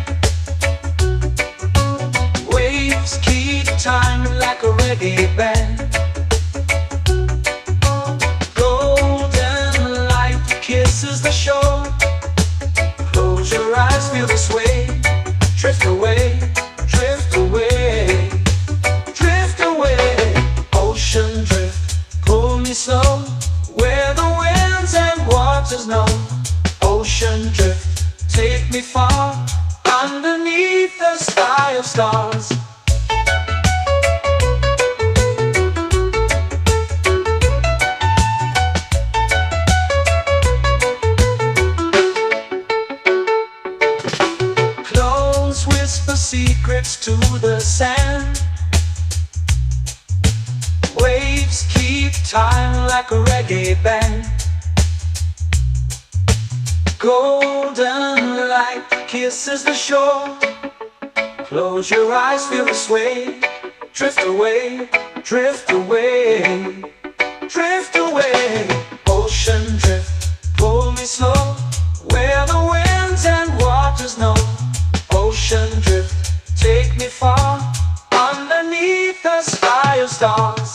Waves keep time like a reggae band. Golden light kisses the shore. Close your eyes, feel the sway. Drift away, drift away, drift away. Ocean drift, pull me slow, where the winds and waters know. Ocean drift, take me far, underneath the sky of stars. Close whisper secrets to the sand. Waves keep time like a reggae band. Golden light kisses the shore. Close your eyes, feel the sway. Drift away, drift away, drift away. Ocean drift, pull me slow, where the winds and waters know. Ocean drift, take me far, underneath the sky of stars.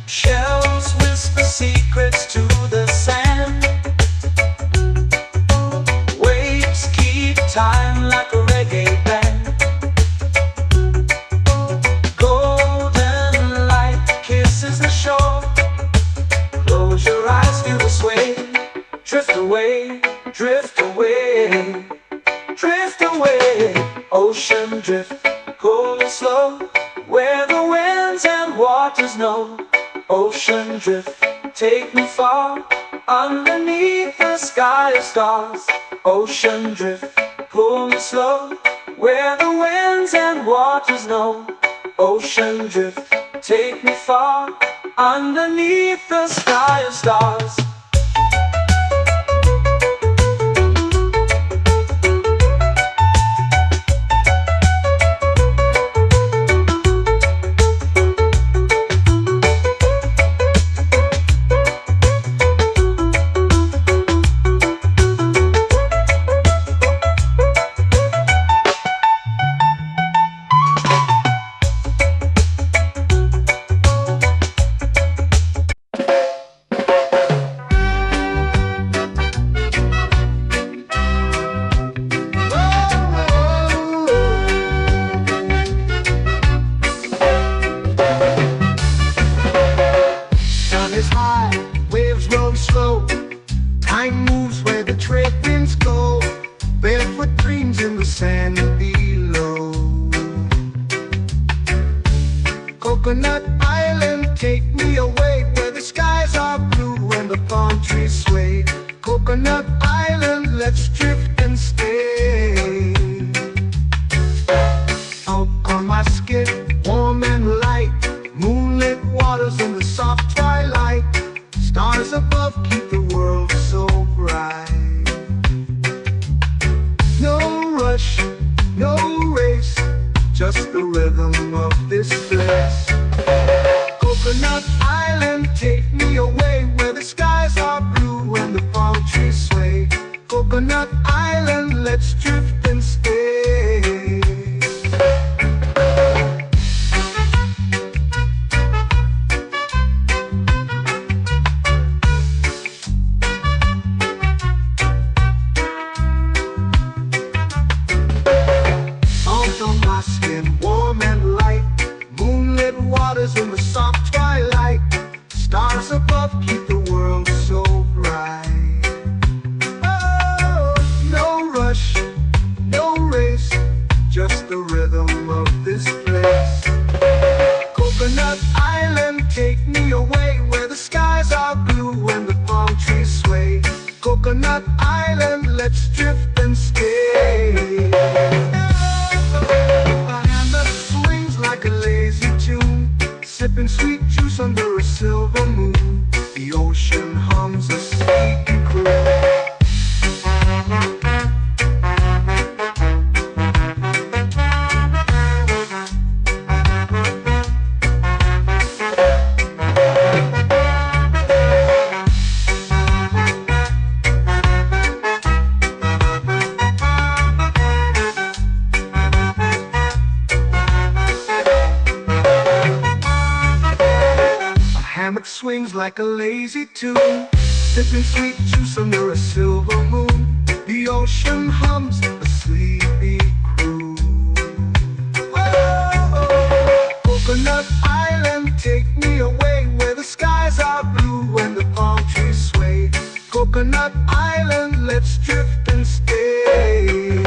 Shells whisper secrets to the sand. Waves keep time like a reggae band. Golden light kisses the shore. Close your eyes, feel the sway. Drift away, drift away, drift away. Ocean drift, pull me slow, where the winds and waters know. Ocean drift, take me far, underneath the sky of stars. Ocean drift, pull me slow, where the winds and waters know. Ocean drift, take me far, underneath the sky of stars. Time moves where the trade winds go. Barefoot dreams in the sand below. Coconut Island, take me away, where the skies are blue and the palm trees sway. Coconut Island, let's drift and stay. Out on my skin, warm and light, moonlit waters in the soft twilight. Stars above keep the world so bright. No rush, no race, just the rhythm of this place. Coconut Island, take me away, where the skies are blue and the palm trees sway. Coconut Island, let's drift and stay. love keep the world so bright. Oh, no rush, no race, just the rhythm of this place. Coconut Island, take me away where the skies are blue and the palm trees sway. Coconut Island, let's drift and stay. A hand that swings like a lazy tune, sipping sweet juice under a silver moon. The ocean hums a sleepy croon. Hammock swings like a lazy tune, sipping sweet juice under a silver moon. The ocean hums a sleepy croon. Oh, Coconut Island, take me away where the skies are blue and the palm trees sway. Coconut Island, let's drift and stay.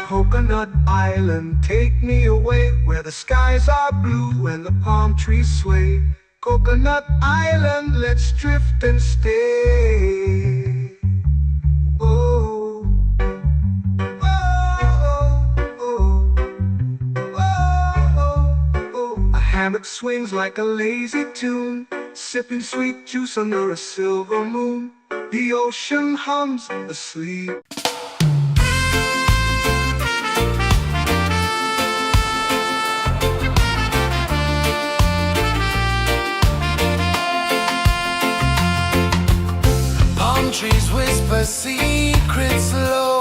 Coconut Island, take me away where the skies are blue and the palm trees sway. Coconut Island, let's drift and stay. Oh, oh, oh, oh, oh. A hammock swings like a lazy tune, sipping sweet juice under a silver moon. The ocean hums asleep. Trees whisper secrets low.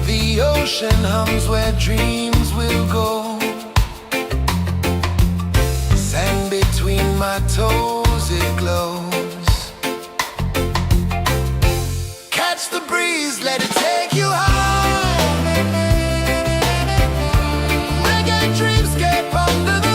The ocean hums where dreams will go. Sand between my toes, it glows. Catch the breeze, let it take you high. Reggae dreamscape under the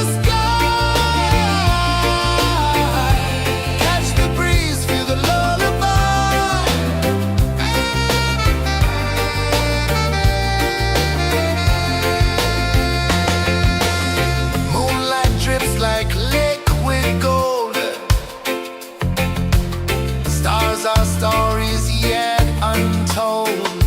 our stories yet untold.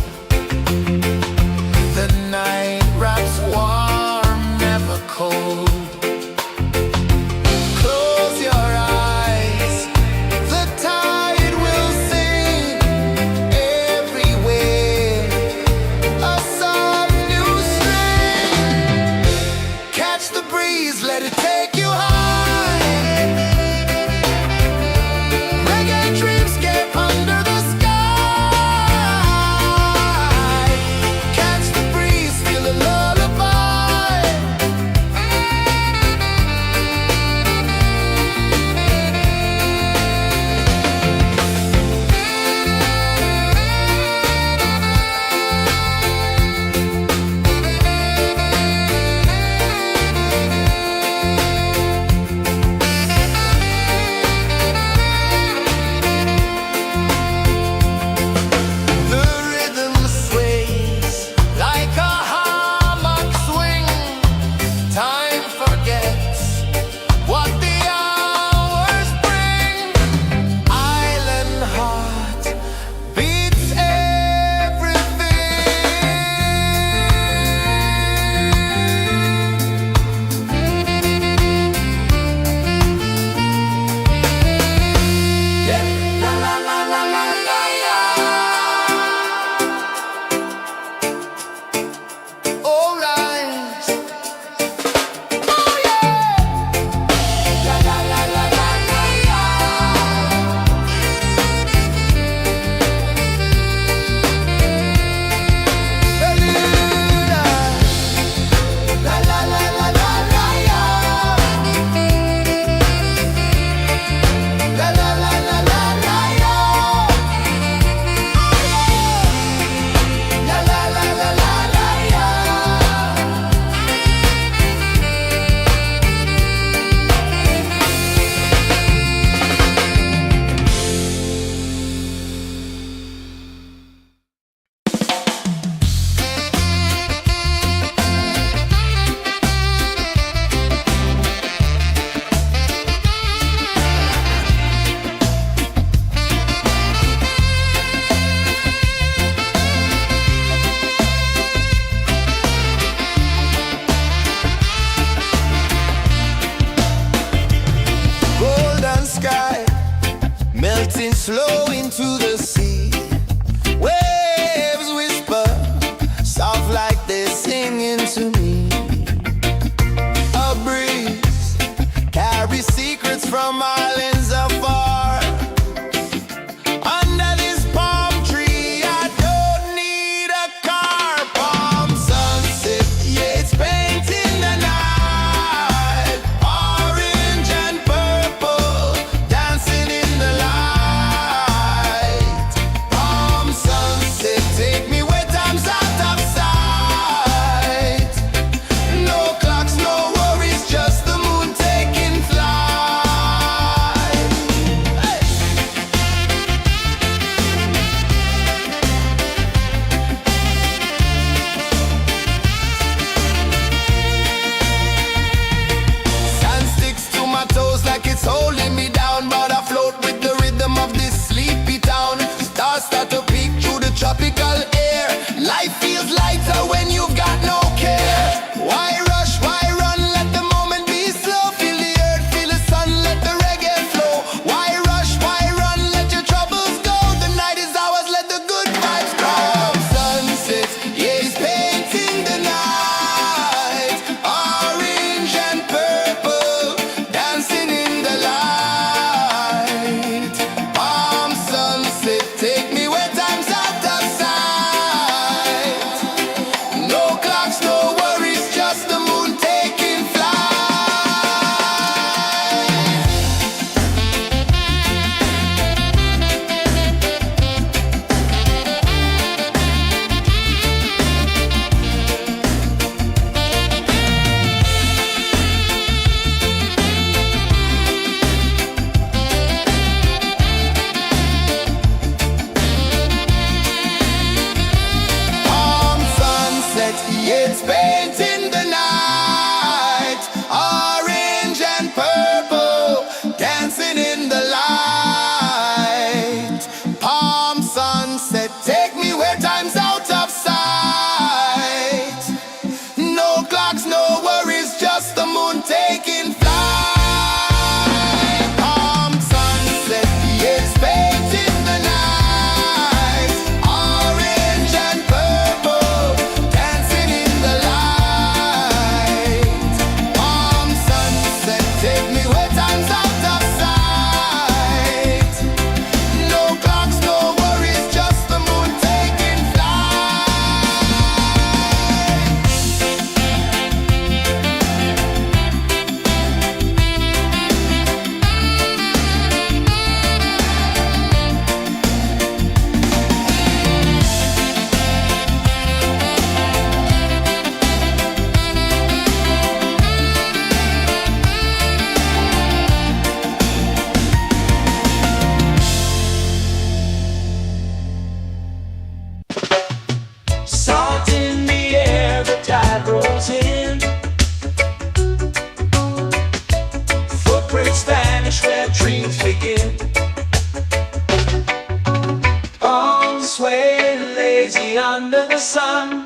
sway lazy under the sun.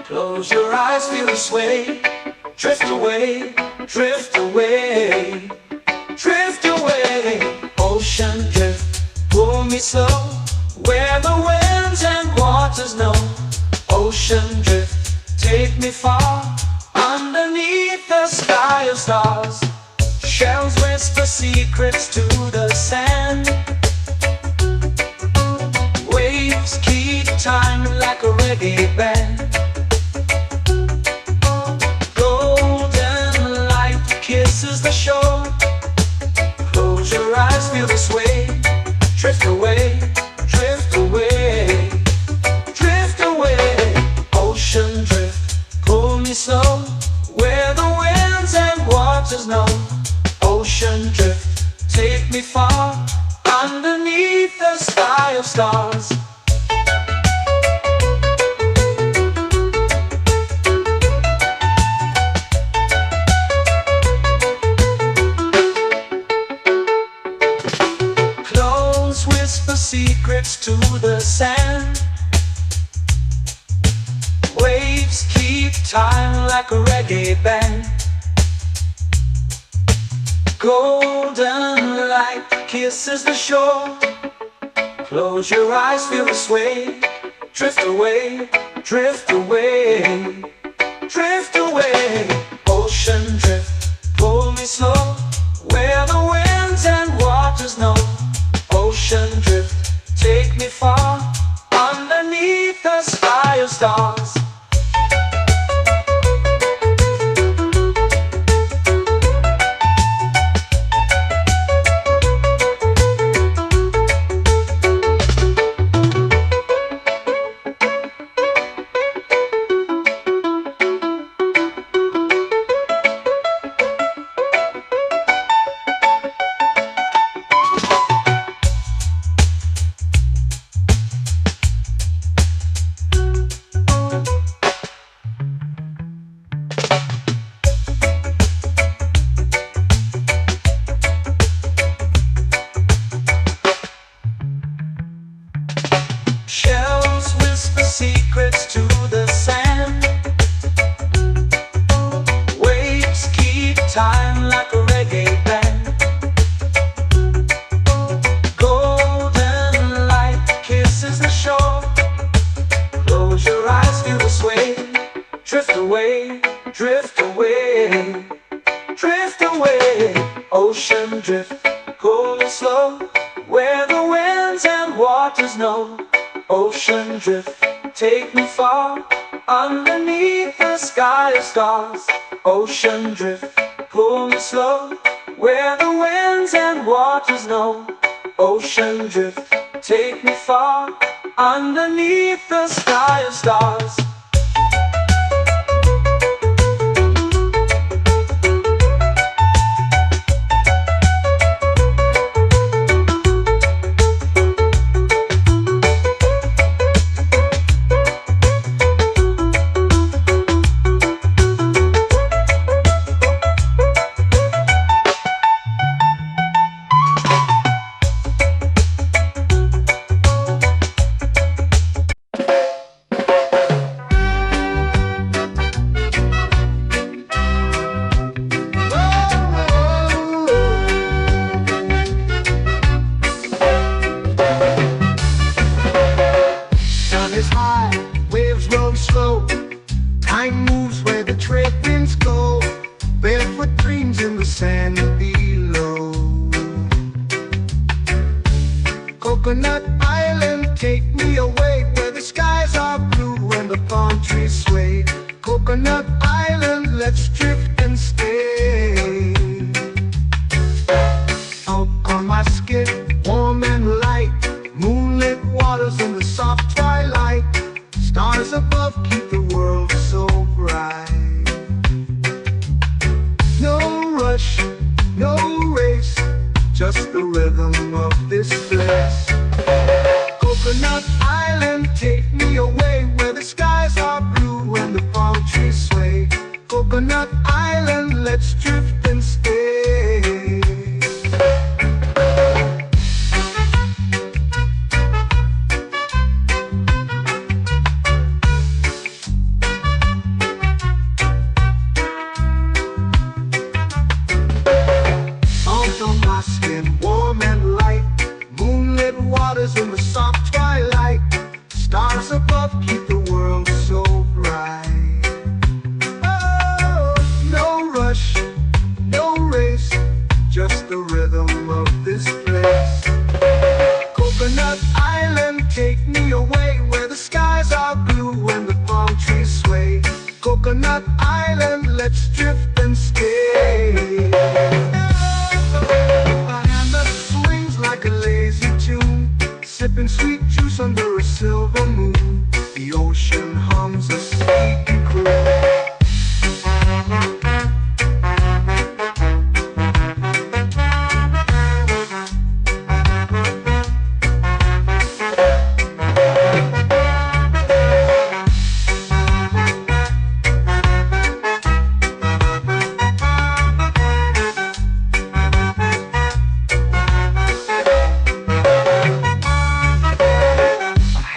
Close your eyes, feel the sway. Drift away, drift away, drift away. Ocean drift, pull me slow, where the winds and waters know. Ocean drift, take me far, underneath the sky of stars. Shells whisper secrets to the sand. Waves keep time like a reggae band. Golden light kisses the shore. Close your eyes, feel the sway. Drift away, drift away, drift away. Ocean drift, pull me slow, where the winds and waters know. Ocean drift, take me far, underneath the sky of stars. Close whisper secrets to the sand. Waves keep time like a reggae band. Golden light kisses the shore. Close your eyes, feel the sway. Drift away, drift away, drift away. Ocean drift, pull me slow, where the winds and waters know. Ocean drift, take me far, underneath the sky of stars. Shells whisper secrets to the sand. Waves keep time like a reggae band. Golden light kisses the shore. Close your eyes, feel the sway. Drift away, drift away, drift away. Ocean drift, cool and slow, where the winds and waters know. Ocean drift, take me far, underneath the sky of stars. Ocean drift, pull me slow, where the winds and waters know. Ocean drift, take me far, underneath the sky of stars. Time moves where the trade winds go. Barefoot dreams in the sand below. Coconut Island, take me away, where the skies are blue and the palm trees sway. Coconut Island, let's drift and stay. Out on my skin, warm and light, moonlit waters in the soft twilight. Stars above keep the world so bright. No rush, no race, just the rhythm of this place. Coconut Island, take me away, where the skies are blue and the palm trees sway. Coconut Island. Coconut Island, let's drift and stay. A hand that swings like a lazy tune, sipping sweet juice under a silver moon. The ocean hums a sleepy croon.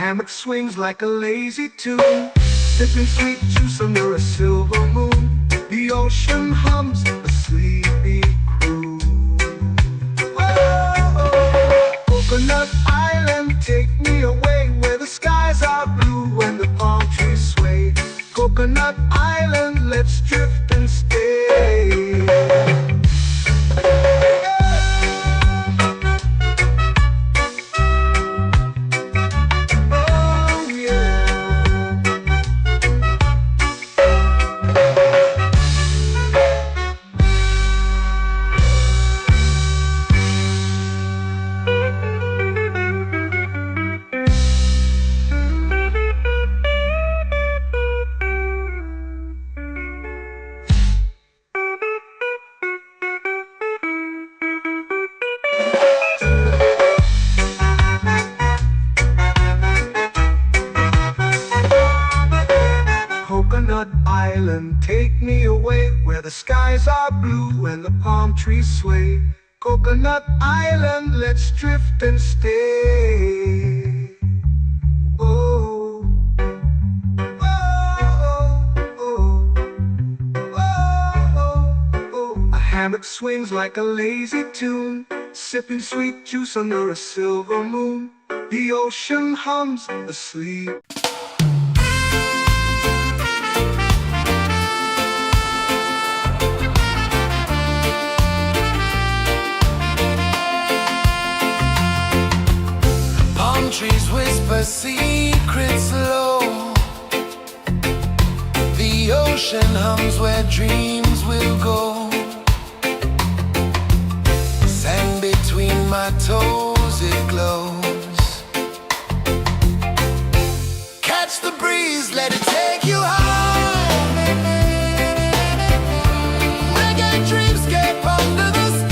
Hammock swings like a lazy tune, sipping sweet juice under a silver moon. The ocean hums a sleepy croon. Whoa, Coconut Island, take me away where the skies are blue and the palm trees sway. Coconut Island, let's drift and stay. Coconut Island, take me away where the skies are blue and the palm trees sway. Coconut Island, let's drift and stay. Oh, oh, oh, oh, oh. A hammock swings like a lazy tune, sipping sweet juice under a silver moon. The ocean hums asleep. Trees whisper secrets low. The ocean hums where dreams will go. Sand between my toes, it glows. Catch the breeze, let it take you high. Reggae dreamscape under the sky.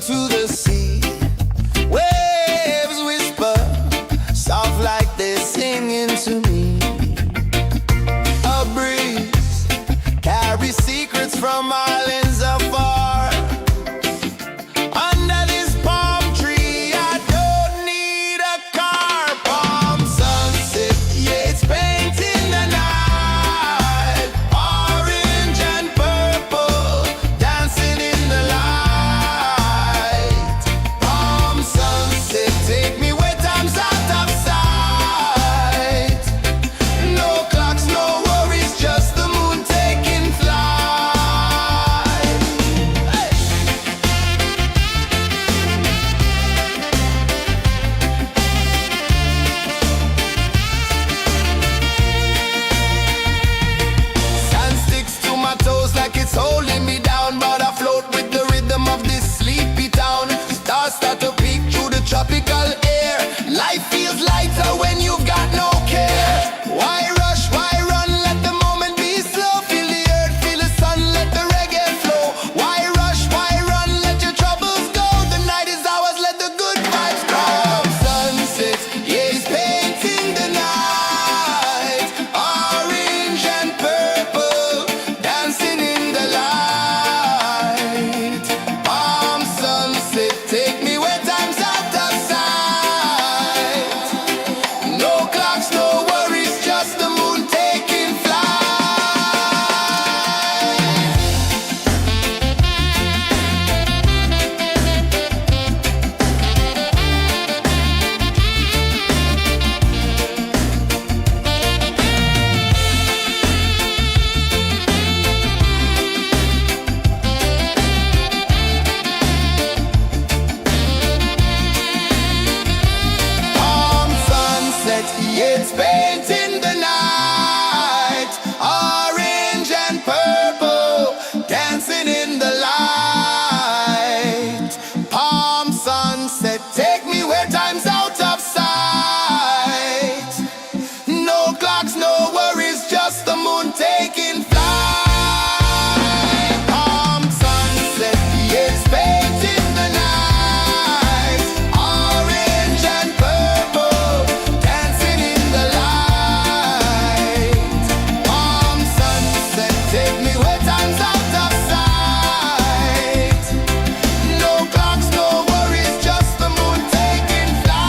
to the sea. Waves whisper, soft like they're singing to me. A breeze carries secrets from islands afar. Under this palm tree, I don't need a car. Palm sunset, yeah, it's painting the night. Orange and purple, dancing in the light. Palm sunset, take me where time's out of sight. No clocks, no worries, just the moon taking flight. Hey! Sand sticks to my toes like it's holding me down, but I float with the rhythm of this sleepy town. Stars start to peek through the tropical air. Life feels lighter when you've got no care. Why rush, why run, let the moment be slow. Feel the earth, feel the sun, let the reggae flow. Why rush, why run, let your troubles go. The night is ours, let the good vibes grow. Sunset, yeah, it's painting the night. Orange and purple, dancing in the light. Palm sunset, take me where time's out of sight. No clocks, no worries, just the moon taking flight. Palm sunset, yeah, it's painting the night. Orange and purple, dancing in the light. Palm sunset, take me where time's out of sight. No clocks, no worries, just the moon taking flight. Palm sunset, yeah, it's painting the night. Orange and purple, dancing in the light. Palm sunset, take me where time's out of sight. No clocks, no worries, just the moon taking flight.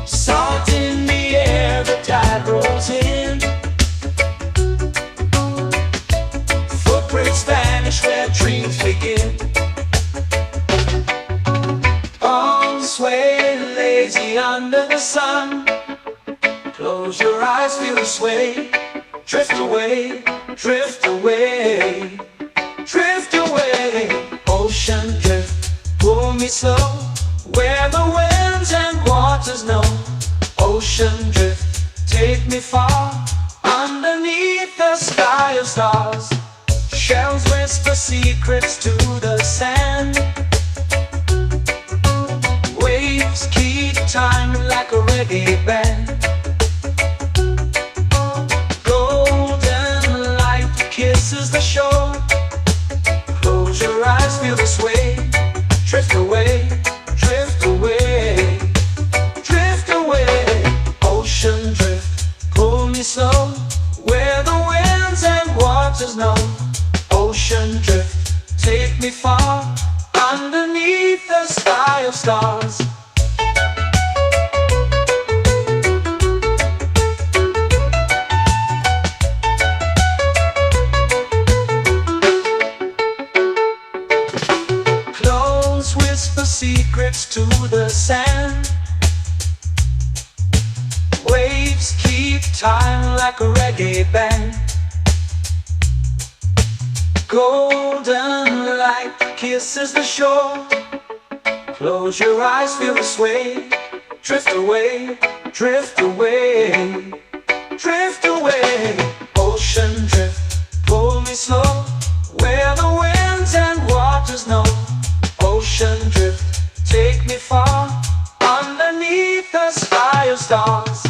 Salt in the air, the tide rolls in. Footprints vanish where dreams begin. Arms sway lazy under the sun. Close your eyes, feel the sway. Drift away, drift away, drift away. Ocean drift, pull me slow, where the winds and waters know. Ocean drift, take me far, underneath the sky of stars. Shells whisper secrets to the sand. Waves keep time like a reggae band. Golden light kisses the shore. Close your eyes, feel the sway. Drift away, drift away, drift away. Ocean drift, pull me slow, where the winds and waters know. Ocean drift, take me far, underneath the sky of stars. Close whisper secrets to the sand. Waves keep time like a reggae band. Golden light kisses the shore. Close your eyes, feel the sway. Drift away, drift away, drift away. Ocean drift, pull me slow, where the winds and waters know. Ocean drift, take me far, underneath the sky of stars.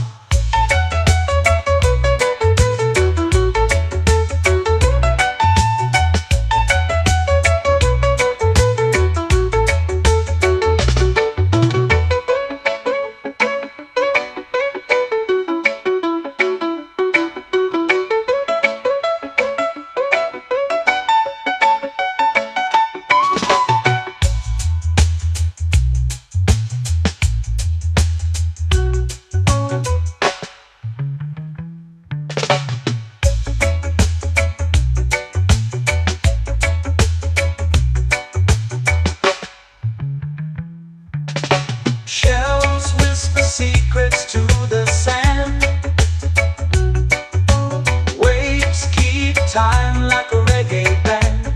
Shells whisper secrets to the sand. Waves keep time like a reggae band.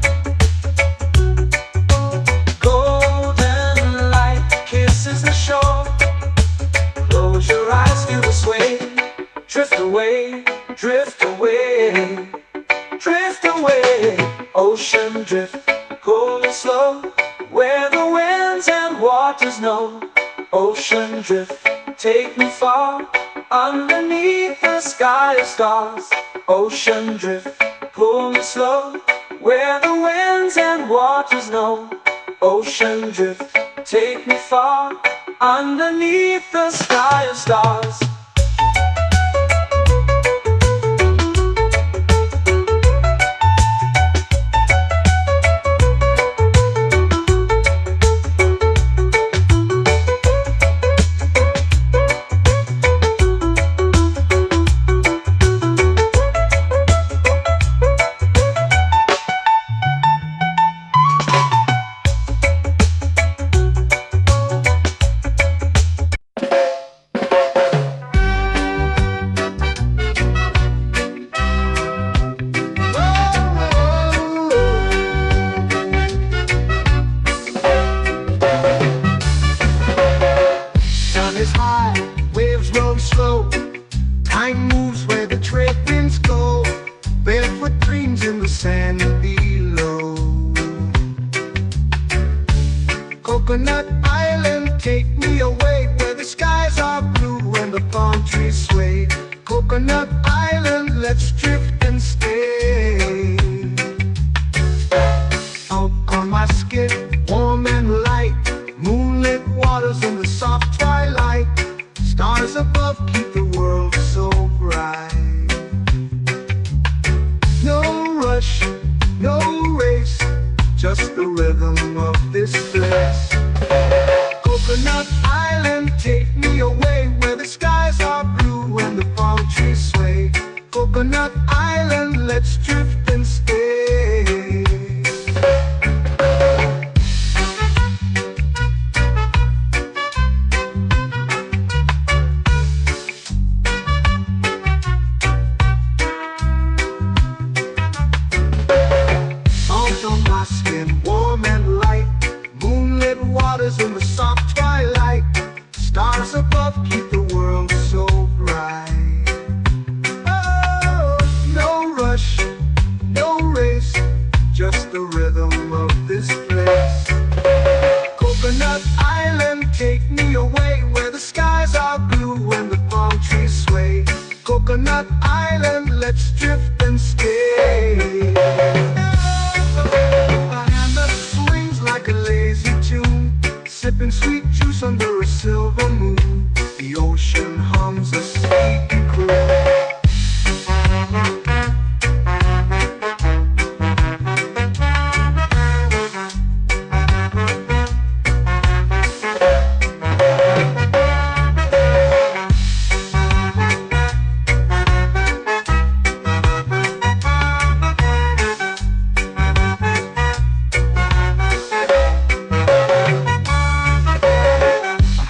Golden light kisses the shore. Close your eyes, feel the sway. Drift away, drift away, drift away. Ocean drift, cool and slow, where the winds and waters know. Ocean drift, take me far, underneath the sky of stars. Ocean drift, pull me slow, where the winds and waters know. Ocean drift, take me far, underneath the sky of stars. Sun is high, waves roll slow. Time moves where the trade winds go. Barefoot dreams in the sand below. Coconut Island, take me away, where the skies are blue and the palm trees sway. Coconut Island, let's drift and stay. Out on my skin, warm and light, moonlit waters in the soft twilight. Stars above keep the world so bright. No rush, no race, just the rhythm of this place. Coconut Island, take me away, where the skies are blue and the palm trees sway. Coconut Island, let's drift and stay. Salt on my skin, warm and light, moonlit waters in the soft twilight. Stars above keep the world so bright. Oh, no rush, no race, just the rhythm of this place. Coconut Island, take me away, where the skies are blue and the palm trees sway. Coconut Island, let's drift and stay. A hand that swings like a lazy tune, sipping sweet juice under a silver moon. The ocean hums a sleepy croon.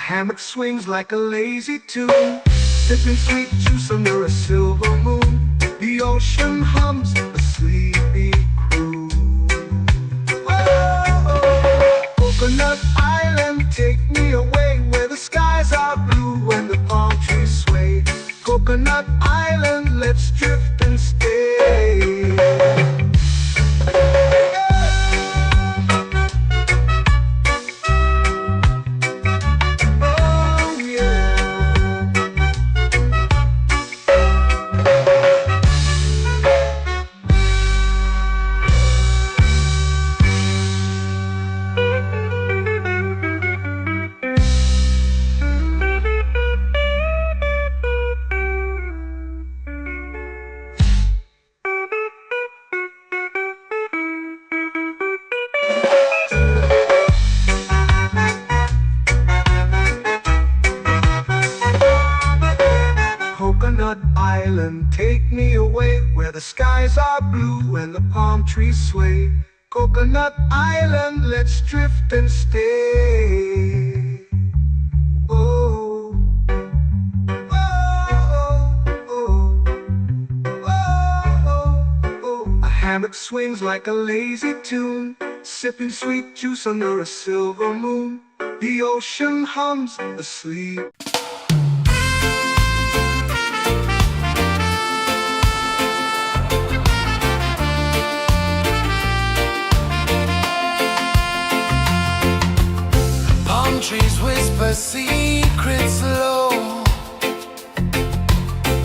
Hammock swings like a lazy tune, sipping sweet juice under a silver moon. The ocean hums a sleepy croon. Whoa, Coconut Island. island, take me away where the skies are blue and the palm trees sway. Coconut Island, let's drift and stay. Oh yeah. Coconut Island, take me away where the skies are blue and the palm trees sway. Coconut Island, let's drift and stay. Oh, oh, oh, oh, oh. A hammock swings like a lazy tune, sipping sweet juice under a silver moon. The ocean hums asleep. Palm trees whisper secrets low.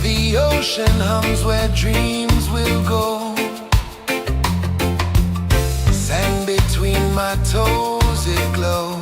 The ocean hums where dreams will go. Sand between my toes, it glows.